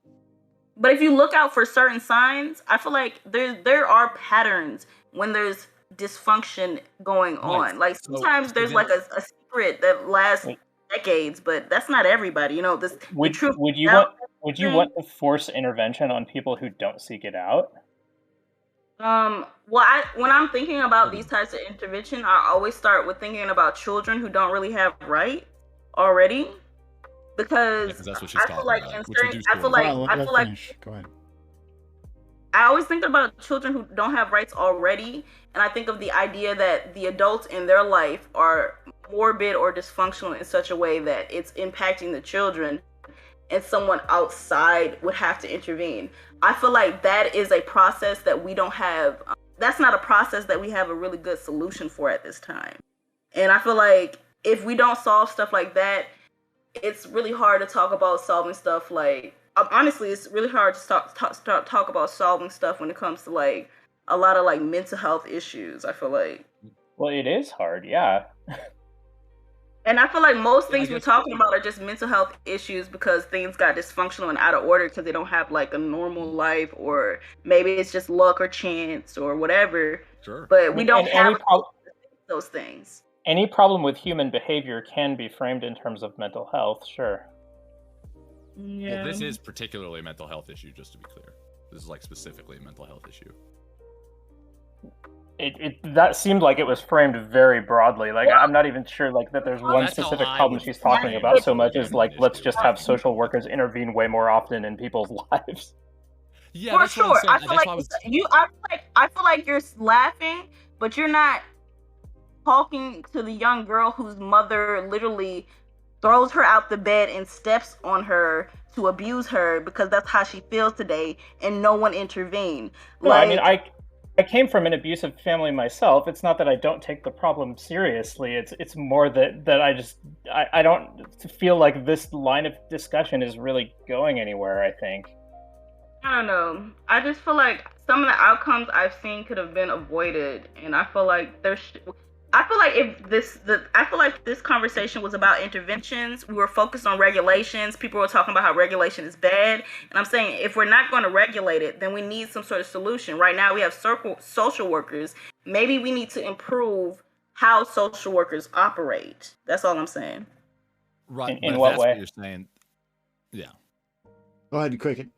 But if you look out for certain signs, I feel like there are patterns when there's dysfunction going on. Like sometimes there's like a secret that lasts decades, but that's not everybody. You know,
would you want to force intervention on people who don't seek it out?
Well, when I'm thinking about these types of intervention, I always start with thinking about children who don't really have rights already, because
that's what she's talking about.
Go ahead.
I always think about children who don't have rights already, and I think of the idea that the adults in their life are morbid or dysfunctional in such a way that it's impacting the children, and someone outside would have to intervene. I feel like that is a process that we don't have. That's not a process that we have a really good solution for at this time. And I feel like if we don't solve stuff like that, it's really hard to talk about solving stuff like, honestly, it's really hard to talk about solving stuff when it comes to like a lot of like mental health issues. I feel like.
Well, it is hard, yeah.
And I feel like most things we're talking about are just mental health issues because things got dysfunctional and out of order because they don't have like a normal life, or maybe it's just luck or chance or whatever.
Sure.
But we don't have those things.
Any problem with human behavior can be framed in terms of mental health, sure.
Yeah.
Well, this is particularly a mental health issue, just to be clear. This is like specifically a mental health issue.
That seemed like it was framed very broadly. Like, I'm not even sure like that there's one specific problem she's talking about so much as like, let's just have social workers intervene way more often in people's lives.
Yeah,
for sure. I feel like you're laughing, but you're not talking to the young girl whose mother literally throws her out the bed and steps on her to abuse her because that's how she feels today, and no one intervened.
Well, I mean, I came from an abusive family myself. It's not that I don't take the problem seriously. It's more that I don't feel like this line of discussion is really going anywhere, I think.
I don't know. I just feel like some of the outcomes I've seen could have been avoided, and I feel like if this conversation was about interventions, we were focused on regulations. People were talking about how regulation is bad, and I'm saying if we're not going to regulate it, then we need some sort of solution. Right now, we have social workers. Maybe we need to improve how social workers operate. That's all I'm saying.
Right.
In what way?
What you're saying, yeah.
Go ahead, Cricket.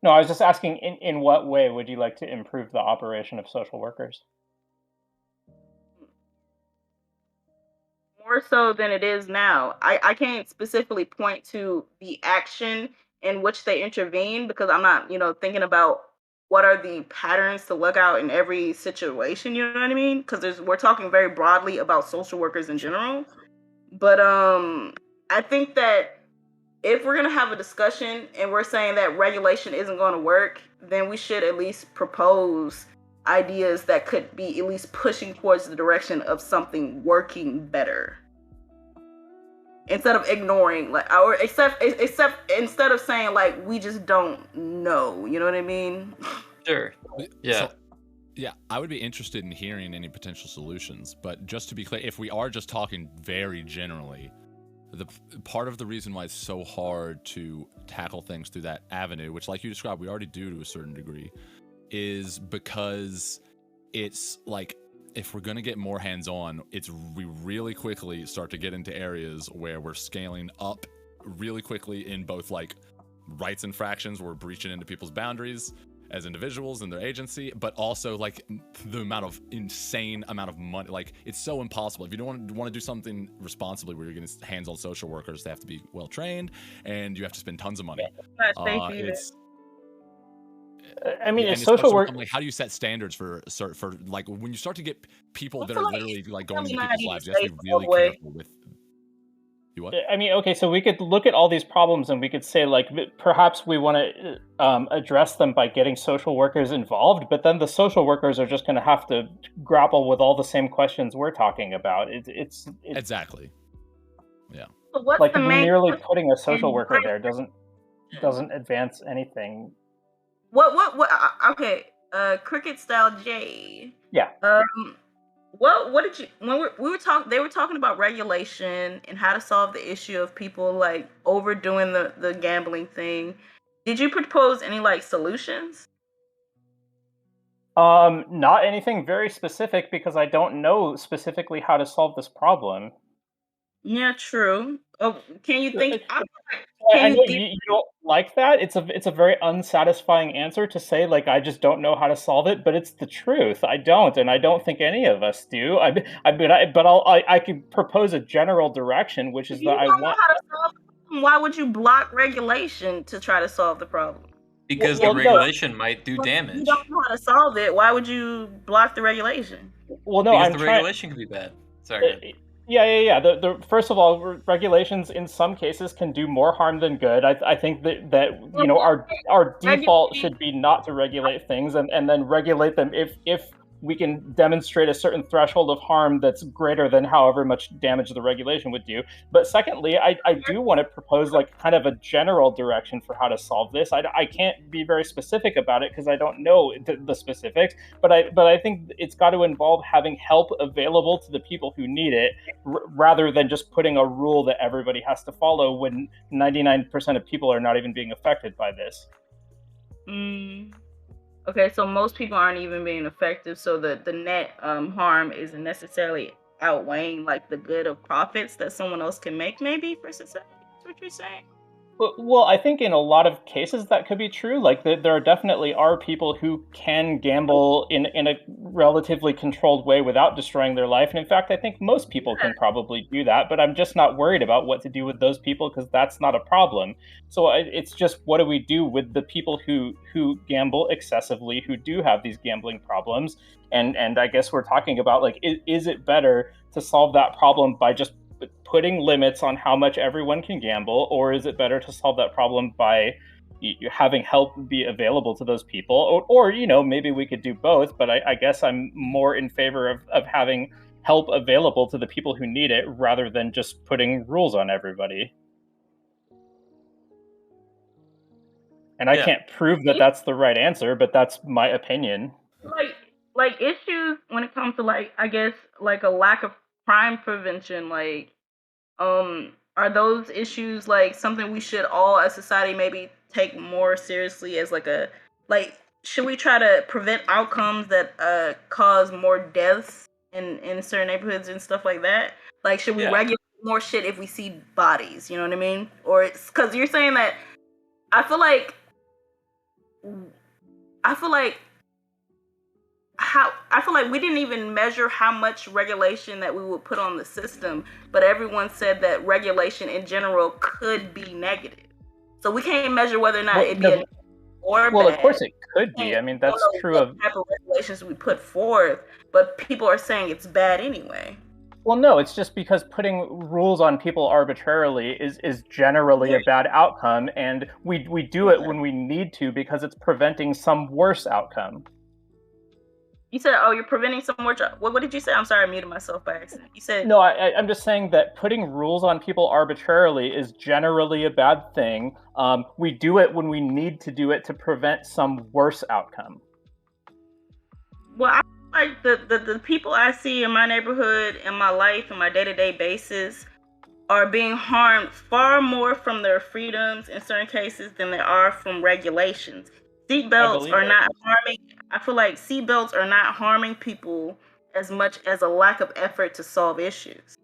No, I was just asking, in what way would you like to improve the operation of social workers?
More so than it is now. I can't specifically point to the action in which they intervene because I'm not, thinking about what are the patterns to look out in every situation, you know what I mean? Because we're talking very broadly about social workers in general. But I think that if we're going to have a discussion and we're saying that regulation isn't going to work, then we should at least propose ideas that could be at least pushing towards the direction of something working better. Instead of ignoring, except instead of saying like we just don't know, you know what I mean?
Sure. Yeah.
So, yeah, I would be interested in hearing any potential solutions, but just to be clear, if we are just talking very generally, the part of the reason why it's so hard to tackle things through that avenue, which like you described, we already do to a certain degree, is because it's like if we're going to get more hands-on, we really quickly start to get into areas where we're scaling up really quickly in both like rights infractions, we're breaching into people's boundaries as individuals and their agency, but also like the insane amount of money. Like it's so impossible. If you don't want to do something responsibly where you're getting hands-on social workers, they have to be well trained and you have to spend tons of money.
I mean, it's social work.
Like, how do you set standards for like when you start to get people that are literally like going into people's lives? You have to be really careful with. You what?
I mean, okay, so we could look at all these problems and we could say like perhaps we want to address them by getting social workers involved, but then the social workers are just going to have to grapple with all the same questions we're talking about. It's
exactly. Yeah.
So what's
like
the main
merely putting a social worker there doesn't advance anything.
What okay, Cricket Style J.
Yeah.
What did you when we were talking? They were talking about regulation and how to solve the issue of people like overdoing the gambling thing. Did you propose any like solutions?
Not anything very specific because I don't know specifically how to solve this problem.
Yeah, true. Oh, can you think?
I know you don't like that. It's a very unsatisfying answer to say like I just don't know how to solve it, but it's the truth. I don't, and I don't think any of us do. I could propose a general direction, which is that I want.
Know how to solve it, why would you block regulation to try to solve the problem?
Because the regulation might do damage.
You don't know how to solve it. Why would you block the regulation?
Well, no,
because the regulation could be bad. Sorry.
Yeah. The first of all, regulations in some cases can do more harm than good. I think that our default should be not to regulate things and then regulate them if we can demonstrate a certain threshold of harm that's greater than however much damage the regulation would do. But secondly, I do want to propose like kind of a general direction for how to solve this. I can't be very specific about it because I don't know the specifics, but I think it's got to involve having help available to the people who need it, rather than just putting a rule that everybody has to follow when 99% of people are not even being affected by this.
Okay, so most people aren't even being effective, so the net harm isn't necessarily outweighing like the good of profits that someone else can make, maybe, for society. That's what you're saying.
Well, I think in a lot of cases that could be true. Like there definitely are people who can gamble in a relatively controlled way without destroying their life. And in fact, I think most people can probably do that, but I'm just not worried about what to do with those people because that's not a problem. So it's just, what do we do with the people who gamble excessively, who do have these gambling problems? And I guess we're talking about like, is it better to solve that problem by just putting limits on how much everyone can gamble, or is it better to solve that problem by having help be available to those people? Or maybe we could do both, but I guess I'm more in favor of having help available to the people who need it rather than just putting rules on everybody. And I can't prove that that's the right answer, but that's my opinion.
Like issues when it comes to like, I guess, like a lack of crime prevention, like are those issues like something we should all as society maybe take more seriously as like should we try to prevent outcomes that cause more deaths in certain neighborhoods and stuff like that? Like, should we regulate more shit if we see bodies, you know what I mean? Or it's because you're saying that I feel like we didn't even measure how much regulation that we would put on the system, but everyone said that regulation in general could be negative. So we can't measure whether or not it'd be or
well,
bad.
Of course it could be. I mean, that's true of
type of regulations we put forth, but people are saying it's bad anyway.
Well, no, it's just because putting rules on people arbitrarily is generally a bad outcome, and we do it when we need to because it's preventing some worse outcome.
You said, you're preventing some more. What did you say? I'm sorry, I muted myself by accident. You said...
No, I'm just saying that putting rules on people arbitrarily is generally a bad thing. We do it when we need to do it to prevent some worse outcome.
Well, I like the people I see in my neighborhood, in my life, in my day-to-day basis, are being harmed far more from their freedoms in certain cases than they are from regulations. Seatbelts are not harming. I feel like seatbelts are not harming people as much as a lack of effort to solve issues.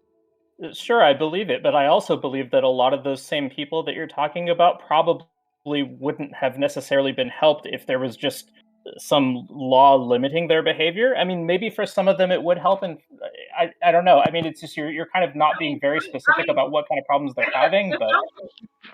Sure, I believe it, but I also believe that a lot of those same people that you're talking about probably wouldn't have necessarily been helped if there was just some law limiting their behavior. I mean, maybe for some of them it would help, and I don't know. I mean, it's just you're kind of not being very specific about what kind of problems they're having, but...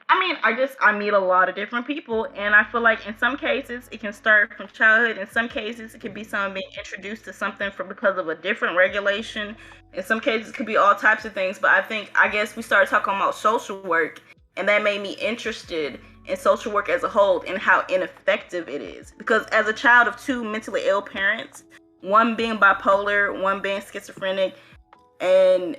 I mean, I meet a lot of different people, and I feel like in some cases it can start from childhood. In some cases it could be someone being introduced to something because of a different regulation. In some cases it could be all types of things, but I guess we started talking about social work, and that made me interested in social work as a whole and how ineffective it is. Because as a child of two mentally ill parents, one being bipolar, one being schizophrenic, and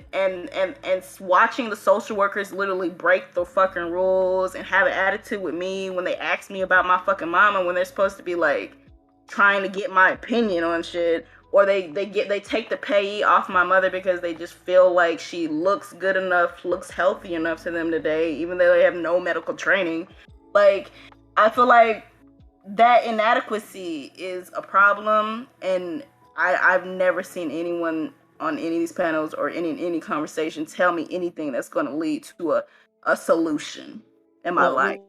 watching the social workers literally break the fucking rules and have an attitude with me when they ask me about my fucking mama when they're supposed to be like trying to get my opinion on shit, or they take the payee off my mother because they just feel like she looks good enough, looks healthy enough to them today, even though they have no medical training. Like, I feel like that inadequacy is a problem, and I've never seen anyone on any of these panels or any conversation tell me anything that's going to lead to a solution in my life.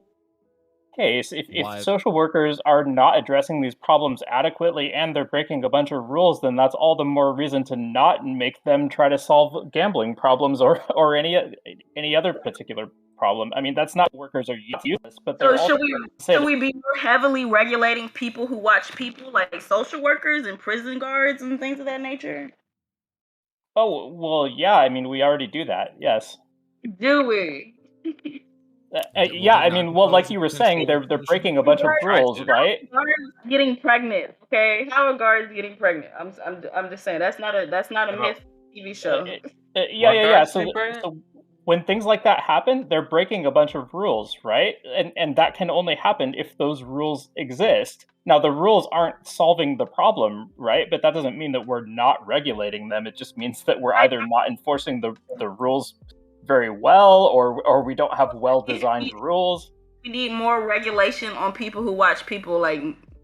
Hey, so if social workers are not addressing these problems adequately and they're breaking a bunch of rules, then that's all the more reason to not make them try to solve gambling problems or any other particular problem. I mean, that's not workers are useless, but they're
so should we be more heavily regulating people who watch people, like social workers and prison guards and things of that nature?
Oh, well, yeah, I mean, we already do that, yes.
Do we?
Yeah, I mean, well, like you were saying, they're breaking a bunch of rules, right?
Guards getting pregnant. Okay, how are guards getting pregnant? I'm just saying that's not a myth TV show.
Yeah. So when things like that happen, they're breaking a bunch of rules, right? And that can only happen if those rules exist. Now, the rules aren't solving the problem, right? But that doesn't mean that we're not regulating them. It just means that we're either not enforcing the rules very well, or we don't have well-designed rules.
We need more regulation on people who watch people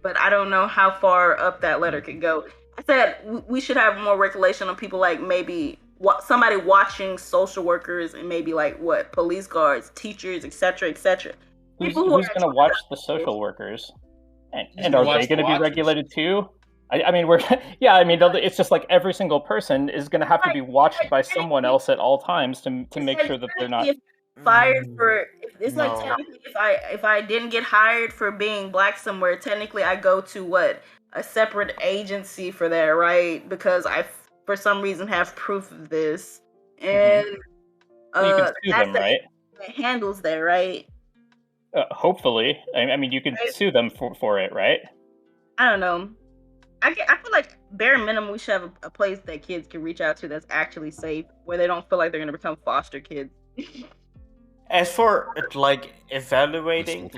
but I don't know how far up that letter could go. I said we should have more regulation on people like maybe somebody watching social workers and maybe police guards, teachers, etc., etc.
Who's going to watch the social workers? And are they going to be regulated too? I mean, it's just like every single person is going to have to be watched by someone else at all times to make sure that they're not
fired for. It's like technically, if I didn't get hired for being black somewhere, technically I go to a separate agency for that, right? Because I, for some reason, have proof of this, and
you can sue them, right?
That handles that, right?
Hopefully, I mean, you can sue them for it, right?
I don't know. I feel like bare minimum we should have a place that kids can reach out to that's actually safe, where they don't feel like they're going to become foster kids.
As for evaluating, evaluating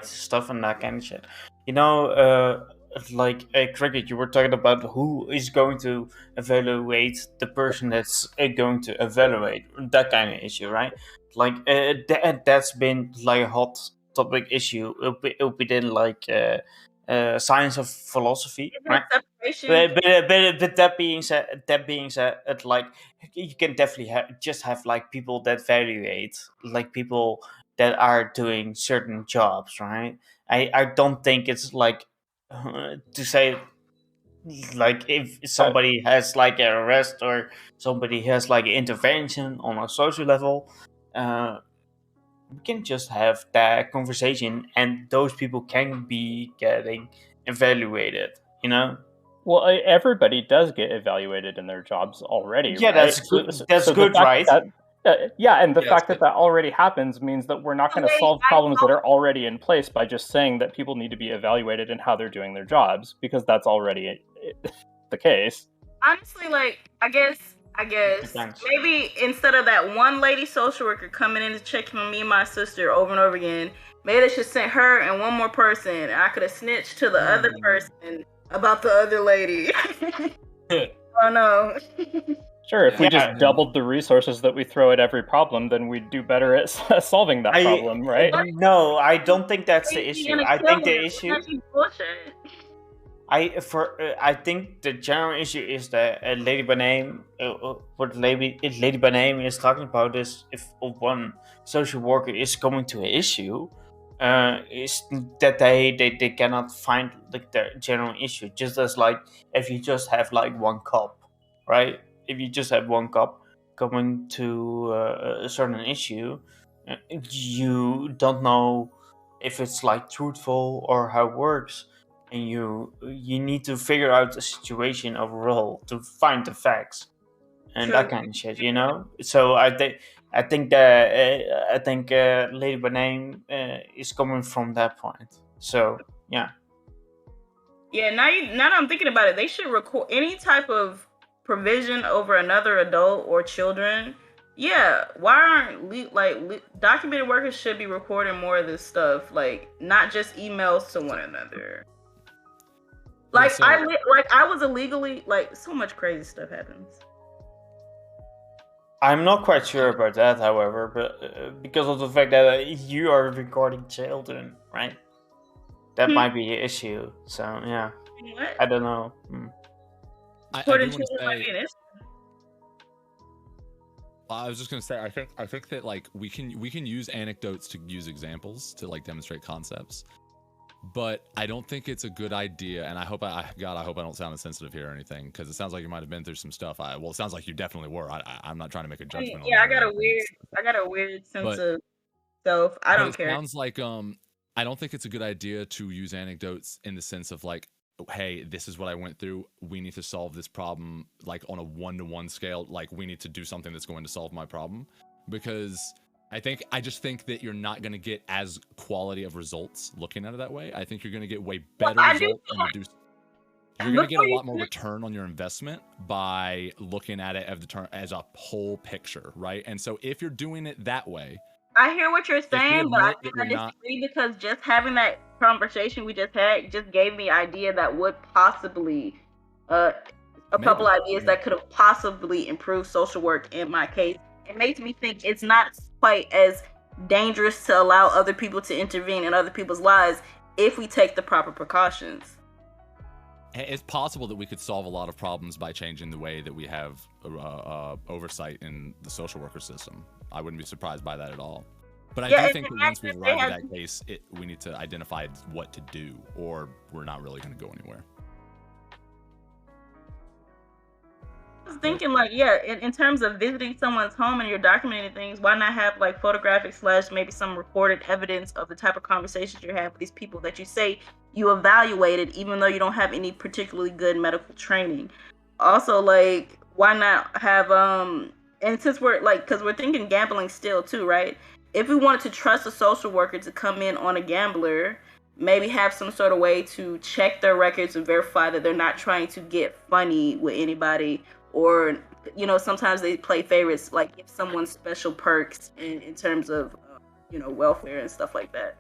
stuff and that kind of shit, Cricket, you were talking about who is going to evaluate the person that's going to evaluate that kind of issue, right? That's been a hot topic issue within science of philosophy, right? But that being said, you can definitely have people that evaluate, people that are doing certain jobs, right? I don't think it's to say if somebody has an arrest or somebody has an intervention on a social level, we can just have that conversation and those people can be getting evaluated,
Well, everybody does get evaluated in their jobs already.
Yeah,
right?
that's good, right?
And the fact that already happens means that we're not going to solve problems that are already in place by just saying that people need to be evaluated in how they're doing their jobs, because that's already the case.
Honestly, I guess maybe instead of that one lady social worker coming in to check on me and my sister over and over again, maybe they should send her and one more person, and I could have snitched to the other person about the other lady. Oh no.
Sure, if we just doubled the resources that we throw at every problem, then we'd do better at solving that problem, right?
No, I don't think that's the issue. I think the issue... I think the general issue is that Lady by Name, what Lady by Name is talking about is if one social worker is going to an issue, is that they cannot find the general issue. Just as if you just have one cop, right? If you just have one cop coming to a certain issue, you don't know if it's truthful or how it works, and you need to figure out the situation overall to find the facts and that kind of shit, So I think Lady by Name is coming from that point. So yeah.
Yeah. Now that I'm thinking about it, they should record any type of provision over another adult or children. Yeah, why aren't documented workers should be recording more of this stuff, not just emails to one another. I was illegally so much crazy stuff happens.
I'm not quite sure about that, however, but because of the fact that you are recording children, right? That might be an issue. So yeah,
what?
I don't know.
I was just gonna say, I think that we can use anecdotes to use examples to demonstrate concepts, but I don't think it's a good idea. And I hope I don't sound insensitive here or anything, because it sounds like you might have been through some stuff. It sounds like you definitely were. I'm not trying to make a judgment.
Yeah, I got a weird sense of self. I don't care.
It sounds like I don't think it's a good idea to use anecdotes in the sense of hey, this is what I went through. We need to solve this problem like on a 1-to-1 scale. Like we need to do something that's going to solve my problem, because I just think that you're not going to get as quality of results looking at it that way. I think you're going to get way better results and reduce. You're going to get a lot more return on your investment by looking at it as a whole picture, right? And so if you're doing it that way,
I hear what you're saying, but I
admit that
think I
you're not-
disagree because just having that conversation we just had just gave me an idea that would possibly, couple ideas that could have possibly improved social work in my case. It makes me think it's not quite as dangerous to allow other people to intervene in other people's lives if we take the proper precautions.
It's possible that we could solve a lot of problems by changing the way that we have oversight in the social worker system. I wouldn't be surprised by that at all. But I do think that once we arrive at that case, we need to identify what to do, or we're not really going to go anywhere.
I was thinking, like, yeah, in terms of visiting someone's home and you're documenting things, why not have like photographic / maybe some recorded evidence of the type of conversations you have with these people that you say you evaluated, even though you don't have any particularly good medical training. Also, like, why not have and since we're like, because we're thinking gambling still too, right? If we wanted to trust a social worker to come in on a gambler, maybe have some sort of way to check their records and verify that they're not trying to get funny with anybody. Or, you know, sometimes they play favorites, like give someone special perks in terms of, you know, welfare and stuff like that.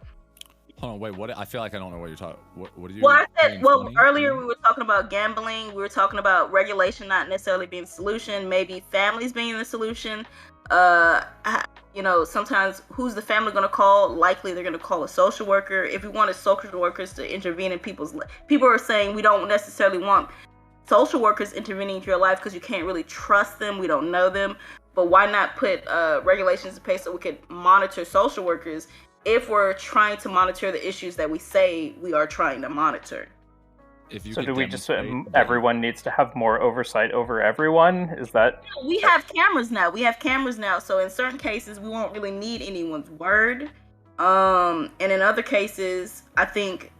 Hold on, wait. What? I feel like I don't know what you're talking. What are you?
Well, I said, well, earlier we were talking about gambling. We were talking about regulation not necessarily being the solution. Maybe families being the solution. You know, sometimes who's the family going to call? Likely they're going to call a social worker. If we wanted social workers to intervene in people are saying we don't necessarily want social workers intervening into your life because you can't really trust them. We don't know them. But why not put regulations in place so we could monitor social workers if we're trying to monitor the issues that we say we are trying to monitor?
So do we just everyone needs to have more oversight over everyone? Is that
we have cameras now? So in certain cases we won't really need anyone's word. And in other cases, I think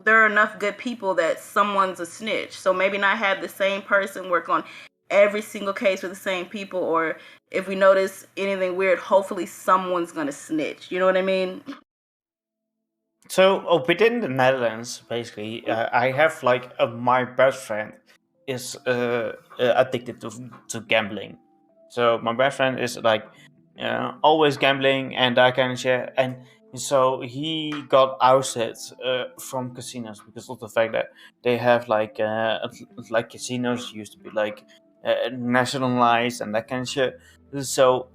there are enough good people that someone's a snitch. So maybe not have the same person work on every single case with the same people, or if we notice anything weird, hopefully someone's gonna snitch. You know what I mean?
So within the Netherlands, basically, I have like my best friend is addicted to gambling. So my best friend is like always gambling and that kind of shit. And so he got ousted from casinos because of the fact that they have like casinos used to be like nationalized and that kind of shit. So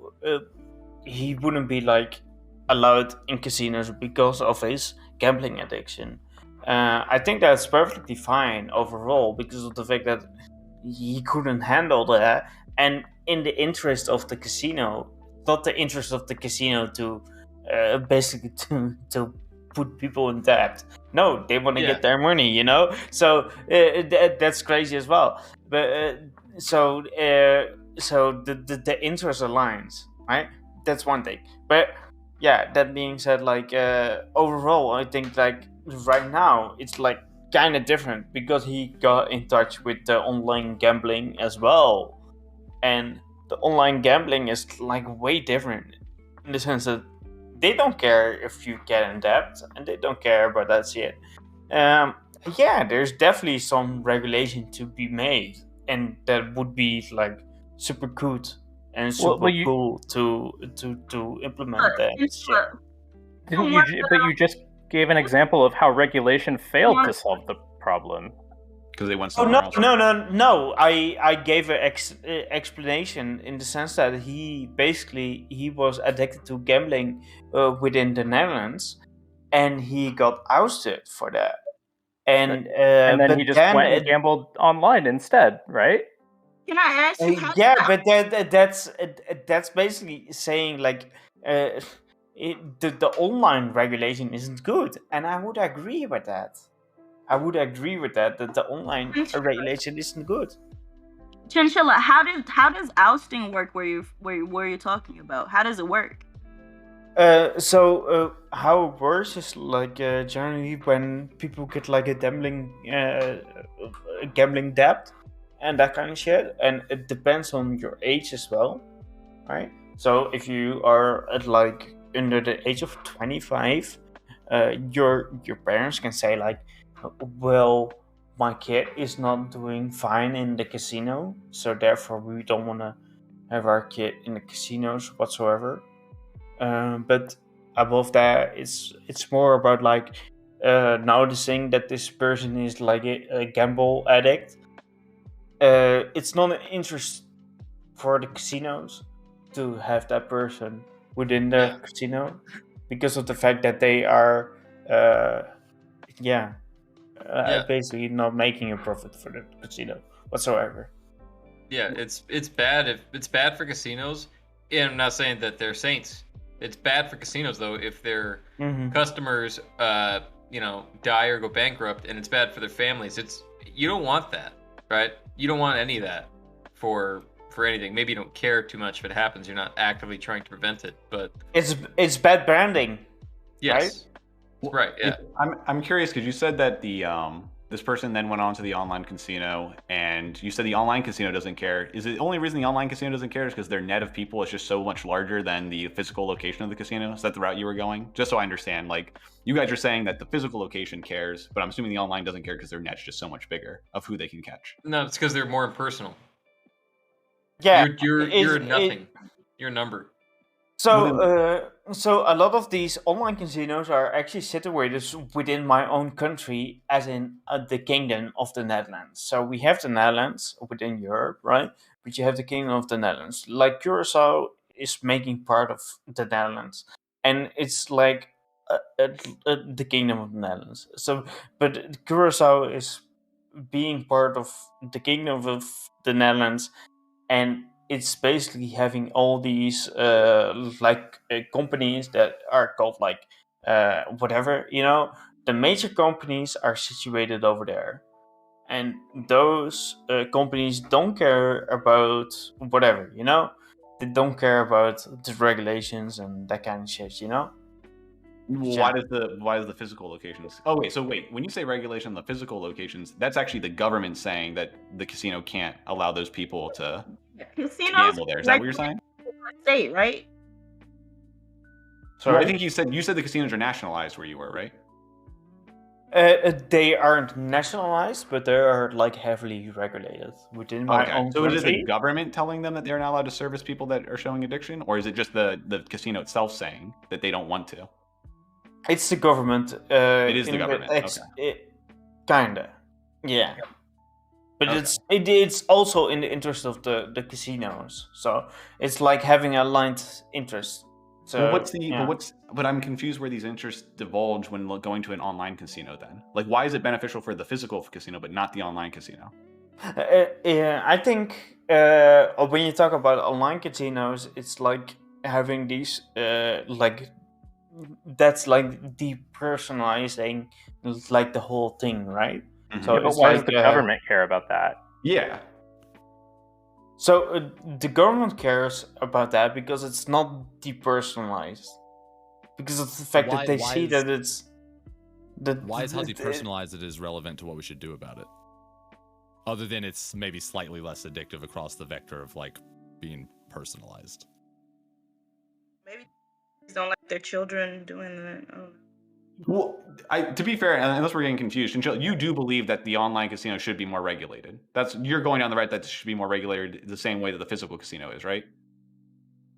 he wouldn't be like allowed in casinos because of his gambling addiction. I think that's perfectly fine overall because of the fact that he couldn't handle that, and in the interest of the casino, not the interest of the casino to basically to put people in debt. No, they want to get their money, you know. So that's crazy as well. But so the interest aligns, right? That's one thing. But yeah, that being said, like overall, I think like right now it's like kind of different because he got in touch with the online gambling as well, and the online gambling is like way different in the sense that they don't care if you get in debt and they don't care about that shit. Yeah, there's definitely some regulation to be made, and that would be like super good and super cool to implement that shit.
But you just gave an example of how regulation failed to solve the problem.
Because they went somewhere else.
No. I gave an explanation in the sense that he was addicted to gambling within the Netherlands, and he got ousted for that. And
then he just went and gambled online instead, right?
Can I ask you?
But that's basically saying like the online regulation isn't good, and I would agree with that. That the online regulation isn't good.
Chinchilla, how does ousting work? Where you're talking about? How does it work?
How it works is like generally when people get like a gambling debt and that kind of shit, and it depends on your age as well, right? So if you are at like under the age of 25, your parents can say like, well, my kid is not doing fine in the casino, so therefore we don't want to have our kid in the casinos whatsoever. But above that, it's more about like noticing that this person is like a gamble addict. It's not an interest for the casinos to have that person within the casino because of the fact that they are, basically not making a profit for the casino whatsoever.
Yeah, it's bad if it's bad for casinos. And I'm not saying that they're saints. It's bad for casinos though if their customers die or go bankrupt, and it's bad for their families. You don't want that, right? You don't want any of that for anything. Maybe you don't care too much if it happens. You're not actively trying to prevent it, but
it's bad branding.
Yes. Right. Yeah.
I'm curious because you said that the this person then went on to the online casino, and you said the online casino doesn't care. Is it the only reason the online casino doesn't care is because their net of people is just so much larger than the physical location of the casino? Is that the route you were going? Just so I understand, like you guys are saying that the physical location cares, but I'm assuming the online doesn't care because their net's just so much bigger of who they can catch.
No, it's because they're more impersonal.
Yeah,
you're nothing. You're a number.
So a lot of these online casinos are actually situated within my own country, as in the Kingdom of the Netherlands. So we have the Netherlands within Europe, right? But you have the Kingdom of the Netherlands. Like Curacao is making part of the Netherlands, and it's like the Kingdom of the Netherlands. So, but Curacao is being part of the Kingdom of the Netherlands, and it's basically having all these companies that are called like whatever, the major companies are situated over there, and those companies don't care about whatever, they don't care about the regulations and that kind of shit.
Why does the physical locations? Oh wait. When you say regulation on the physical locations, that's actually the government saying that the casino can't allow those people to gamble there. Is that what you're saying?
State, right?
So I think you said the casinos are nationalized where you were, right?
They aren't nationalized, but they are like heavily regulated within my own country.
So is it the government telling them that they're not allowed to service people that are showing addiction, or is it just the casino itself saying that they don't want to?
It's the government.
It is the government.
Kinda, yeah. But it's also in the interest of the casinos. So it's like having aligned interest. So
but I'm confused where these interests divulge when going to an online casino then. Like, why is it beneficial for the physical casino but not the online casino?
I think when you talk about online casinos, it's like having these that's like depersonalizing like the whole thing, right?
Mm-hmm. So but why does the government care about that?
Yeah.
So the government cares about that because it's not depersonalized. Because of the fact that they see that it's...
Why is how depersonalized it is relevant to what we should do about it? Other than it's maybe slightly less addictive across the vector of like being personalized.
Maybe they don't like their children doing that.
Well, to be fair, unless we're getting confused, you do believe that the online casino should be more regulated. You're going down the right that it should be more regulated the same way that the physical casino is, right?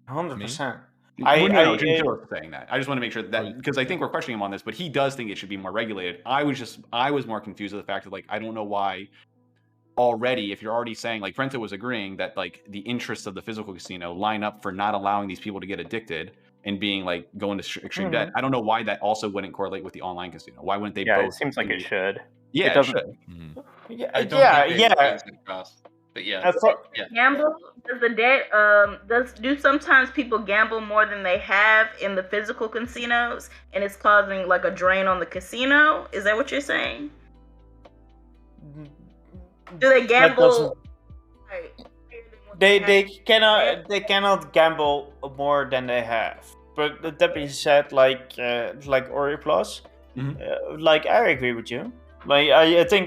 100%.
No, Chinchilla is saying that. I just want to make sure that because I think we're questioning him on this, but he does think it should be more regulated. I was more confused with the fact that like I don't know why. Already, if you're already saying like Brenta was agreeing that like the interests of the physical casino line up for not allowing these people to get addicted and being like going to extreme debt. I don't know why that also wouldn't correlate with the online casino. Why wouldn't they both?
Yeah, it seems like it should.
Yeah, it should.
Mm-hmm. I don't think they cross. But yeah.
Gamble does the debt do sometimes people gamble more than they have in the physical casinos and it's causing like a drain on the casino? Is that what you're saying? Do they gamble?
They cannot gamble more than they have. but that being said, like Ori Plus, like I agree with you. Like I think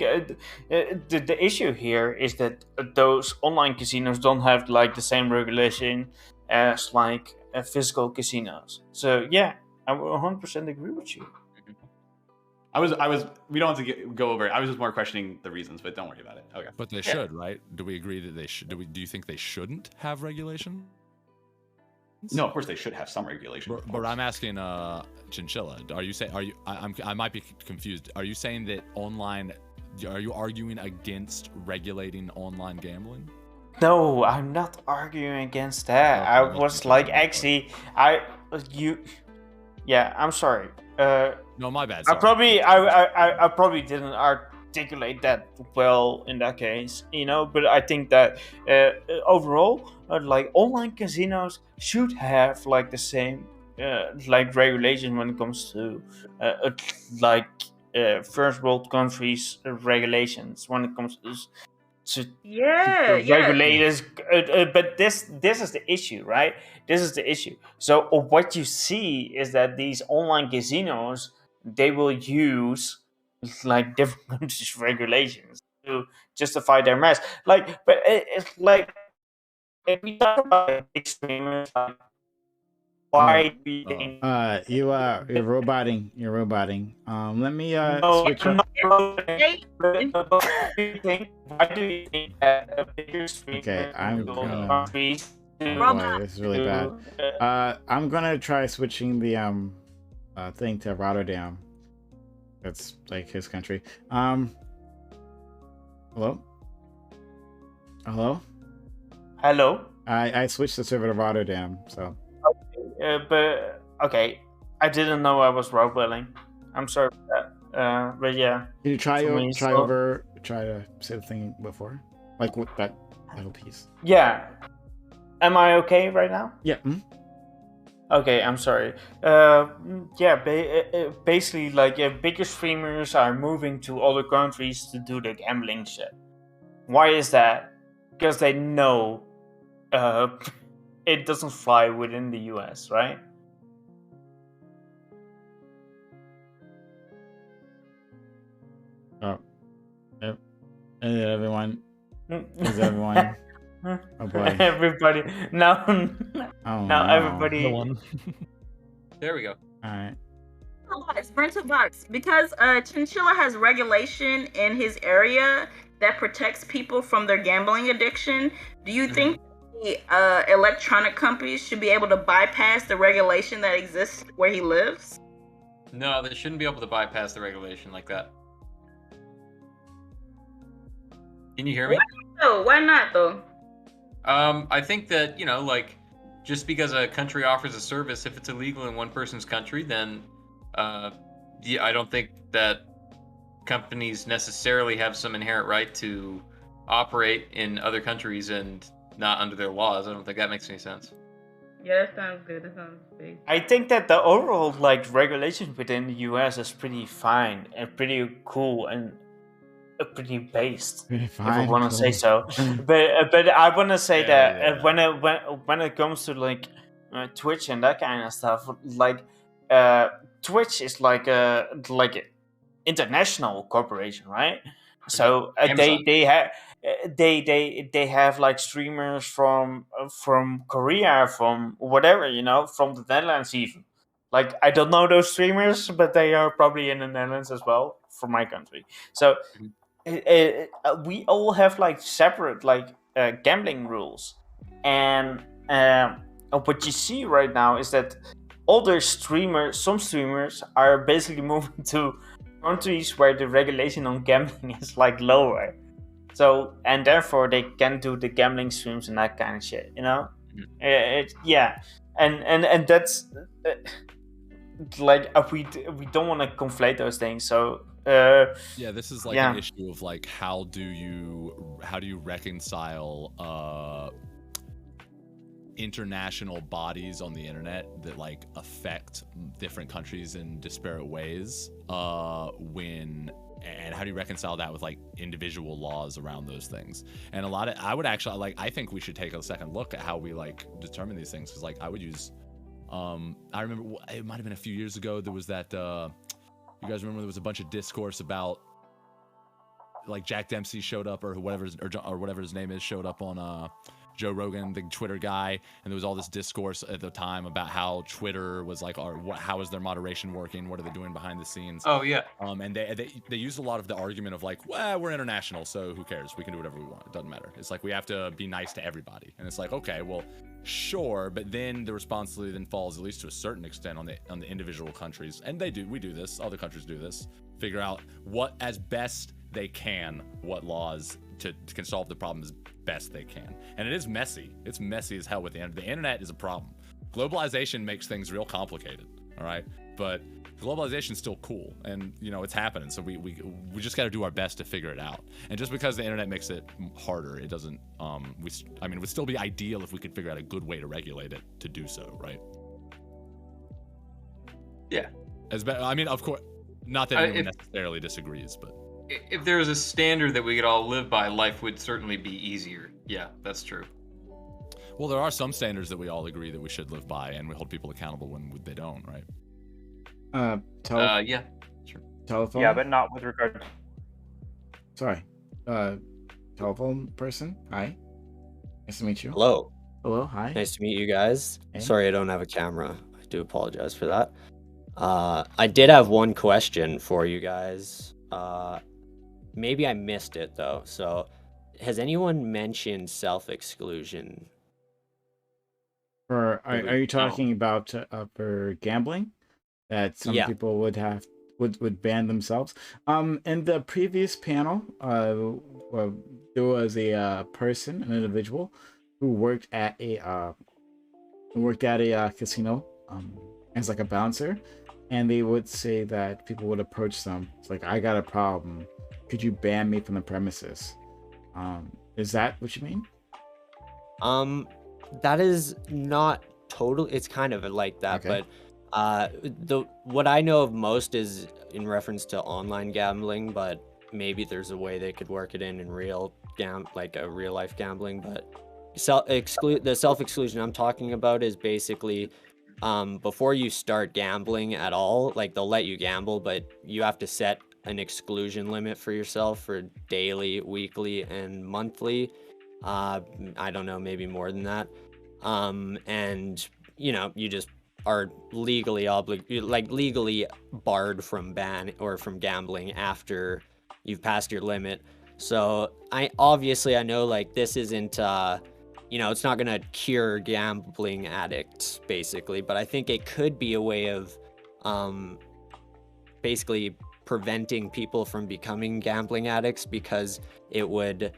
the issue here is that those online casinos don't have like the same regulation as like physical casinos. So yeah, I will 100% agree with you.
I was. We don't have to go over it. I was just more questioning the reasons, but don't worry about it. Okay.
But they should, right? Do we agree that they should? Do you think they shouldn't have regulation?
No, of course they should have some regulation.
But I'm asking, Chinchilla. Are you saying? Are you? I might be confused. Are you saying that online? Are you arguing against regulating online gambling?
No, I'm not arguing against that.
Okay,
I was like, actually, Yeah, I'm sorry.
No, my bad.
I probably didn't articulate that well in that case, But I think that overall, like online casinos should have like the same like regulation when it comes to first world countries regulations when it comes to regulators. But this is the issue, right? This is the issue. So what you see is that these online casinos, they will use like different countries' regulations to justify their mess. But it's like if we talk about big streamers, like why do you think?
You're roboting. You're roboting. Let me switch
I'm
up.
not why do you think that a bigger streamer
Okay, I'm gonna.
countries?
Oh boy, this is really bad. I'm gonna try switching the thing to Rotterdam. That's like his country. Hello? Hello?
Hello?
I switched the server to Rotterdam, so.
But okay, I didn't know I was rogue-willing. I'm sorry for that. But yeah.
Can you try to say the thing before? Like with that little piece.
Yeah. Am I okay right now?
Yeah.
Okay, I'm sorry. Basically, like bigger streamers are moving to other countries to do the gambling shit. Why is that? Because they know it doesn't fly within the US, right?
Oh. Yep. And everyone. Is everyone. Oh boy.
Everybody. Now everybody.
There we go.
Alright.
Rental box. Because Chinchilla has regulation in his area that protects people from their gambling addiction, do you think the electronic companies should be able to bypass the regulation that exists where he lives?
No, they shouldn't be able to bypass the regulation like that. Can you hear me?
Why not though?
I think that, just because a country offers a service, if it's illegal in one person's country, then I don't think that companies necessarily have some inherent right to operate in other countries and not under their laws. I don't think that makes any sense.
Yeah, that sounds good. That sounds big.
I think that the overall regulation within the US is pretty fine and pretty cool and pretty based, if I want to say so. But I want to say that when it comes to Twitch and that kind of stuff, Twitch is like a international corporation, right? So they have like streamers from Korea, from whatever, from the Netherlands even. Like I don't know those streamers, but they are probably in the Netherlands as well, from my country. So we all have separate gambling rules, and what you see right now is that some streamers are basically moving to countries where the regulation on gambling is lower. So, and therefore they can do the gambling streams and that kind of shit, and that's we don't want to conflate those things. So
this is an issue of how do you reconcile international bodies on the internet that affect different countries in disparate ways and how do you reconcile that with individual laws around those things? And I would actually I think we should take a second look at how we determine these things, because I would use I remember it might have been a few years ago. There was that. You guys remember there was a bunch of discourse about like Jack Dempsey showed up or whatever his name is showed up on Joe Rogan, the Twitter guy, and there was all this discourse at the time about how Twitter was like, how is their moderation working? What are they doing behind the scenes?
Oh yeah.
And they used a lot of the argument of like, well, we're international, so who cares? We can do whatever we want. It doesn't matter. It's like we have to be nice to everybody, and it's like, okay, well, sure, but then the responsibility then falls, at least to a certain extent, on the individual countries, and we do this. Other countries do this. Figure out what as best they can, what laws can solve the problem as best they can. And it is messy. It's messy as hell with the internet. The internet is a problem. Globalization makes things real complicated, all right? But globalization is still cool, and it's happening. So we just got to do our best to figure it out. And just because the internet makes it harder, it doesn't. It would still be ideal if we could figure out a good way to regulate it to do so, right?
Yeah.
Of course, not that anyone necessarily disagrees, but.
If there was a standard that we could all live by, life would certainly be easier. Yeah, that's true.
Well, there are some standards that we all agree that we should live by, and we hold people accountable when they don't, right?
Yeah, sure.
Telephone?
Yeah, but not with regard to...
Sorry. Telephone person? Hi. Nice to meet you.
Hello.
Hello, hi.
Nice to meet you guys.
Hey.
Sorry I don't have a camera. I do apologize for that. I did have one question for you guys. Maybe I missed it though. So, has anyone mentioned self-exclusion?
Are you talking about for gambling? That some people would ban themselves. In the previous panel, there was a person, an individual, who worked at a casino as like a bouncer, and they would say that people would approach them. It's like, I got a problem. Could you ban me from the premises? Is that what you mean?
That is not total. It's kind of like that,
Okay.
but what I know of most is in reference to online gambling. But maybe there's a way they could work it in real like a real life gambling. But the self-exclusion I'm talking about is basically before you start gambling at all, like they'll let you gamble, but you have to set an exclusion limit for yourself for daily, weekly, and monthly. I don't know, maybe more than that. And you just are legally legally barred from from gambling after you've passed your limit. So I know like this isn't it's not gonna cure gambling addicts basically, but I think it could be a way of basically preventing people from becoming gambling addicts, because it would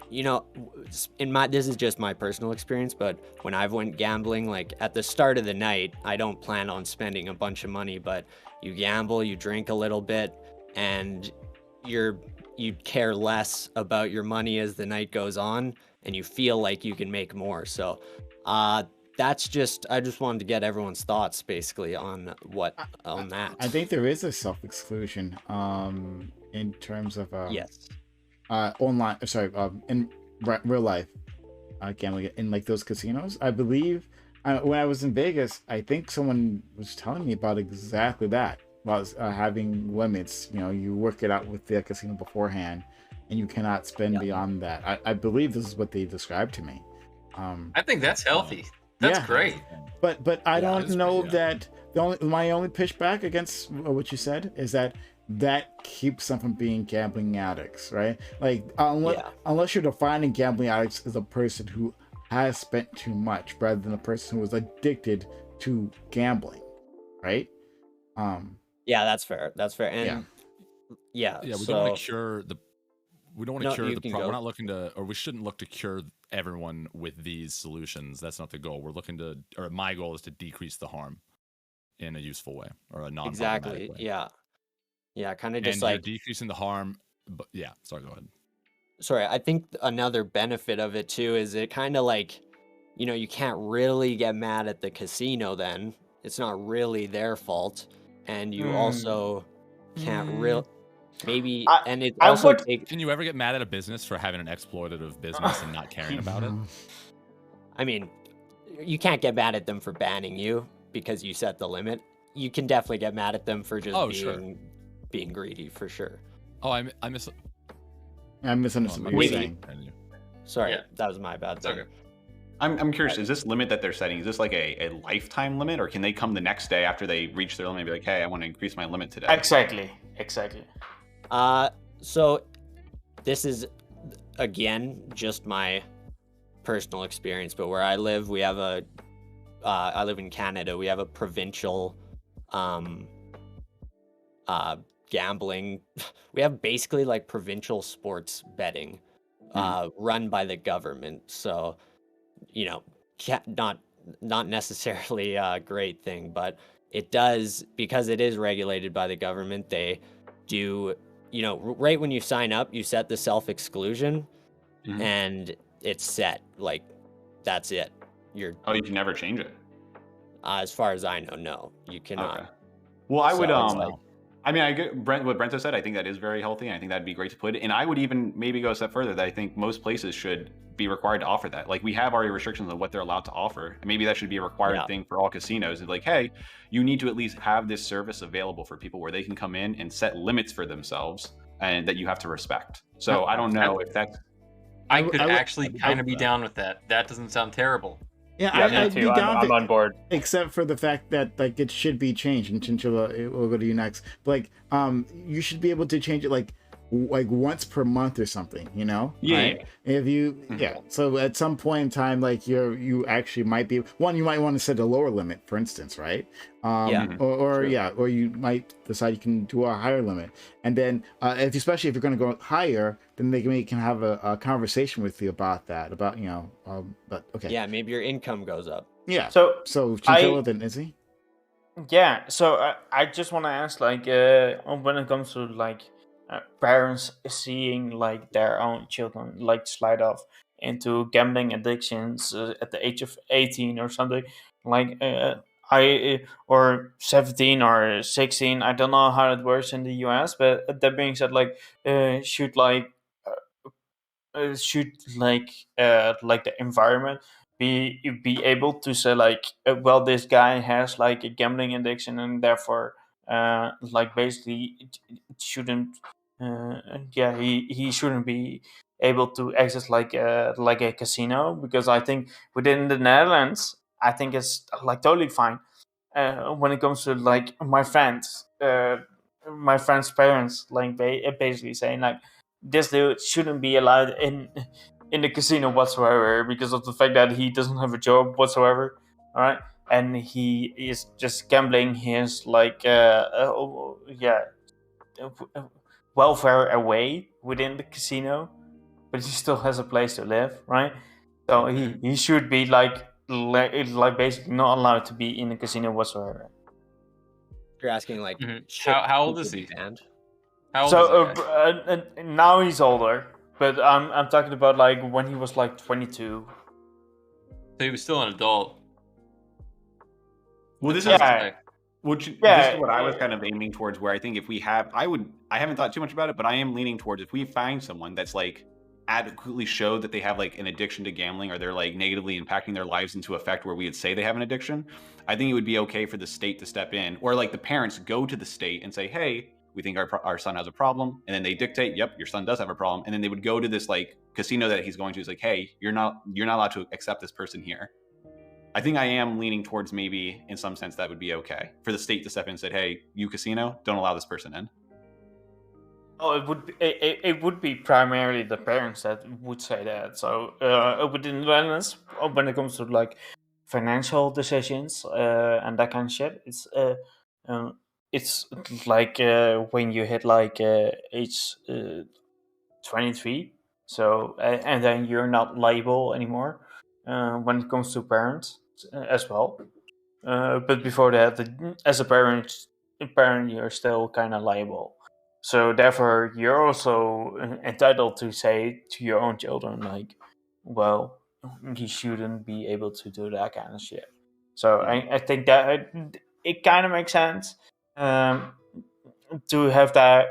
this is just my personal experience, but when I've went gambling, like at the start of the night, I don't plan on spending a bunch of money, but you gamble, you drink a little bit, and you care less about your money as the night goes on, and you feel like you can make more. So I just wanted to get everyone's thoughts basically on that.
I think there is a self-exclusion in terms of
yes.
Online, in real life gambling in like those casinos. I believe when I was in Vegas, I think someone was telling me about exactly that, about having limits. You work it out with the casino beforehand, and you cannot spend beyond that. I believe this is what they described to me.
I think that's healthy. That's great.
But I don't know that my only pushback against what you said is that keeps them from being gambling addicts, right? Like unless you're defining gambling addicts as a person who has spent too much rather than a person who is addicted to gambling, right?
Yeah, that's fair. And
we don't want to cure the problem. We're not looking to, or we shouldn't look to cure everyone with these solutions. That's not the goal. My goal is to decrease the harm in a useful way, or a non-problematic way.
Yeah, kind of just
and
like
decreasing the harm. But sorry, go ahead.
Sorry, I think another benefit of it too is it kind of like, you can't really get mad at the casino then. It's not really their fault, and you also can't maybe. And it also
Can you ever get mad at a business for having an exploitative business and not caring about it?
I mean, you can't get mad at them for banning you because you set the limit. You can definitely get mad at them for just being greedy, for sure.
Oh, I
misunderstood what you were saying.
Sorry, that was my bad.
Okay. I'm curious, is this limit that they're setting, is this like a lifetime limit, or can they come the next day after they reach their limit and be like, hey, I want to increase my limit today?
Exactly.
So this is, again, just my personal experience, but where I live, we have I live in Canada, we have a provincial gambling. We have basically like provincial sports betting run by the government. So, not necessarily a great thing, but it does, because it is regulated by the government. They do, right when you sign up, you set the self-exclusion and it's set. Like, that's it. You can
never change it?
As far as I know, no, you cannot.
Okay. Well, I would, I get what Brento said. I think that is very healthy, and I think that'd be great to put it. And I would even maybe go a step further, that I think most places should be required to offer that. Like, we have already restrictions on what they're allowed to offer, and maybe that should be a required thing for all casinos. It's like, hey, you need to at least have this service available for people where they can come in and set limits for themselves, and that you have to respect. So I don't know if that's...
I could actually kind of be down with that. That doesn't sound terrible.
Yeah, I'd be down. I'm on board. Except for the fact that like it should be changed, and Chinchilla, we'll go to you next. But like, you should be able to change it like once per month or something,
Yeah.
Right? If you, So at some point in time, like you actually might be you might want to set a lower limit, for instance, right? Or you might decide you can do a higher limit, and then especially if you're going to go higher, then they can have a conversation with you about that, but okay.
Yeah, maybe your income goes up.
Yeah. So Chinchilla, then Izzy?
Yeah. So I just want to ask, like, when it comes to like parents seeing like their own children like slide off into gambling addictions at the age of 18 or something, like or 17 or 16. I don't know how it works in the US, but that being said, like should the environment be able to say like, well, this guy has like a gambling addiction, and therefore like basically it shouldn't he shouldn't be able to access like a casino, because I think within the Netherlands, I think it's like totally fine when it comes to like my friends' parents, like basically saying like, this dude shouldn't be allowed in the casino whatsoever, because of the fact that he doesn't have a job whatsoever. All right, and he is just gambling his like welfare away within the casino, but he still has a place to live, right? So he should be like basically not allowed to be in the casino whatsoever.
You're asking like,
how old is he?
Now he's older, but I'm talking about like when he was like 22.
So he was still an adult.
Well, this is what I was kind of aiming towards, where I think if we have, I haven't thought too much about it, but I am leaning towards, if we find someone that's like adequately showed that they have like an addiction to gambling, or they're like negatively impacting their lives into effect where we would say they have an addiction, I think it would be okay for the state to step in, or like the parents go to the state and say, hey, we think our son has a problem, and then they dictate, yep, your son does have a problem, and then they would go to this like casino that he's going to, is like, hey, you're not allowed to accept this person here. I think I am leaning towards, maybe in some sense that would be okay for the state to step in and say, hey, you casino, don't allow this person in.
Oh, it would be primarily the parents that would say that. So within the Netherlands, when it comes to like financial decisions and that kind of shit, it's like when you hit like age 23, so and then you're not liable anymore when it comes to parents as well. But before that, as a parent, you're still kind of liable. So therefore, you're also entitled to say to your own children, like, well, you shouldn't be able to do that kind of shit. So I think that it kind of makes sense to have that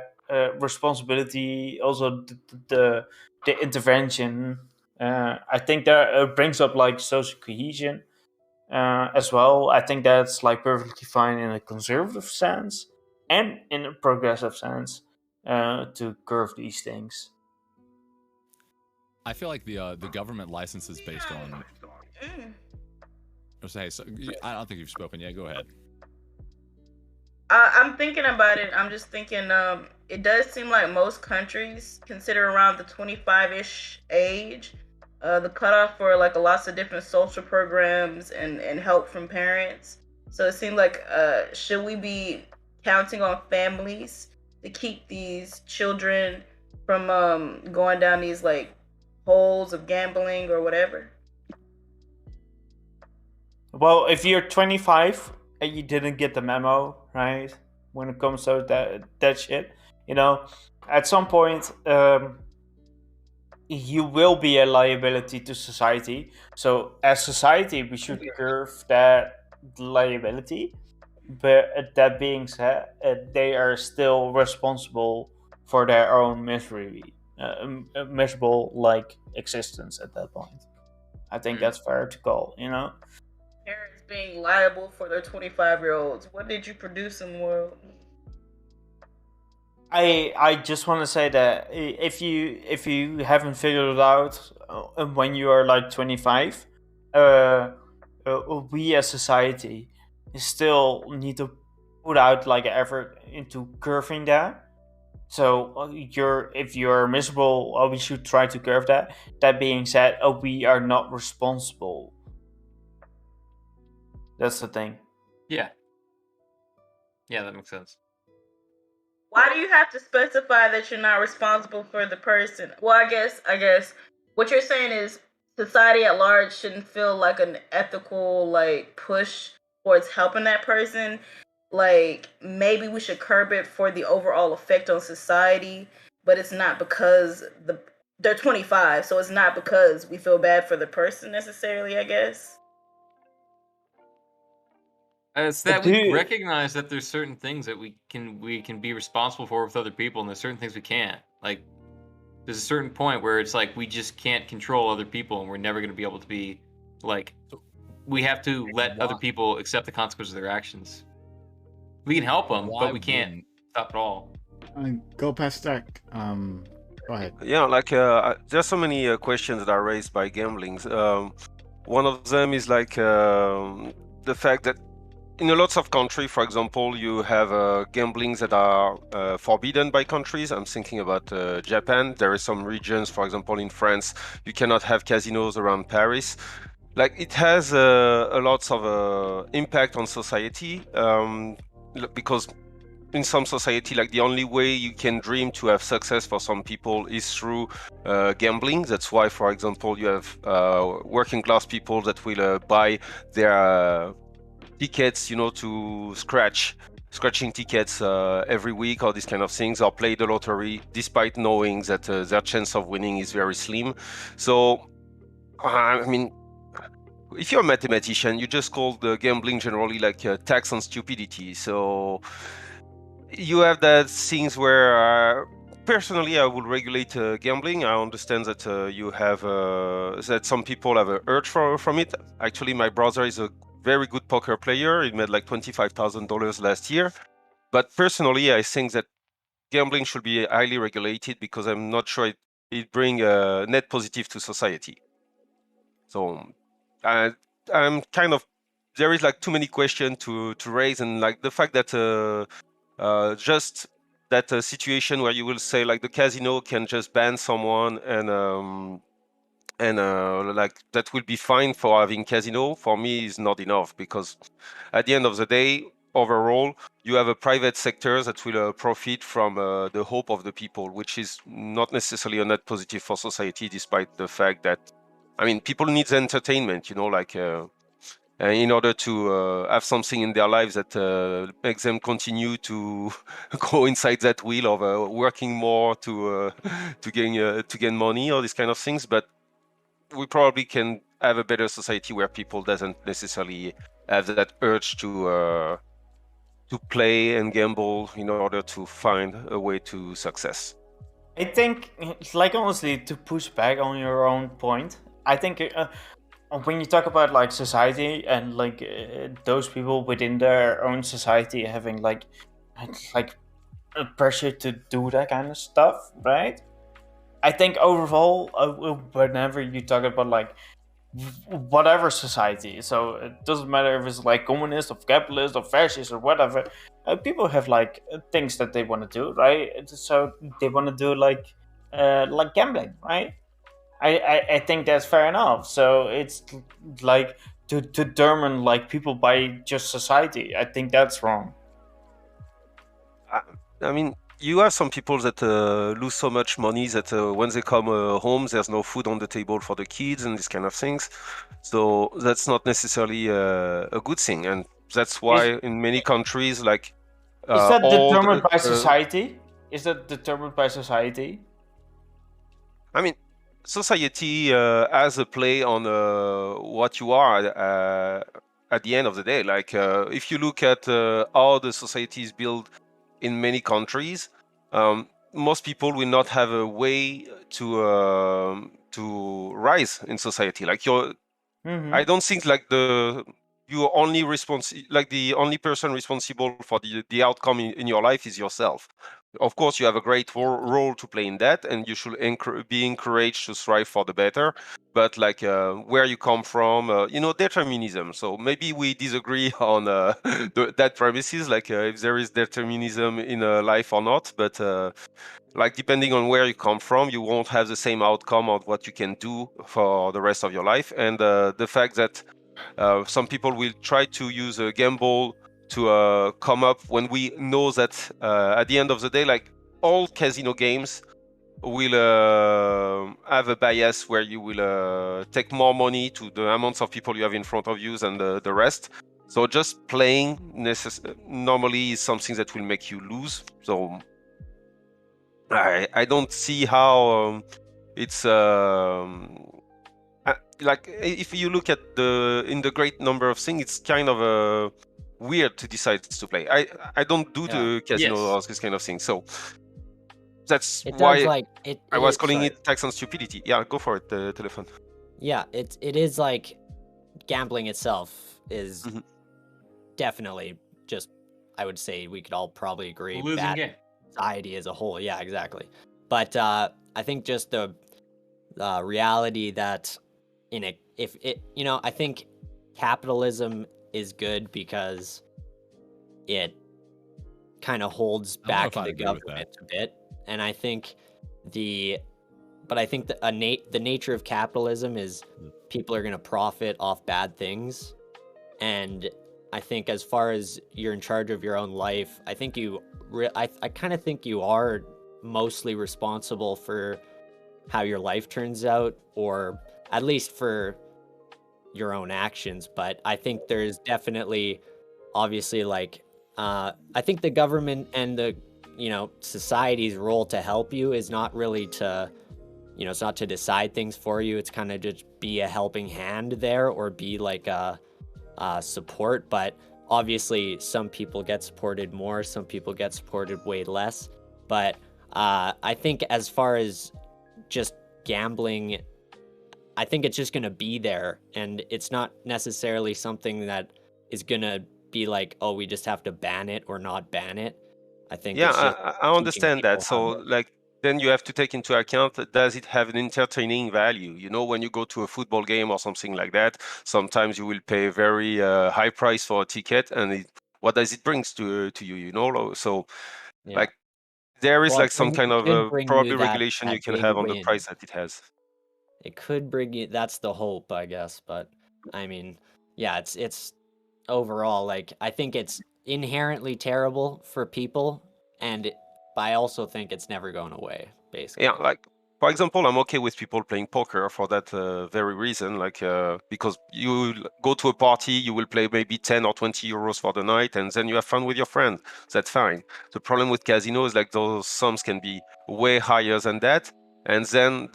responsibility. Also, the intervention. I think that brings up like social cohesion as well. I think that's like perfectly fine in a conservative sense and in a progressive sense to curve these things.
I feel like the government license is based on. Hey, so I don't think you've spoken yet. Go ahead.
I'm thinking about it. I'm just thinking. It does seem like most countries consider around the 25-ish age, the cutoff for like lots of different social programs and help from parents. So it seems like, should we be counting on families to keep these children from going down these like holes of gambling or whatever?
Well, if you're 25 and you didn't get the memo, right? When it comes to that shit, at some point, you will be a liability to society. So as society, we should curve that liability. But that being said, they are still responsible for their own miserable like existence at that point. I think that's fair to call,
Parents being liable for their 25-year-olds. What did you produce in the world?
I just want to say that if you haven't figured it out when you are like 25, we as society still need to put out like effort into curving that. So if you're miserable, we should try to curve that. That being said, we are not responsible. That's the thing.
Yeah, that makes sense.
Why do you have to specify that you're not responsible for the person? Well, I guess what you're saying is society at large shouldn't feel like an ethical like push towards helping that person. Like maybe we should curb it for the overall effect on society, but it's not because they're 25, so it's not because we feel bad for the person necessarily, I guess.
It's that we recognize that there's certain things that we can be responsible for with other people, and there's certain things we can't. Like, there's a certain point where it's like we just can't control other people, and we're never going to be able to be like. We have to let other people accept the consequences of their actions. We can help them, but we can't stop it all.
Go past that. Go ahead.
Yeah, like there's so many questions that are raised by gambling. One of them is like the fact that in a lots of countries, for example, you have gamblings that are forbidden by countries. I'm thinking about Japan. There are some regions, for example, in France, you cannot have casinos around Paris. Like it has a lot of impact on society because in some society, like the only way you can dream to have success for some people is through gambling. That's why, for example, you have working class people that will buy their tickets, to scratching tickets every week or these kind of things, or play the lottery despite knowing that their chance of winning is very slim. So, I mean, if you're a mathematician, you just call the gambling generally like a tax on stupidity. So you have that things where personally I would regulate gambling. I understand that you have that some people have an urge from it. Actually, my brother is a very good poker player. He made like $25,000 last year. But personally, I think that gambling should be highly regulated because I'm not sure it bring a net positive to society. So I'm kind of, there is like too many questions to raise, and like the fact that just that situation where you will say like the casino can just ban someone and like that will be fine for having casino, for me is not enough, because at the end of the day, overall, you have a private sector that will profit from the hope of the people, which is not necessarily a net positive for society, despite the fact that, I mean, people need entertainment, like in order to have something in their lives that makes them continue to go inside that wheel of working more to gain money or these kind of things. But we probably can have a better society where people doesn't necessarily have that urge to play and gamble in order to find a way to success.
I think, like, honestly, to push back on your own point, I think when you talk about like society and like those people within their own society having like pressure to do that kind of stuff, right? I think overall, whenever you talk about like whatever society, so it doesn't matter if it's like communist or capitalist or fascist or whatever, people have like things that they want to do, right? So they want to do like gambling, right? I think that's fair enough. So it's like to determine like people by just society. I think that's wrong.
I mean, you have some people that lose so much money that when they come home, there's no food on the table for the kids and these kind of things. So that's not necessarily a good thing, and that's why in many countries, like
is that determined by society? Is that determined by society?
I mean, society has a play on what you are at the end of the day. Like if you look at how the society is built in many countries, most people will not have a way to rise in society. Like I don't think like the only person responsible for the outcome in your life is yourself. Of course, you have a great role to play in that, and you should be encouraged to strive for the better. But like where you come from, determinism. So maybe we disagree on that premises, like if there is determinism in life or not. But like depending on where you come from, you won't have the same outcome of what you can do for the rest of your life. And the fact that some people will try to use a gamble to come up when we know that at the end of the day, like all casino games will have a bias where you will take more money to the amounts of people you have in front of you than the rest. So just playing normally is something that will make you lose. So I don't see how it's like if you look at in the great number of things, it's kind of weird to decide to play. I don't do the casino or this kind of thing, so that's why I was calling it tax on stupidity. Yeah, go for it, Telephone.
Yeah, it is like gambling itself is definitely just, I would say we could all probably agree,
losing game.
Society as a whole. Yeah, exactly. But I think just the reality that I think capitalism is good because it kind of holds back the government a bit, and I think the nature of capitalism is people are going to profit off bad things, and I think as far as you're in charge of your own life, I think I kind of think you are mostly responsible for how your life turns out, or at least for your own actions. But I think there's definitely, obviously, like I think the government and the society's role to help you is not really to it's not to decide things for you. It's kind of just be a helping hand there, or be like a support. But obviously some people get supported more, some people get supported way less. But I think as far as just gambling, I think it's just going to be there, and it's not necessarily something that is going to be like, oh, we just have to ban it or not ban it. I think
I understand that. So like then you have to take into account, does it have an entertaining value? When you go to a football game or something like that, sometimes you will pay a very high price for a ticket, and what does it bring to you? So like there is like some kind of probably regulation you can have on the price that it has.
It could bring you, that's the hope, I guess. But I mean, yeah, it's overall, like, I think it's inherently terrible for people, but I also think it's never going away, basically.
Yeah, like for example, I'm okay with people playing poker for that very reason, like because you go to a party, you will play maybe 10 or 20 euros for the night, and then you have fun with your friends. That's fine. The problem with casino is like those sums can be way higher than that, and then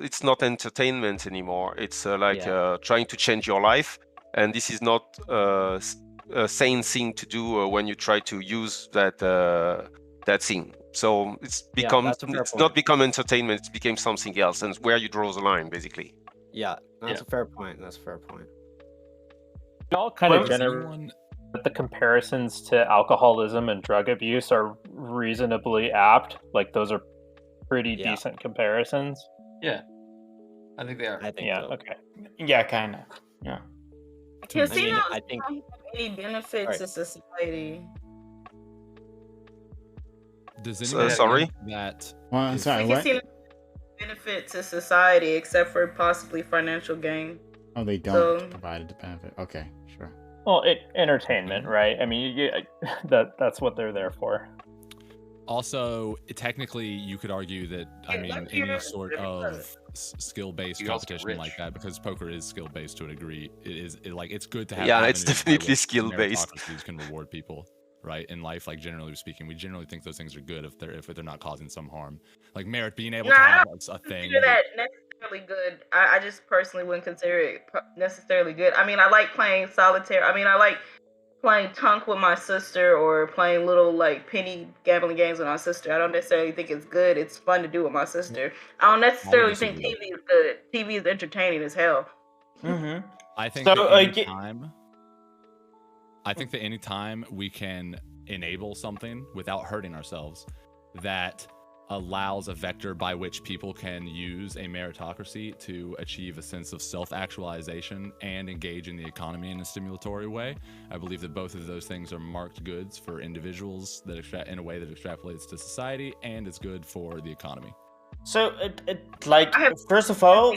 it's not entertainment anymore. It's trying to change your life, and this is not a sane thing to do when you try to use that thing. So it's not become entertainment, it became something else, and where you draw the line, basically.
Yeah, That's a fair point. That's a fair point.
It all kind of
Does
generate
anyone-
that the comparisons to alcoholism and drug abuse are reasonably apt. Like those are pretty decent comparisons.
Yeah, I think they are.
I think
Yeah.
so.
Okay.
Yeah, kind of. Yeah.
Casinos
I think
don't have any benefits to society.
Does
So,
anyone
sorry?
think that
Well, sorry,
Like,
what?
casinos don't have benefit to society except for possibly financial gain.
Oh, they don't
So-
provide it to benefit. Okay, sure.
Well, entertainment, right? I mean, that's what they're there for.
Also, technically, you could argue that any sort of skill-based
You're also
competition like
rich.
that, because poker is skill-based to a degree. It's good to have.
Yeah, it's
avenues by
definitely
which
skill-based.
meritocracies can reward people, right? In life, like generally speaking, we generally think those things are good if they're not causing some harm. Like merit being able
No,
to
I
have
don't
a thing.
consider that necessarily good. I just personally wouldn't consider it necessarily good. I mean, I like playing solitaire. I mean, I like playing Tunk with my sister or playing little like penny gambling games with my sister. I don't necessarily think it's good. It's fun to do with my sister. I don't necessarily think
disagree.
TV is good. TV is entertaining as hell.
Mm-hmm.
I think
So,
that
like,
any time we can enable something without hurting ourselves that allows a vector by which people can use a meritocracy to achieve a sense of self-actualization and engage in the economy in a stimulatory way. I believe that both of those things are marked goods for individuals that in a way that extrapolates to society, and it's good for the economy.
So, like, first of all,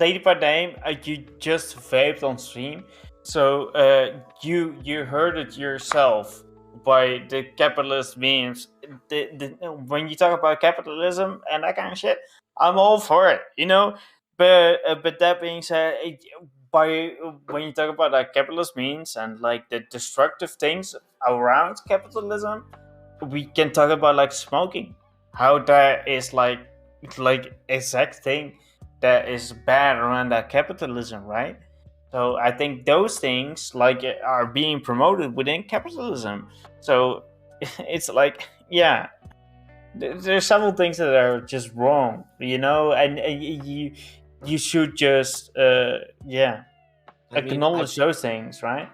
Lady by Name, you just vaped on stream, so you heard it yourself by the capitalist memes. When you talk about capitalism and that kind of shit, I'm all for it, you know. But that being said, when you talk about like capitalist memes and like the destructive things around capitalism, we can talk about like smoking, how that is like exact thing that is bad around that capitalism, right? So I think those things like are being promoted within capitalism. So it's like, yeah, there's several things that are just wrong, you know, and you should just acknowledge those things, right?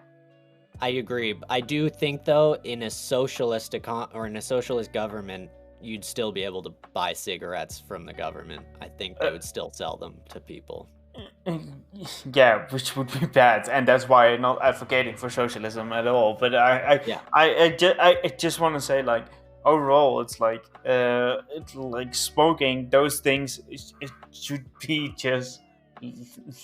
I agree. I do think though, in a socialist in a socialist government, you'd still be able to buy cigarettes from the government. I think they would still sell them to people.
Yeah, which would be bad, and that's why I'm not advocating for socialism at all. But I just want to say, like, overall, it's like smoking. Those things, it should be just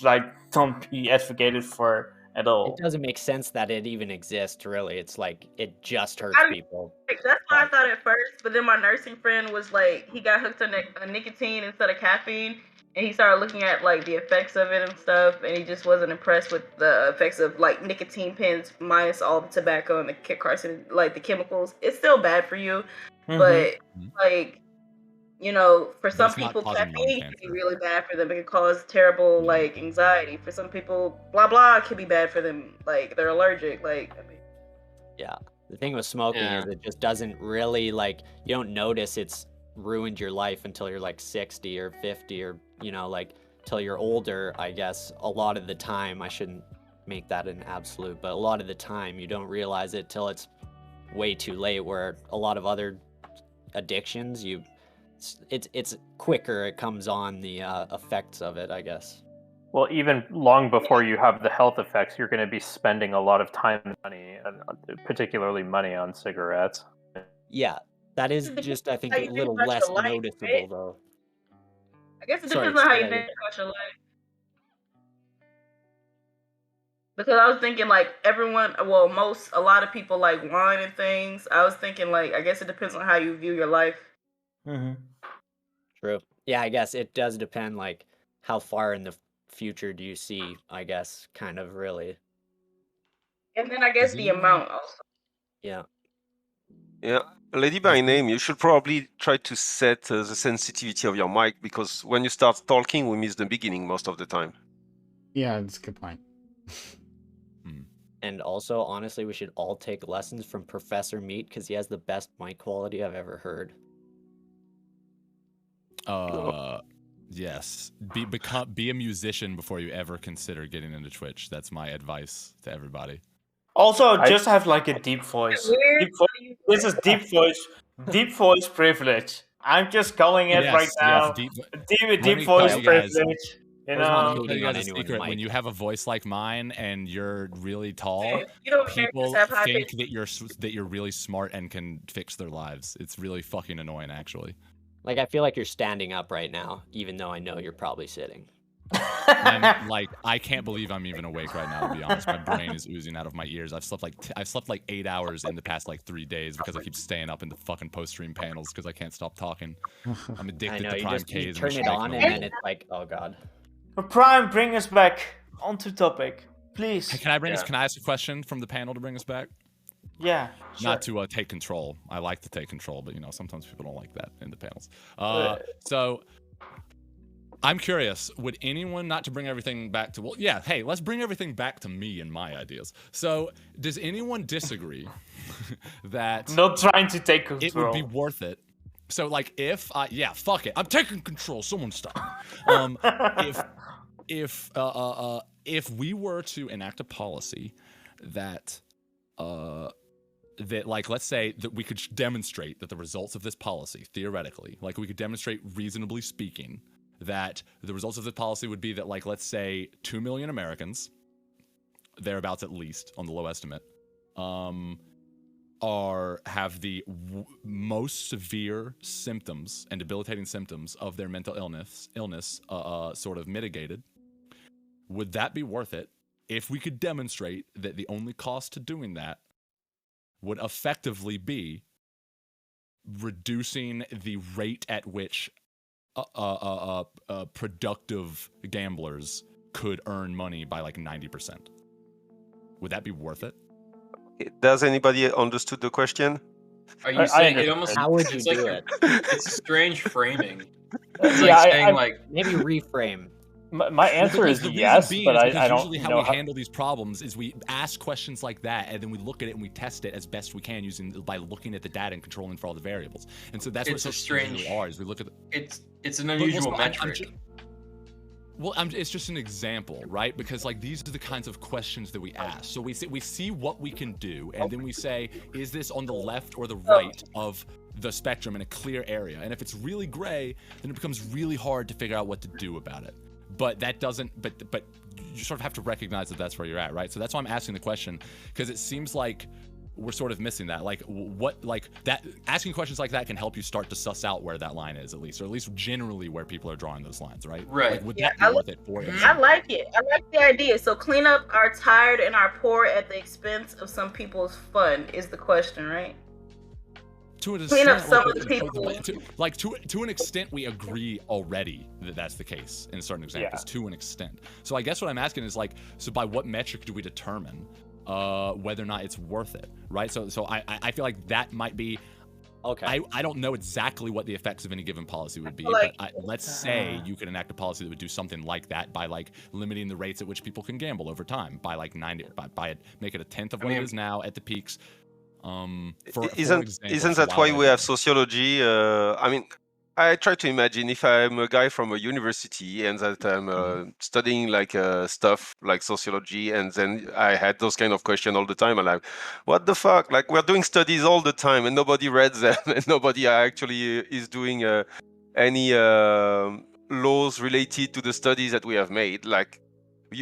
like don't be advocated for at all.
It doesn't make sense that it even exists, really. It's like it just hurts people.
That's what I thought at first, but then my nursing friend was like, he got hooked on nicotine instead of caffeine, and he started looking at like the effects of it and stuff, and he just wasn't impressed with the effects of like nicotine pens minus all the tobacco and the carcinogen, like the chemicals. It's still bad for you, but like, you know, for some people, caffeine can be really bad for them. It can cause terrible like anxiety. For some people, blah blah can be bad for them. Like they're allergic. Like, I mean,
yeah. The thing with smoking is it just doesn't really like, you don't notice it's ruined your life until you're like 60 or 50 or, you know, like till you're older, I guess. A lot of the time, I shouldn't make that an absolute, but a lot of the time you don't realize it till it's way too late, where a lot of other addictions, it's quicker, it comes on the effects of it, I guess.
Well, even long before you have the health effects, you're going to be spending a lot of time and money, particularly money, on cigarettes.
Yeah, that is just, I think, a little less noticeable, though.
I guess it depends on how you think about your life. Because I was thinking like a lot of people like wine and things. I was thinking like, I guess it depends on how you view your life.
True. Yeah, I guess it does depend, like, how far in the future do you see, I guess, kind of really.
And then I guess the amount also.
Yeah.
Yeah, Lady by Name, you should probably try to set the sensitivity of your mic, because when you start talking, we miss the beginning most of the time.
Yeah, that's a good point.
And also, honestly, we should all take lessons from Professor Meat, because he has the best mic quality I've ever heard.
Yes, be a musician before you ever consider getting into Twitch. That's my advice to everybody.
Also, just have like a deep voice. This is deep voice privilege. I'm just calling it right now. Deep voice privilege. You know,
Let me tell you guys a secret. When you have a voice like mine and you're really tall, people think that you're really smart and can fix their lives. It's really fucking annoying, actually.
Like, I feel like you're standing up right now, even though I know you're probably sitting.
I'm like, I can't believe I'm even awake right now, to be honest. My brain is oozing out of my ears. I've slept like 8 hours in the past like 3 days because I keep staying up in the fucking post-stream panels because I can't stop talking. I'm addicted to PrimeCayes.
You turn it on and then it's like, oh god.
Prime, bring us back onto topic, please.
Hey, can I ask a question from the panel to bring us back?
Yeah. Sure.
Not to take control. I like to take control, but sometimes people don't like that in the panels. So I'm curious, would anyone, not to bring everything back to, hey, let's bring everything back to me and my ideas. So does anyone disagree that
not trying to take control,
it would be worth it? So like if fuck it, I'm taking control, someone stop. If we were to enact a policy that like, let's say that we could demonstrate that the results of this policy, theoretically, like we could demonstrate reasonably speaking, that the results of this policy would be that, like, let's say 2 million Americans, thereabouts at least on the low estimate, have the most severe symptoms and debilitating symptoms of their mental illness sort of mitigated. Would that be worth it if we could demonstrate that the only cost to doing that would effectively be reducing the rate at which productive gamblers could earn money by like 90%? Would that be worth it?
Does anybody understood the question?
Are you saying it almost?
How would you do it?
It's a strange framing. It's like saying like
maybe reframe.
My answer is yes, but I don't
usually how we handle these problems is we ask questions like that, and then we look at it and we test it as best we can by looking at the data and controlling for all the variables. And so that's
it's
what strange are. Is we look at
it's an unusual metric.
It's just an example, right? Because like these are the kinds of questions that we ask. So we see what we can do, and then we say, is this on the left or the right of the spectrum in a clear area? And if it's really gray, then it becomes really hard to figure out what to do about it. But that doesn't. But you sort of have to recognize that that's where you're at, right? So that's why I'm asking the question, because it seems like we're sort of missing that. Like that asking questions like that can help you start to suss out where that line is, at least generally where people are drawing those lines, right?
Right.
Like, would that be worth it for you?
I like it. I like the idea. So clean up our tired and our poor at the expense of some people's fun is the question, right? Clean up some of the people.
To an extent, we agree already that that's the case in certain examples. Yeah. To an extent. So I guess what I'm asking is like, so by what metric do we determine whether or not it's worth it, right? So I feel like that might be.
Okay.
I don't know exactly what the effects of any given policy would be, but let's say you could enact a policy that would do something like that by like limiting the rates at which people can gamble over time by like 90, by make it a tenth of what it is now at the peaks.
Isn't that why we have sociology? I try to imagine if I'm a guy from a university and that I'm studying like stuff like sociology, and then I had those kind of questions all the time. And I'm, what the fuck? Like, we're doing studies all the time and nobody read them and nobody actually is doing any laws related to the studies that we have made. Like,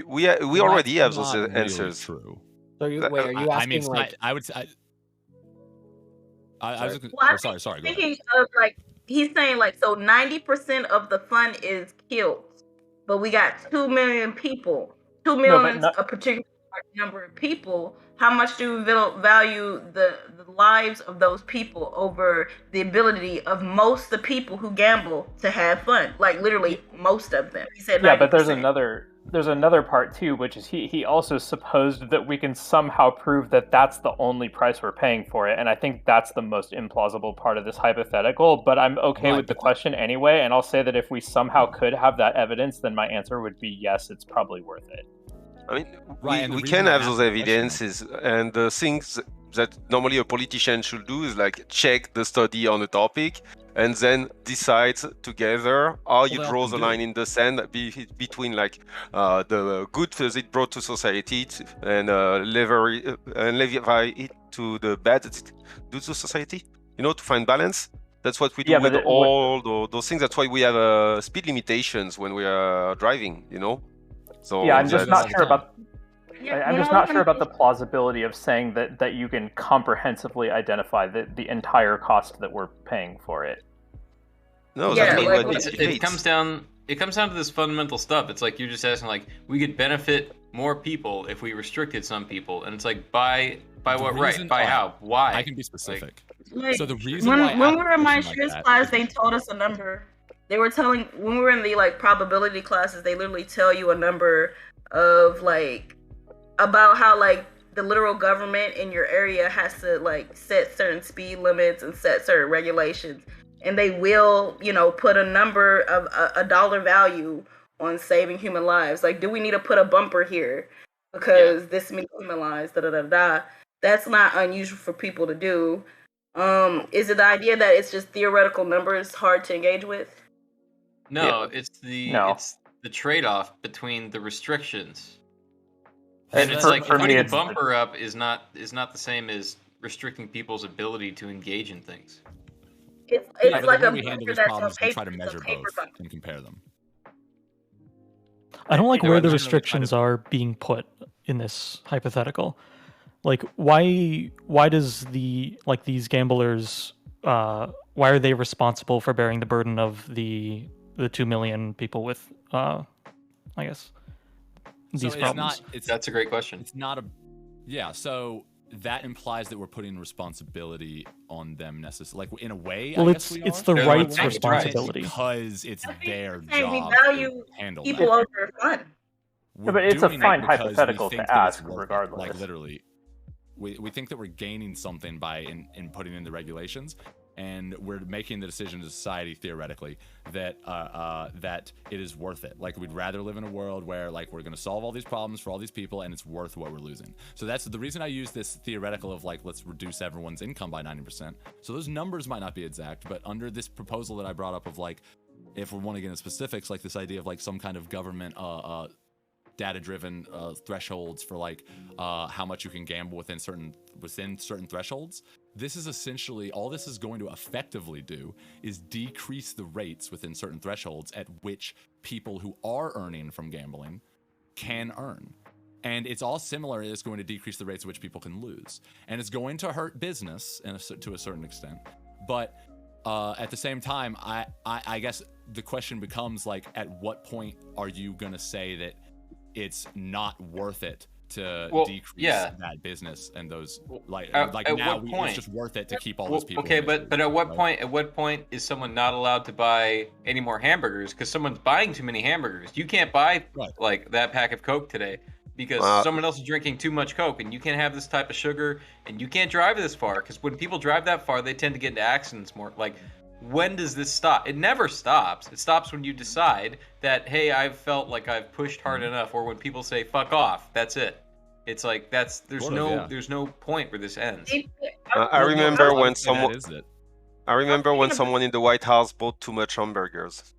we already have those answers.
True.
So are you asking
I would say. Sorry. Go
thinking of like he's saying like, so 90% of the fun is killed, but we got 2 million people. 2 million a particular number of people. How much do we value the lives of those people over the ability of most of the people who gamble to have fun? Like literally most of them. He said 90%.
Yeah, but there's another part too, which is he also supposed that we can somehow prove that that's the only price we're paying for it, and I think that's the most implausible part of this hypothetical, but I'm okay with the question anyway, and I'll say that if we somehow could have that evidence, then my answer would be yes, it's probably worth it.
I mean, we can have those evidences, and the things that normally a politician should do is like check the study on a topic and then decide together how you draw the line in the sand between like the good that it brought to society and levy it to the bad that it do to society. You know, to find balance. That's what we do with all those things. That's why we have speed limitations when we are driving. You know. So
yeah, I'm just not sure about. I'm just not sure about the plausibility of saying that you can comprehensively identify the entire cost that we're paying for it.
No,
it comes down to this fundamental stuff. It's like you're just asking, like, we could benefit more people if we restricted some people, and it's like by what right? By how? Why?
I can be specific.
Like,
so the reason
when we were in my Swiss class, they told us a number. They were telling when we were in the like probability classes, they literally tell you a number of like about how like the literal government in your area has to like set certain speed limits and set certain regulations, and they will, you know, put a number of a dollar value on saving human lives. Like, do we need to put a bumper here because this many human lives? Da da da da. That's not unusual for people to do. Is it the idea that it's just theoretical numbers hard to engage with?
No, it's the trade-off between the restrictions. And it's like putting a bumper up is not the same as restricting people's ability to engage in things.
It's like a bumper that's on paper.
Try to measure both and compare them.
I don't like where the restrictions are being put in this hypothetical. Like, why does these gamblers, why are they responsible for bearing the burden of the 2 million people with, I guess, these problems?
That's a great question.
It's not so that implies that we're putting responsibility on them necessarily. Like, in a way,
well,
I
it's
guess we
it's the right's responsibility.
Because it's their
We
job
value
to handle
people
that.
over fun.
Yeah, but it's a
doing
fine
it because we
hypothetical
think
to
that it's
ask,
worth it.
regardless.
Like, literally. We think that we're gaining something by in putting in the regulations, and we're making the decision as a society theoretically that that it is worth it. Like, we'd rather live in a world where like we're going to solve all these problems for all these people, and it's worth what we're losing. So that's the reason I use this theoretical of like, let's reduce everyone's income by 90%. So those numbers might not be exact, but under this proposal that I brought up of like, if we want to get into specifics, like this idea of like some kind of government data-driven thresholds for like how much you can gamble within certain thresholds. This is essentially all this is going to effectively do is decrease the rates within certain thresholds at which people who are earning from gambling can earn. And it's all similar. It's going to decrease the rates at which people can lose, and it's going to hurt business to a certain extent. But at the same time, I guess the question becomes like, at what point are you going to say that it's not worth it to decrease that business and those it's just worth it to keep all those people.
Okay, but at what point is someone not allowed to buy any more hamburgers because someone's buying too many hamburgers? You can't buy like that pack of Coke today because someone else is drinking too much Coke, and you can't have this type of sugar, and you can't drive this far because when people drive that far, they tend to get into accidents more. Like, when does this stop? It never stops. It stops when you decide that, hey, I've felt like I've pushed hard enough, or when people say fuck off. That's it. It's like there's no point where this ends.
I remember when someone in the White House bought too much hamburgers.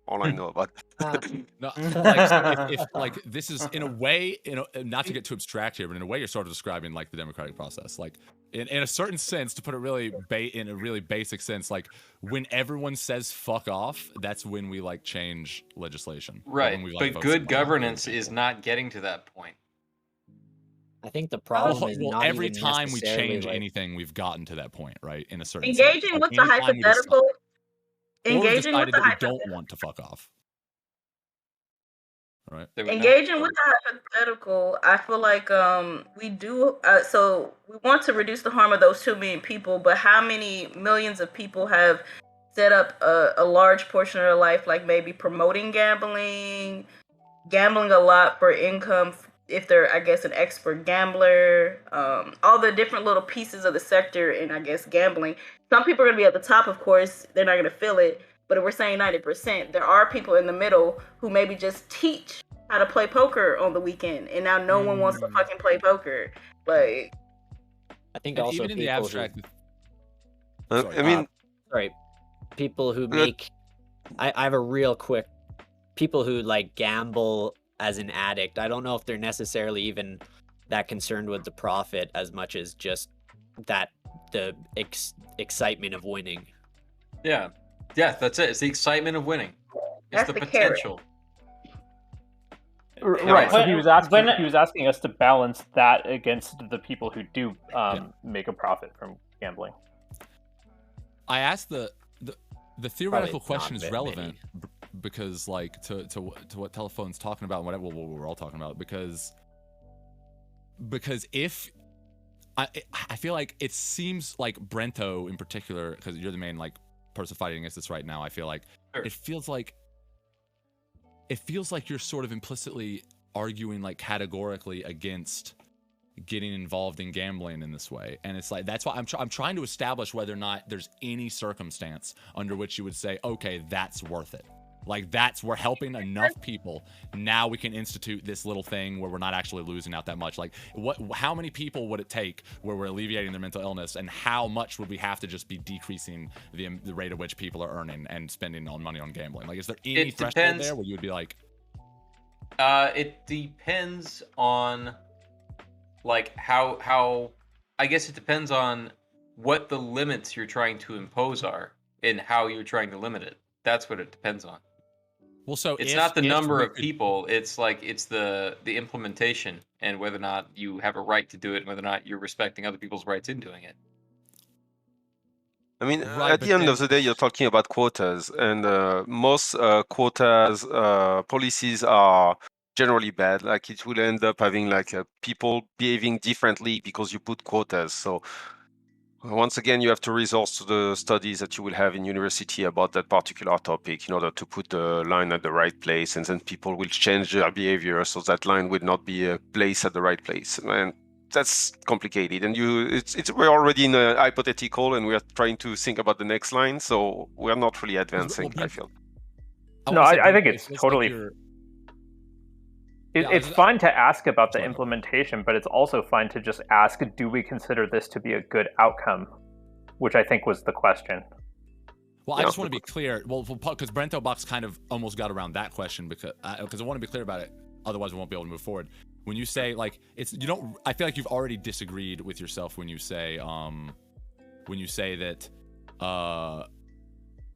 All I know about that.
No, like, if like this is in a way, not to get too abstract here, but in a way, you're sort of describing like the democratic process. Like, in a certain sense, to put it really in a really basic sense, like when everyone says "fuck off," that's when we like change legislation.
Right,
when we, like,
but good governance is not getting to that point.
I think the problem is not
every
even
time we change
like...
anything, we've gotten to that point, right? In a certain
engaging
sense.
with the hypothetical.
Engaging with the hypothetical. We don't want to fuck off. All right.
Engaging with the hypothetical, I feel like we do. So we want to reduce the harm of those 2 million people, but how many millions of people have set up a large portion of their life, like maybe promoting gambling a lot for income, if they're, I guess, an expert gambler, all the different little pieces of the sector, and I guess gambling. Some people are going to be at the top, of course. They're not going to feel it. But if we're saying 90%, there are people in the middle who maybe just teach how to play poker on the weekend, and now no one wants to fucking play poker. Like,
I think
And
also
even in the
people
abstract,
who,
I mean,
sorry, people who make. I have a real quick. People who like gamble as an addict. I don't know if they're necessarily even that concerned with the profit as much as just that the excitement of winning.
Yeah, that's it. It's the excitement of winning. It's
That's
the
the carrot.
potential.
Right. So he was asking.
When-
He was asking us to balance that against the people who do make a profit from gambling.
I asked the theoretical
Probably
question
not
is
that
relevant because like to what Telephone's talking about and whatever what we're all talking about because if I feel like it seems like Brento in particular, because you're the main like person fighting against this right now, I feel like it feels like you're sort of implicitly arguing like categorically against getting involved in gambling in this way. And it's like that's why I'm trying to establish whether or not there's any circumstance under which you would say, okay, that's worth it. Like we're helping enough people. Now we can institute this little thing where we're not actually losing out that much. Like how many people would it take where we're alleviating their mental illness, and how much would we have to just be decreasing the rate at which people are earning and spending money on gambling? Like, is there any threshold there where you would be like?
It depends on like how I guess it depends on what the limits you're trying to impose are and how you're trying to limit it. That's what it depends on.
Well, so
it's not the number of people, it's the implementation and whether or not you have a right to do it and whether or not you're respecting other people's rights in doing it.
I mean, at the end of the day, you're talking about quotas, and most quotas policies are generally bad. Like it will end up having like people behaving differently because you put quotas. So once again, you have to resort to the studies that you will have in university about that particular topic in order to put the line at the right place, and then people will change their behavior so that line will not be placed at the right place. And that's complicated. And we're already in a hypothetical, and we are trying to think about the next line, so we're not really advancing. I feel.
No, I think it's totally. It's fine to ask about the implementation, but it's also fine to just ask, do we consider this to be a good outcome? Which I think was the question.
Well, I just want to be clear. Well, because Brento Box kind of almost got around that question because I want to be clear about it. Otherwise, we won't be able to move forward. When you say like I feel like you've already disagreed with yourself when you say that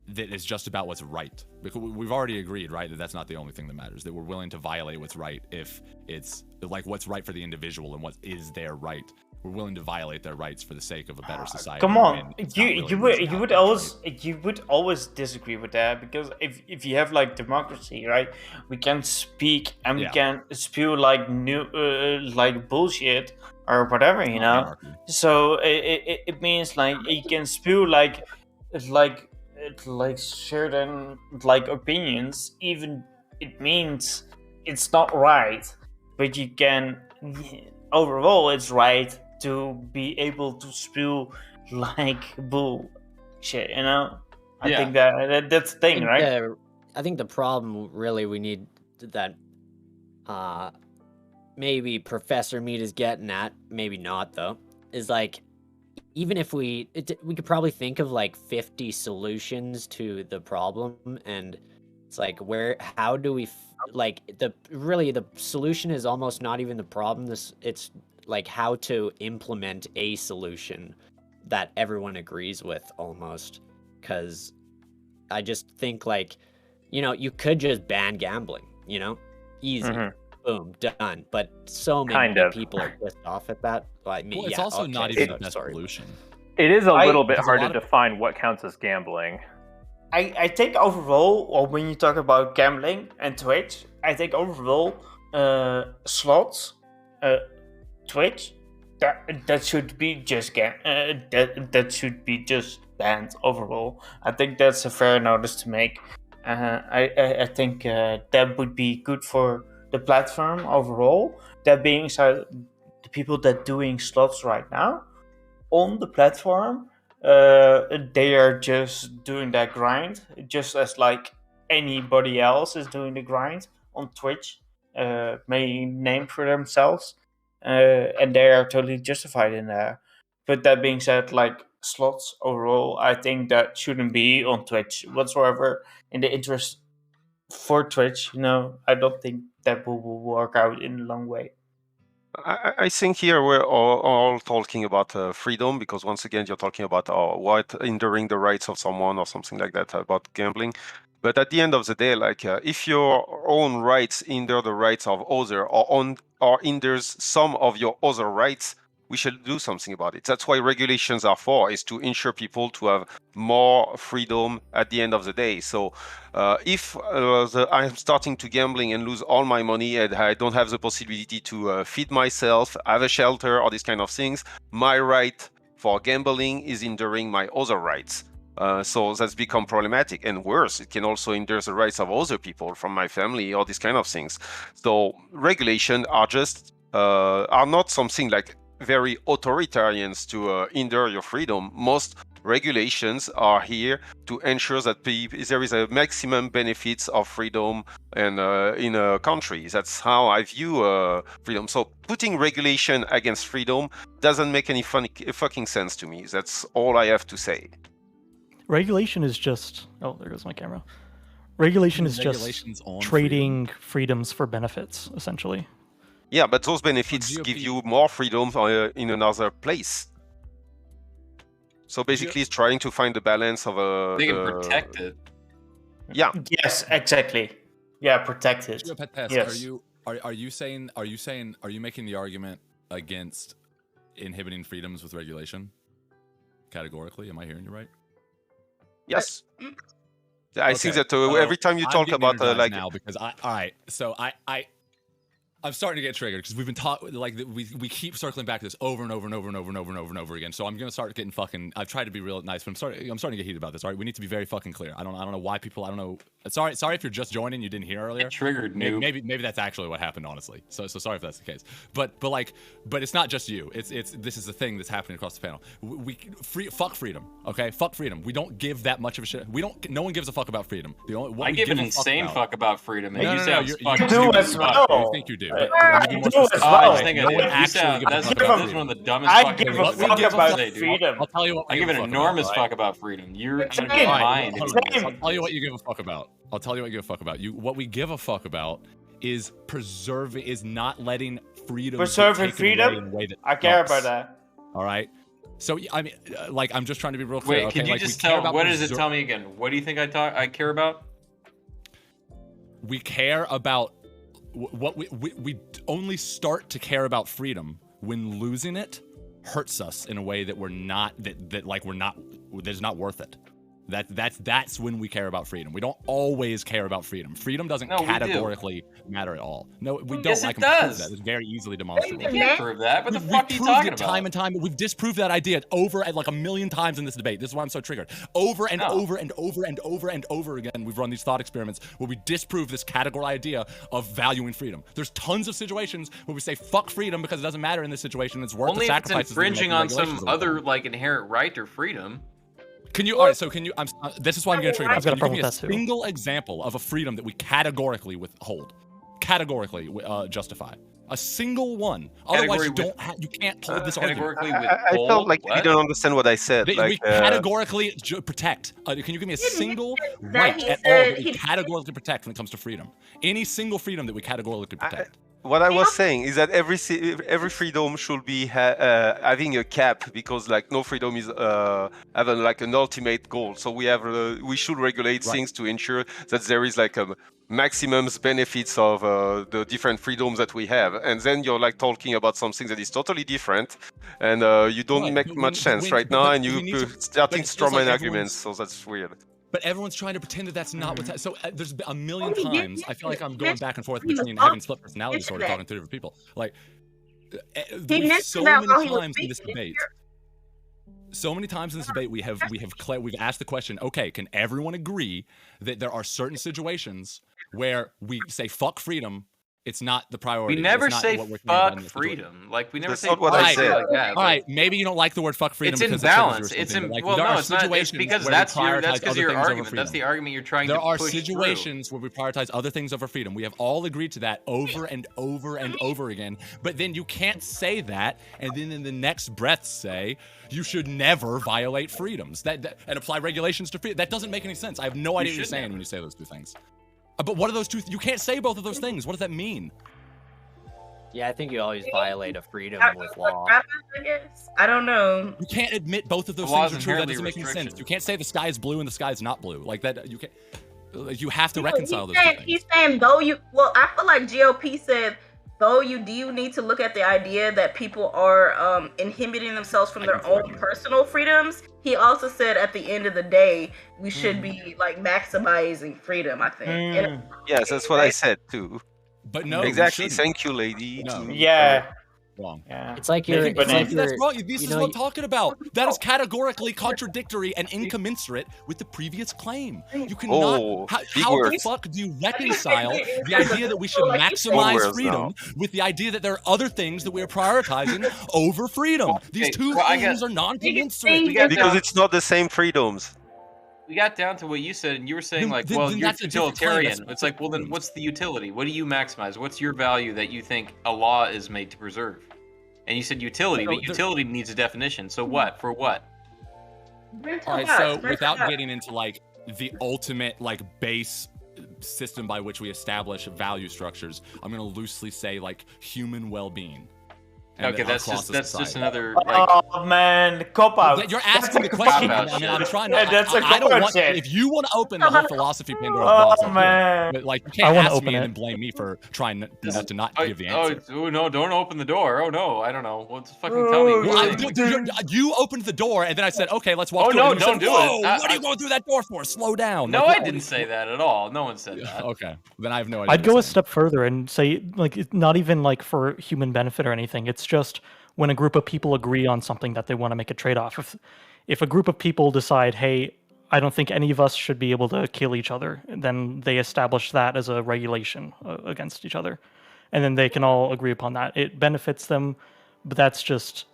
that it's just about what's right, because we've already agreed, right, that that's not the only thing that matters, that we're willing to violate what's right if it's like what's right for the individual and what is their right. We're willing to violate their rights for the sake of a better society.
Come on, you would always disagree with that, because if you have like democracy, right, we can speak and we can spew like like bullshit or whatever, you know. So it means like you can spew like certain like opinions, even it means it's not right, but you can overall it's right to be able to spew like bullshit, you know. I think that's the thing, right?
I think the problem really we need that maybe Professor Mead is getting at, maybe not though, is like, even if we could probably think of like 50 solutions to the problem, and it's like how do we like the solution is almost not even the problem. It's like how to implement a solution that everyone agrees with almost, because I just think like, you know, you could just ban gambling, you know, easy. Boom, done. But so many people are pissed off at that. Like,
well, it's also not even the best solution.
It is a little bit hard to define what counts as gambling.
I think overall, or when you talk about gambling and Twitch, I think overall, slots, Twitch, that should be just that should be just banned overall. I think that's a fair notice to make. I think that would be good for the platform overall. That being said, the people that doing slots right now on the platform, they are just doing that grind, just as like anybody else is doing the grind on Twitch, may name for themselves, and they are totally justified in there. But that being said, like slots overall, I think that shouldn't be on Twitch whatsoever. In the interest for Twitch, I don't think that will work out in the long way.
I think here we're all talking about freedom, because once again you're talking about what hindering the rights of someone or something like that about gambling. But at the end of the day, like if your own rights hinder the rights of other or hinders some of your other rights, we should do something about it. That's why regulations are for, is to ensure people to have more freedom at the end of the day. So if I'm starting to gambling and lose all my money and I don't have the possibility to feed myself, have a shelter, or these kind of things, my right for gambling is hindering my other rights. So that's become problematic, and worse, it can also hinder the rights of other people from my family, or these kind of things. So regulations are just are not something like very authoritarians to hinder your freedom. Most regulations are here to ensure that there is a maximum benefits of freedom and in a country. That's how I view freedom. So putting regulation against freedom doesn't make any fucking sense to me. That's all I have to say.
Regulation is just... Oh, there goes my camera. Regulation is just trading freedoms for benefits, essentially.
Yeah, but those benefits give you more freedom in another place. So basically, it's trying to find the balance of
they can protect it.
Yeah.
Yes, exactly. Yeah, protect it.
Yes. Are you making the argument against inhibiting freedoms with regulation? Categorically, am I hearing you right?
Yes. I think that every time you talk about like
now, because I'm starting to get triggered because we've been talking like we keep circling back to this over and over and over and over and over and over and over again. So I'm gonna start getting fucking. I've tried to be real nice, but I'm starting to get heated about this. All right, we need to be very fucking clear. I don't know why people. I don't know. Sorry if you're just joining, you didn't hear earlier.
It triggered noob.
Maybe that's actually what happened, honestly. So sorry if that's the case. But it's not just you. It's this is the thing that's happening across the panel. Fuck freedom. Okay, fuck freedom. We don't give that much of a shit. No one gives a fuck about freedom.
I give an insane fuck about freedom, and
no,
you say I'm
you
do
as well. I think you do. But let me be more specific.
I was thinking, that's one of the dumbest fucking things.
I give a fuck about freedom.
I'll tell you what.
I give an enormous fuck about freedom. You're out of your mind.
I'll tell you what you give a fuck about. What we give a fuck about is not letting freedom.
Preserving freedom. I care about that.
All right. So I mean, like, I'm just trying to be real clear.
Wait,
okay?
Can you just tell? What does it tell me again? What do you think I care about?
We care about what we only start to care about freedom when losing it hurts us in a way that we're not that's not worth it. That's when we care about freedom. We don't always care about freedom. Freedom doesn't categorically matter at all. No, we don't.
Yes,
I
it
can
does.
prove that. It's very easily demonstrable.
You can't prove that. What the fuck are you
proved
talking
it
about?
time and time. We've disproved that idea over like a million times in this debate. This is why I'm so triggered. Over and over and over and over and over again, we've run these thought experiments where we disprove this category idea of valuing freedom. There's tons of situations where we say fuck freedom because it doesn't matter in this situation. It's worth
Only
the
if it's
sacrifices.
infringing on some other like inherent right or freedom.
Can you? All right. So can you? This is why I'm going to trigger. Can you give me a single example of a freedom that we categorically withhold, categorically justify? A single one. Otherwise, you can't hold this argument.
I felt like you don't understand what I said.
We categorically protect. Can you give me a single right at all that we categorically protect when it comes to freedom? Any single freedom that we categorically protect.
What I was saying is that every freedom should be having a cap, because like no freedom is having like an ultimate goal. So we should regulate things to ensure that there is like a maximum benefits of the different freedoms that we have. And then you're like talking about something that is totally different, and you don't make much sense right now, and you're starting strawman arguments. So that's weird.
But everyone's trying to pretend that that's not what's so. There's a million times. I feel like I'm going back and forth between having split personality disorder, talking to different people. Like, so many times in this debate. So many times in this debate, we've asked the question: okay, can everyone agree that there are certain situations where we say fuck freedom It's not the priority.
We never
it's not
say
what we're thinking about in
fuck
this situation.
freedom. Like we never
That's
say
not what
fuck
I
shit
said.
like that.
All right, maybe you don't like the word "fuck freedom"
It's in
because it triggers you or
balance. It's
something,
in
but, like,
well,
there
no,
are
it's not. It's
situations
because
where
that's
we
your that's
prioritize
because
other
your
things over
argument. That's
freedom.
the argument you're trying
There
to
are
push
situations where we prioritize other things over freedom. We have all agreed to that over and over and over again. But then you can't say that and then in the next breath say you should never violate freedoms and apply regulations to freedom. That doesn't make any sense. I have no idea what you're saying when you say those two things. But what are those two? You can't say both of those things. What does that mean?
Yeah, I think you always violate a freedom with law.
I guess. I don't know.
You can't admit both of those
The law
things
is
are true. That
inherently
doesn't make any sense.
restriction.
You can't say the sky is blue and the sky is not blue. Like that, you can't. You have to reconcile those
He's
two
saying,
things.
he's saying though you. Well, I feel like GOP said though you do need to look at the idea that people are inhibiting themselves from their own personal freedoms. He also said at the end of the day we should be like maximizing freedom. I think. And
Yes, that's what I said too.
But no,
exactly. Thank you, lady.
No.
Yeah.
Wrong.
Yeah.
It's like you're. It's like
That's
you're.
wrong. This is what I'm talking about. That is categorically contradictory and incommensurate with the previous claim. You cannot.
Oh,
how
big
the
words.
fuck do you reconcile the idea that we should maximize freedom with the idea that there are other things that we are prioritizing over freedom? These two things are non-commensurate.
Because it's not the same freedoms.
We got down to what you said, and you were saying like,
then
well, you're
that's a different claim.
utilitarian.
That's
It's like, well, then what's the utility? What do you maximize? What's your value that you think a law is made to preserve? And you said utility, but utility needs a definition. So what? For what?
All right, so without getting into like the ultimate like base system by which we establish value structures, I'm gonna loosely say like human well-being.
Okay, that's just another. Like,
Oh man, cop out.
You're asking the question. I mean, I'm trying to.
That's a
I don't want.
shit.
If you want to open the whole philosophy Pandora's box, I'll do it.
man.
But like, you
I
can't
wanna
ask
open
me and
it.
then blame me for trying to not give the
oh,
answer.
oh no! Don't open the door. Oh no! I don't know. Well, just fucking tell me.
Well, you opened the door, and then I said, "Okay, let's walk."
Oh
through
no!
it. And you
Don't
said,
do
Whoa,
it.
what are you going through that door for? Slow down.
No,
Like,
I didn't say that at all. No one said that.
Okay, then I have no idea.
I'd go a step further and say, like, it's not even like for human benefit or anything. It's just when a group of people agree on something that they want to make a trade-off. If a group of people decide, hey, I don't think any of us should be able to kill each other, then they establish that as a regulation against each other. And then they can all agree upon that. It benefits them, but that's just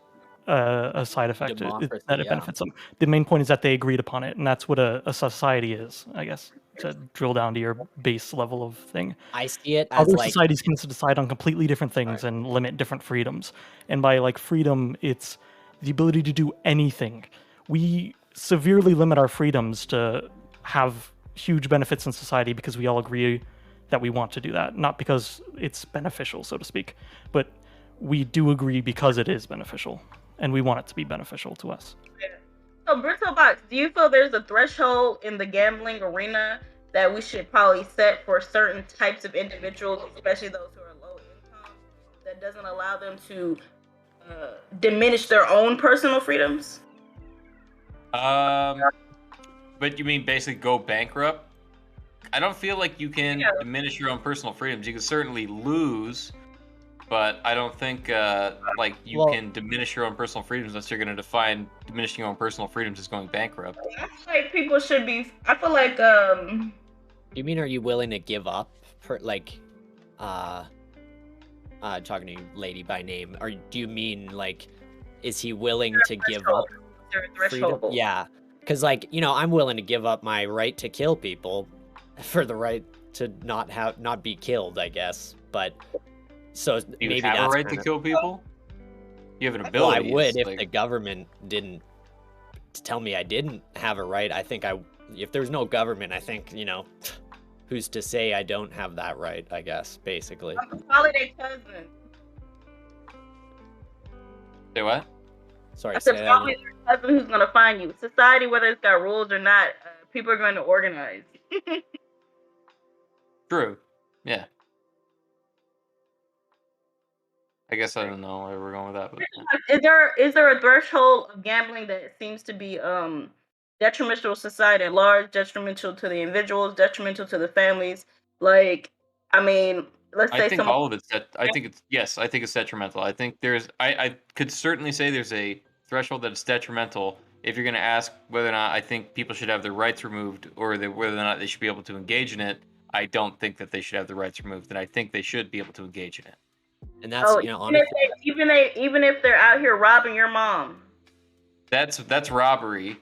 a side effect
Democracy,
that it
yeah.
benefits them. The main point is that they agreed upon it, and that's what a society is, I guess, to drill down to your base level of thing.
I see it as
Other
like
societies can decide on completely different things and limit different freedoms. And by like freedom, it's the ability to do anything. We severely limit our freedoms to have huge benefits in society because we all agree that we want to do that, not because it's beneficial, so to speak, but we do agree because it is beneficial, and we want it to be beneficial to us.
So, Brittle Box, do you feel there's a threshold in the gambling arena that we should probably set for certain types of individuals, especially those who are low income, that doesn't allow them to diminish their own personal freedoms?
But you mean basically go bankrupt? I don't feel like you can diminish your own personal freedoms. You can certainly lose, but I don't think like you can diminish your own personal freedoms unless you're going to define diminishing your own personal freedoms as going bankrupt.
I feel like people should be. I feel like
You mean, are you willing to give up, talking to you, lady by name, or do you mean, like, is he willing to give up freedom? Yeah, because, like, you know, I'm willing to give up my right to kill people for the right to not be killed, I guess, but, so
You
maybe
have
that's
a right to
kinda-
kill people? You have an
Well, I
ability.
would
it's
if
like-
the government didn't tell me I didn't have a right. I think if there's no government, I think, you know, who's to say I don't have that right, I guess, basically.
probably their cousin.
Say what?
Sorry,
I
say
said
that
probably
again.
their cousin who's gonna find you. Society, whether it's got rules or not, people are going to organize.
True. Yeah. I guess I don't know where we're going with that, but
Is there a threshold of gambling that seems to be detrimental to society at large, detrimental to the individuals, detrimental to the families? Like, I mean, let's say
I think all of it's I think it's detrimental. I think I could certainly say there's a threshold that it's detrimental if you're going to ask whether or not I think people should have their rights removed or whether or not they should be able to engage in it. I don't think that they should have the rights removed, and I think they should be able to engage in it.
And that's honestly,
even if they're out here robbing your mom.
That's robbery.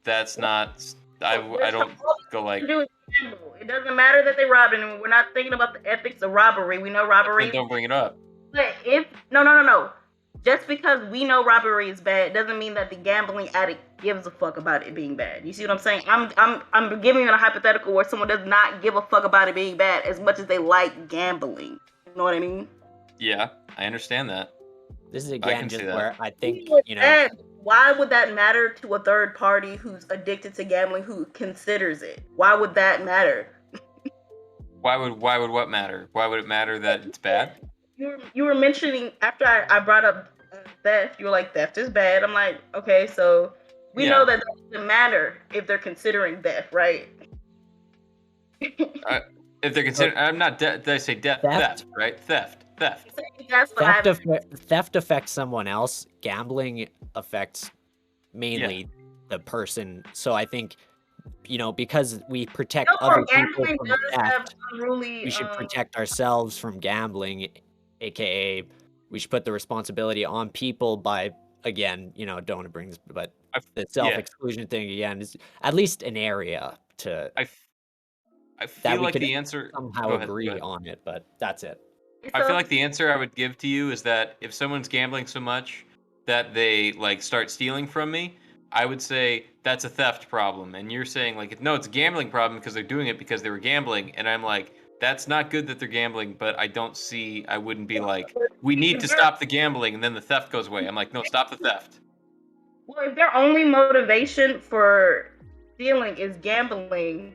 That's not. I don't go like.
It doesn't matter that they robbed him. We're not thinking about the ethics of robbery. We know robbery.
Then don't bring it up.
But if no. Just because we know robbery is bad doesn't mean that the gambling addict gives a fuck about it being bad. You see what I'm saying? I'm giving you a hypothetical where someone does not give a fuck about it being bad as much as they like gambling. You know what I mean?
Yeah, I understand that.
This is again just where I think
Why would that matter to a third party who's addicted to gambling who considers it? Why would that matter?
Why would what matter? Why would it matter that it's bad?
You were mentioning after I brought up theft. You were like, theft is bad. I'm like, okay, so we know that doesn't matter if they're considering theft, right?
If they're considering, I'm not. Did I say theft? Right? Theft.
Theft affects someone else. Gambling affects mainly the person. So I think, because we protect other people from theft, we should protect ourselves from gambling, aka we should put the responsibility on people by, again, don't want to bring this, but the self-exclusion thing again is at least an area to.
I feel like the answer
somehow agree on it, but that's it.
I feel like the answer I would give to you is that if someone's gambling so much that they start stealing from me, I would say that's a theft problem. And you're saying no, it's a gambling problem because they're doing it because they were gambling. And I'm like, that's not good that they're gambling, but I wouldn't be like, we need to stop the gambling and then the theft goes away. I'm like, no, stop the theft.
Well, if their only motivation for stealing is gambling,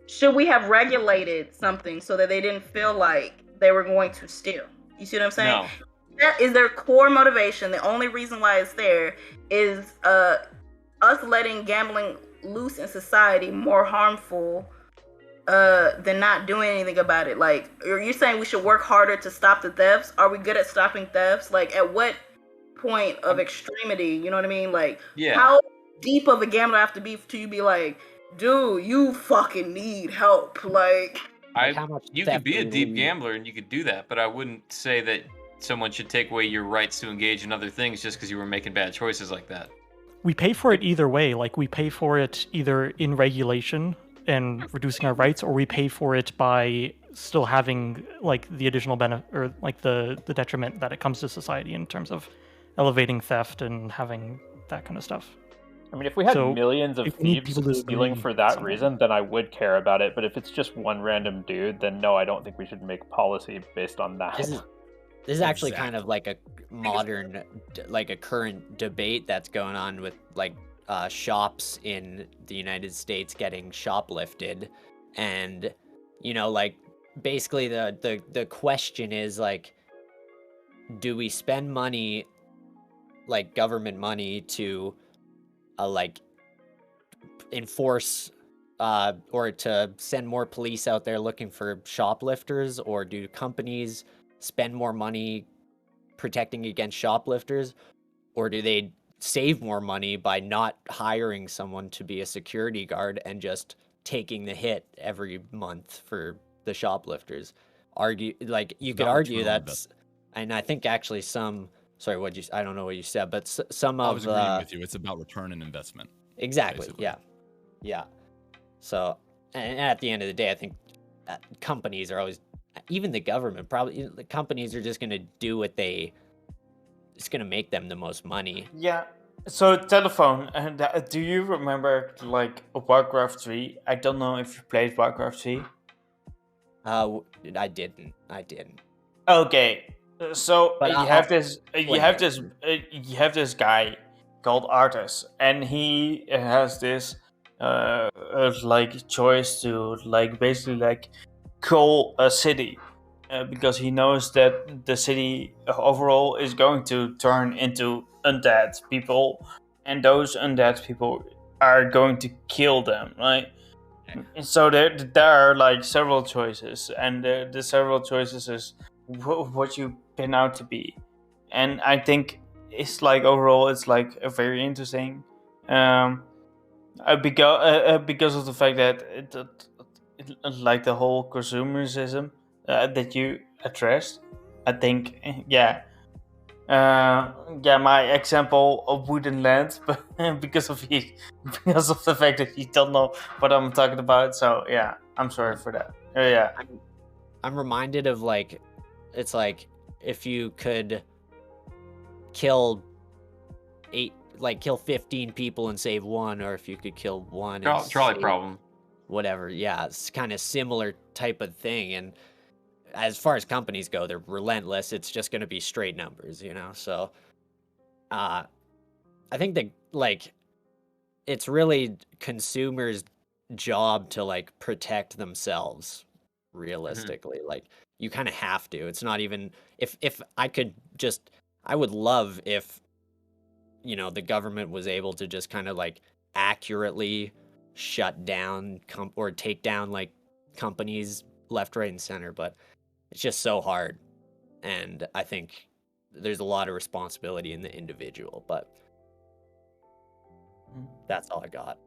should we have regulated something so that they didn't feel like they were going to steal? You see what I'm saying?
No.
That is their core motivation. The only reason why it's there is us letting gambling loose in society more harmful than not doing anything about it. Like, are you saying we should work harder to stop the thefts? Are we good at stopping thefts? Like, at what point of extremity, you know what I mean? Like, how deep of a gambler have to be to you be like, dude, you fucking need help. Like,
you could be a deep gambler and you could do that, but I wouldn't say that someone should take away your rights to engage in other things just because you were making bad choices like that.
We pay for it either way. Like, we pay for it either in regulation and reducing our rights, or we pay for it by still having the additional benefit or the detriment that it comes to society in terms of elevating theft and having that kind of stuff.
I mean, if we had millions of thieves stealing for that reason, then I would care about it. But if it's just one random dude, then no, I don't think we should make policy based on that.
This is actually kind of like a modern, a current debate that's going on with shops in the United States getting shoplifted. And, basically the question is do we spend money, government money to enforce or to send more police out there looking for shoplifters, or do companies spend more money protecting against shoplifters, or do they save more money by not hiring someone to be a security guard and just taking the hit every month for the shoplifters? You could argue that's, and I think actually sorry, I don't know what you said, but some of
I was agreeing with you. It's about return on investment.
Exactly.
Basically.
Yeah. So, and at the end of the day, I think companies are always, even the government, probably the companies are just going to do it's going to make them the most money.
Yeah. So telephone, do you remember Warcraft 3? I don't know if you played Warcraft 3.
I didn't.
Okay. So
But
you have this guy called Artus, and he has this choice to basically call a city because he knows that the city overall is going to turn into undead people, and those undead people are going to kill them, right? And so there are several choices, and the several choices is what you pin out to be. And I think it's overall it's very interesting because of the fact that like the whole consumerism that you addressed. I think, my example wouldn't land, but because of the fact that you don't know what I'm talking about. So yeah, I'm sorry for that. Yeah,
I'm reminded of like, it's like if you could kill 15 people and save one, or if you could kill one and
Trolley
save
problem.
whatever. Yeah, it's kind of similar type of thing. And as far as companies go, they're relentless. It's just going to be straight numbers, So, I think that like it's really consumers' job to like protect themselves. Realistically, like you kind of have to. It's not even if I could just. I would love if the government was able to just kind of like accurately shut down or take down like companies left, right, and center, but it's just so hard. And I think there's a lot of responsibility in the individual, but that's all I got.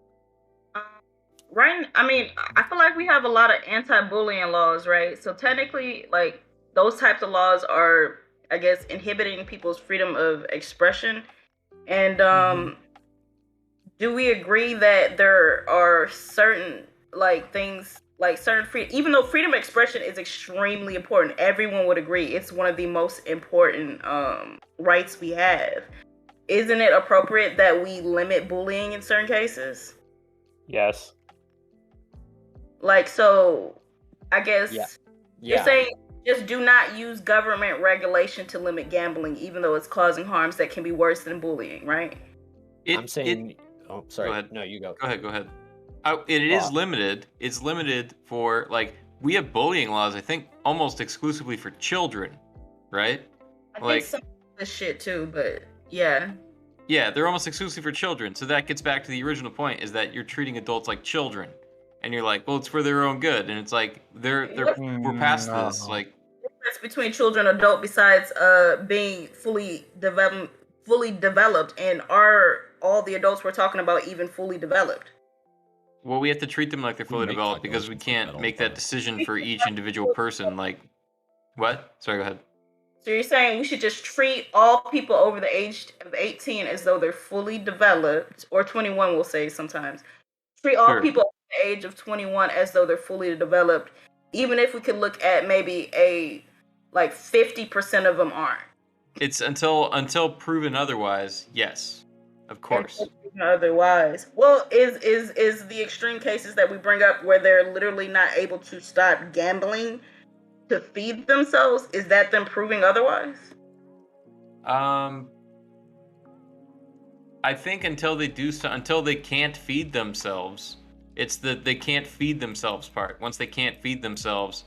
Right. I mean, I feel like we have a lot of anti-bullying laws, right? So technically, like those types of laws are, I guess, inhibiting people's freedom of expression. And do we agree that there are certain things like certain freedom, even though freedom of expression is extremely important, everyone would agree it's one of the most important rights we have. Isn't it appropriate that we limit bullying in certain cases?
Yes.
So I guess you're
Yeah.
saying just do not use government regulation to limit gambling, even though it's causing harms that can be worse than bullying, right?
I'm saying. Oh, sorry.
Go ahead.
No, you go.
Go ahead. It is limited. It's limited for we have bullying laws. I think almost exclusively for children, right?
I think some of this shit too, but yeah.
Yeah, they're almost exclusively for children. So that gets back to the original point: is that you're treating adults like children, and you're like, well, it's for their own good, and it's like we're past this. Like,
difference between children and adult besides being fully developed, and are all the adults we're talking about even fully developed?
well, we have to treat them like they're fully developed because we can't make that decision for each individual person. Like, what? Sorry, go ahead.
So you're saying we should just treat all people over the age of 18 as though they're fully developed, or 21 we'll say sometimes. Treat all people over the age of 21 as though they're fully developed, even if we could look at maybe 50% of them aren't.
It's until proven otherwise, yes. Of course.
Otherwise. Well, is the extreme cases that we bring up where they're literally not able to stop gambling to feed themselves, is that them proving otherwise?
I think until they do so, until they can't feed themselves, it's the they can't feed themselves part. Once they can't feed themselves,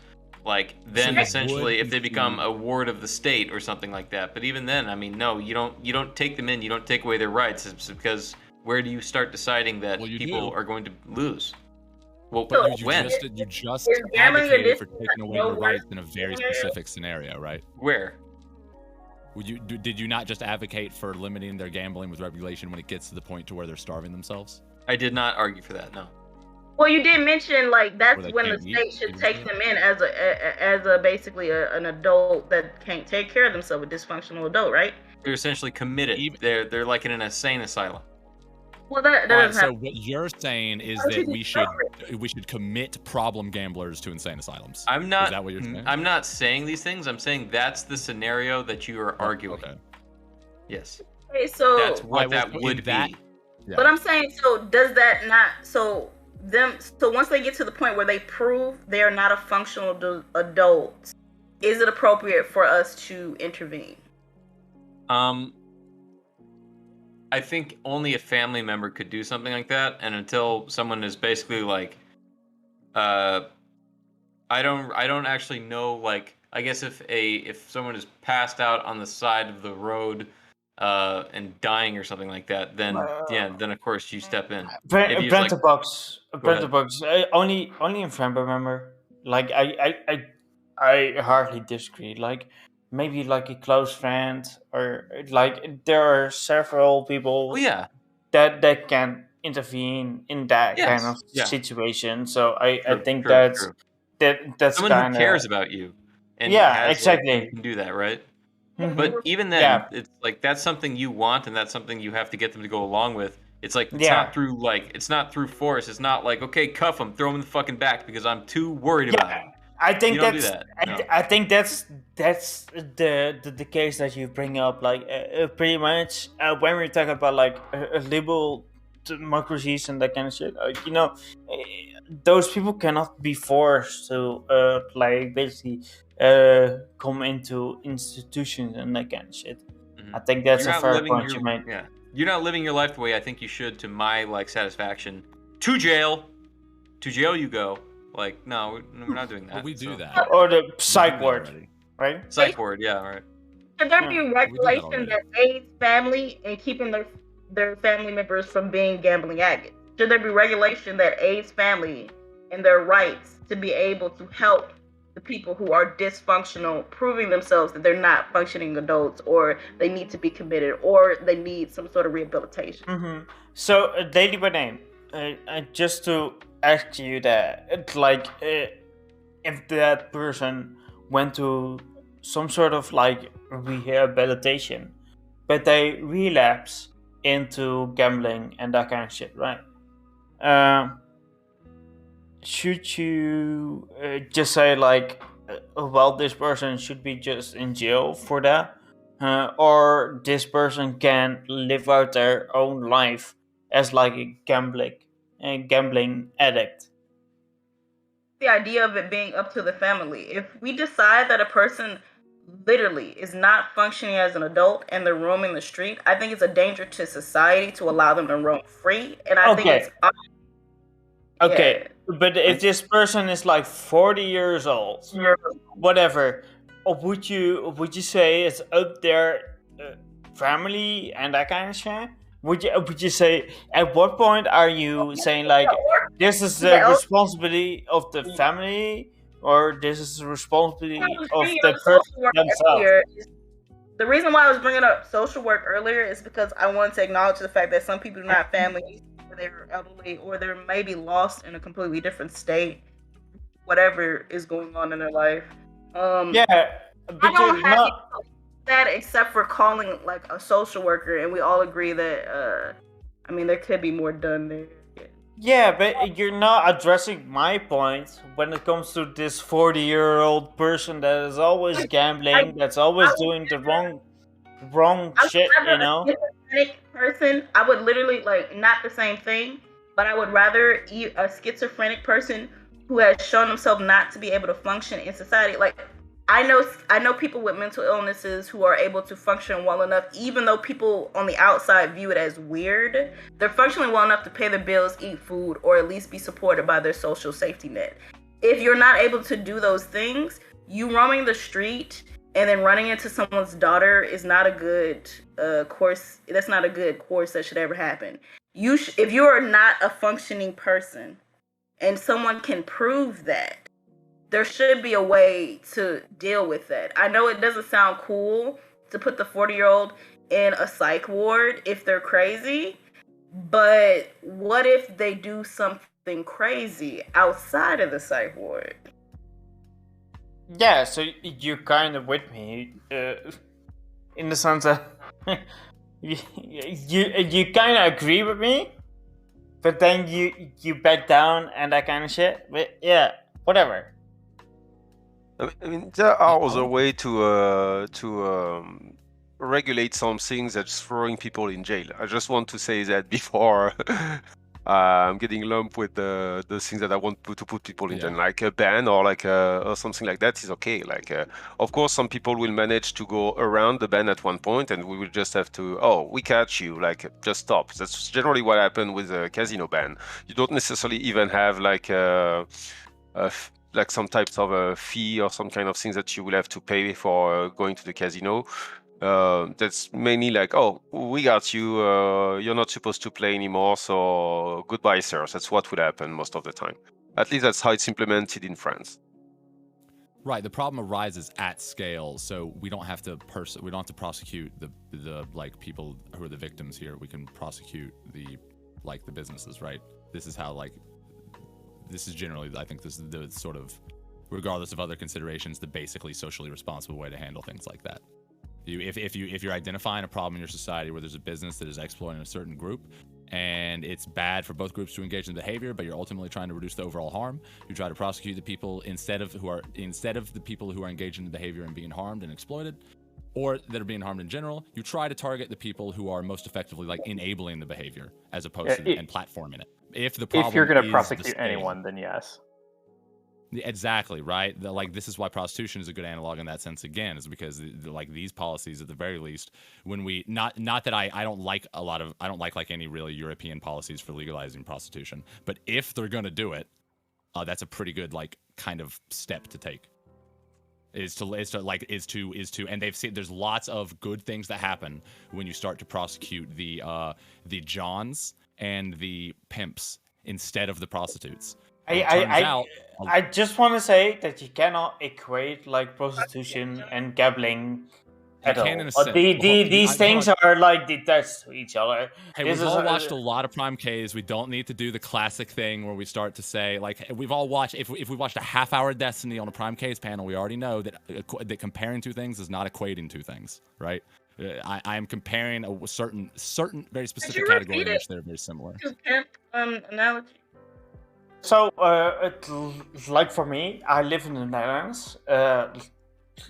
then essentially if they become a ward of the state or something like that. But even then, I mean, no, you don't take them in, you don't take away their rights. It's because where do you start deciding that people are going to lose? Well,
but you just advocated for taking away your rights in a very specific scenario, right?
Where?
Did you not just advocate for limiting their gambling with regulation when it gets to the point to where they're starving themselves?
I did not argue for that, no.
Well, you did mention that's when the state should take them in as a basically an adult that can't take care of themselves, a dysfunctional adult, right?
They're essentially committed. They're like in an insane asylum.
Well, that doesn't
so what you're saying is that we should commit problem gamblers to insane asylums.
I'm not.
Is that what you're saying?
I'm not saying these things. I'm saying that's the scenario that you are arguing.
Okay.
Yes.
Okay, so
that's what that would be.
Yeah.
But I'm saying, so does that not? So once they get to the point where they prove they are not a functional adult, is it appropriate for us to intervene?
I think only a family member could do something like that, and until someone is basically I don't actually know. I guess if someone is passed out on the side of the road and dying or something like that, then then of course you step in.
Brenta box, only in family member. I hardly disagree. Maybe a close friend, or there are several people.
Oh, yeah.
That can intervene in that
Yes.
kind of
Yeah.
situation. So I
True,
think
true,
that's
true.
that's
Someone
kind
who cares about you and
Yeah,
has
exactly.
you can do that, right?
Mhm.
But even then,
Yeah.
it's like that's something you want, and that's something you have to get them to go along with. It's like it's
Yeah.
not through it's not through force. It's not like, okay, cuff him, throw him in the fucking back because I'm too worried about it.
I think
You don't do
that's
that. No.
I think that's the case that you bring up, like pretty much when we talk about like liberal democracies and that kind of shit. You know, those people cannot be forced to like basically come into institutions and that kind of shit. I think that's
You're
a
not
fair
living
point
your
you made.
yeah. You're not living your life the way I think you should, to my satisfaction. To jail you go. Like, no, we're not doing that.
But we do
so.
that.
Or the psych ward, right?
Psych ward, yeah, right.
Should there be regulation
already.
that aids family in keeping their family members from being gambling addicts? Should there be regulation that aids family in their rights to be able to help the people who are dysfunctional, proving themselves that they're not functioning adults, or they need to be committed, or they need some sort of rehabilitation?
Mm-hmm. So, Daily Banane, just to ask you that, it's like, if that person went to some sort of like rehabilitation, but they relapse into gambling and that kind of shit, right? Should you just say like, well, this person should be just in jail for that, or this person can live out their own life as like a gambling addict?
The idea of it being up to the family. If we decide that a person literally is not functioning as an adult and they're roaming the street, I think it's a danger to society to allow them to roam free. And I think it's
Okay, but if this person is like 40 years old, whatever, would you say it's up their family and that kind of shit? Would you say, at what point are you saying like, this is the responsibility of the family, or this is the responsibility of the person themselves?
The reason why I was bringing up social work earlier is because I wanted to acknowledge the fact that some people do not have families, or they're elderly, or they're maybe lost in a completely different state, whatever is going on in their life.
But
I don't have that except for calling like a social worker, and we all agree that I mean, there could be more done there.
Yeah, but you're not addressing my point when it comes to this 40-year-old person that is always gambling, that's always doing the wrong shit, you know?
A schizophrenic person, I would literally like, not the same thing, but I would rather eat a schizophrenic person who has shown himself not to be able to function in society. Like, I know people with mental illnesses who are able to function well enough, even though people on the outside view it as weird. They're functioning well enough to pay their bills, eat food, or at least be supported by their social safety net. If you're not able to do those things, you roaming the street and then running into someone's daughter is not a good course. That's not a good course that should ever happen. If you are not a functioning person and someone can prove that, there should be a way to deal with that. I know it doesn't sound cool to put the 40-year-old in a psych ward if they're crazy, but what if they do something crazy outside of the psych ward?
Yeah, so you're kind of with me, in the sense that you kind of agree with me, but then you back down and that kind of shit. But yeah, whatever.
I mean, there are other ways to regulate some things that's throwing people in jail. I just want to say that before I'm getting lumped with the things that I want to put people in jail, like a ban or like or something like that is okay. Like, of course, some people will manage to go around the ban at one point, and we will just have to, we catch you, like, just stop. That's generally what happened with the casino ban. You don't necessarily even have like like some types of a fee or some kind of things that you will have to pay for going to the casino. That's mainly like, we got you, you're not supposed to play anymore, so goodbye, sir. That's what would happen most of the time. At least that's how it's implemented in France.
Right. The problem arises at scale, so we don't have to prosecute the like people who are the victims here. We can prosecute the like the businesses, right? This is how like this is generally, I think this is the sort of, regardless of other considerations, the basically socially responsible way to handle things like that. If you're identifying a problem in your society where there's a business that is exploiting a certain group, and it's bad for both groups to engage in the behavior, but you're ultimately trying to reduce the overall harm, you try to prosecute the people instead of the people who are engaged in the behavior and being harmed and exploited, or that are being harmed in general. You try to target the people who are most effectively like enabling the behavior as opposed to and platforming it. If
you're going to prosecute anyone, then yes.
Exactly, right? Like, this is why prostitution is a good analog in that sense, again, is because like these policies, at the very least, when we not that I don't like any really European policies for legalizing prostitution, but if they're gonna do it, that's a pretty good like kind of step to take. Is to and they've seen there's lots of good things that happen when you start to prosecute the Johns and the pimps instead of the prostitutes.
I just want to say that you cannot equate like prostitution and gambling at all. These things are like detached to each other.
Hey, we've all watched a lot of PrimeCayes. We don't need to do the classic thing where we start to say, like, we've all watched. If we watched a half-hour Destiny on a PrimeCayes panel, we already know that comparing two things is not equating two things, right? I am comparing a certain very specific category in which they're very similar.
Analogy.
So, like for me, I live in the Netherlands.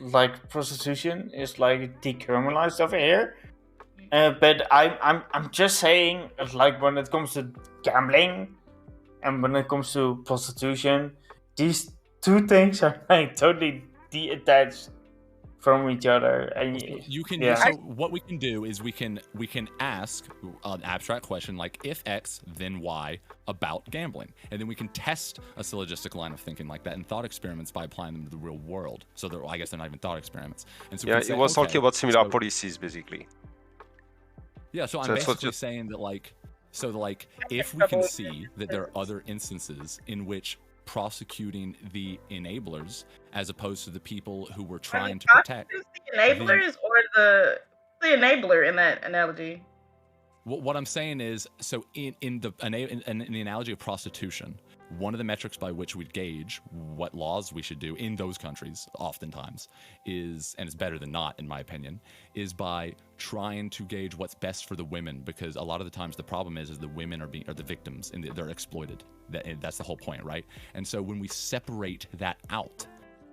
Like prostitution is like decriminalized over here. But I'm just saying, like when it comes to gambling and when it comes to prostitution, these two things are like totally detached from each other. And
you can so what we can do is we can ask an abstract question like, if X then Y about gambling, and then we can test a syllogistic line of thinking like that in thought experiments by applying them to the real world. So I guess they're not even thought experiments. And so
it was talking about similar policies basically.
Yeah, so I'm basically saying that if we can see that there are other instances in which prosecuting the enablers as opposed to the people who were trying to protect
the enablers or the enabler in that analogy.
What I'm saying is, so in the analogy of prostitution, one of the metrics by which we gauge what laws we should do in those countries, oftentimes, is, and it's better than not, in my opinion, is by trying to gauge what's best for the women, because a lot of the times the problem is the women are the victims and they're exploited. That's the whole point, right? And so when we separate that out,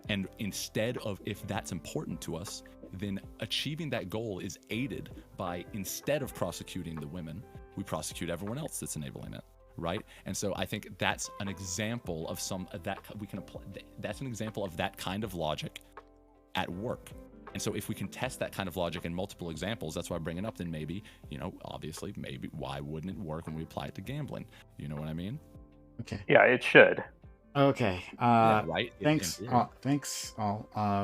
and instead of, if that's important to us, then achieving that goal is aided by, instead of prosecuting the women, we prosecute everyone else that's enabling it, right? And so I think that's an example of that we can apply. That's an example of that kind of logic at work. And so if we can test that kind of logic in multiple examples, that's why I bring it up, then maybe, obviously, maybe why wouldn't it work when we apply it to gambling? You know what I mean?
Okay.
Yeah, it should.
Okay.
Right.
Thanks all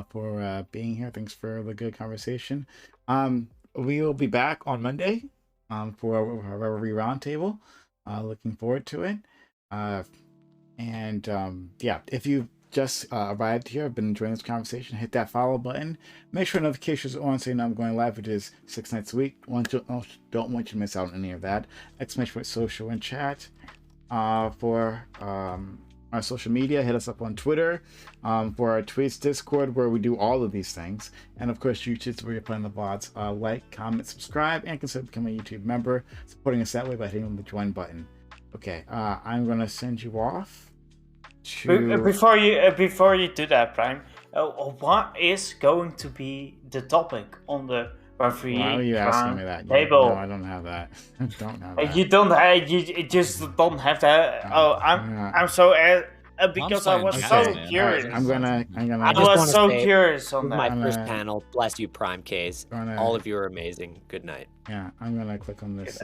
for being here. Thanks for the good conversation. We will be back on Monday for our roundtable. Looking forward to it. If you just arrived here, I've been enjoying this conversation, hit that follow button. Make sure notifications are on so you know I'm going live, which is 6 nights a week. Don't want you to miss out on any of that. ! Social and chat. For our social media, hit us up on Twitter, for our tweets, Discord, where we do all of these things, and of course YouTube, where you're playing the VODs. Like, comment, subscribe, and consider becoming a YouTube member, supporting us that way by hitting the join button. Okay, I'm gonna send you off to...
Before you do that, Prime, what is going to be the topic on the referee?
Why are you asking me that?
Table?
No, I don't have that. I don't have that.
You don't have. You just don't have that. I'm so because I was so curious.
I'm gonna.
I was so curious on that.
My first panel. Bless you, PrimeCayes. All of you are amazing. Good night.
Yeah, I'm gonna click on this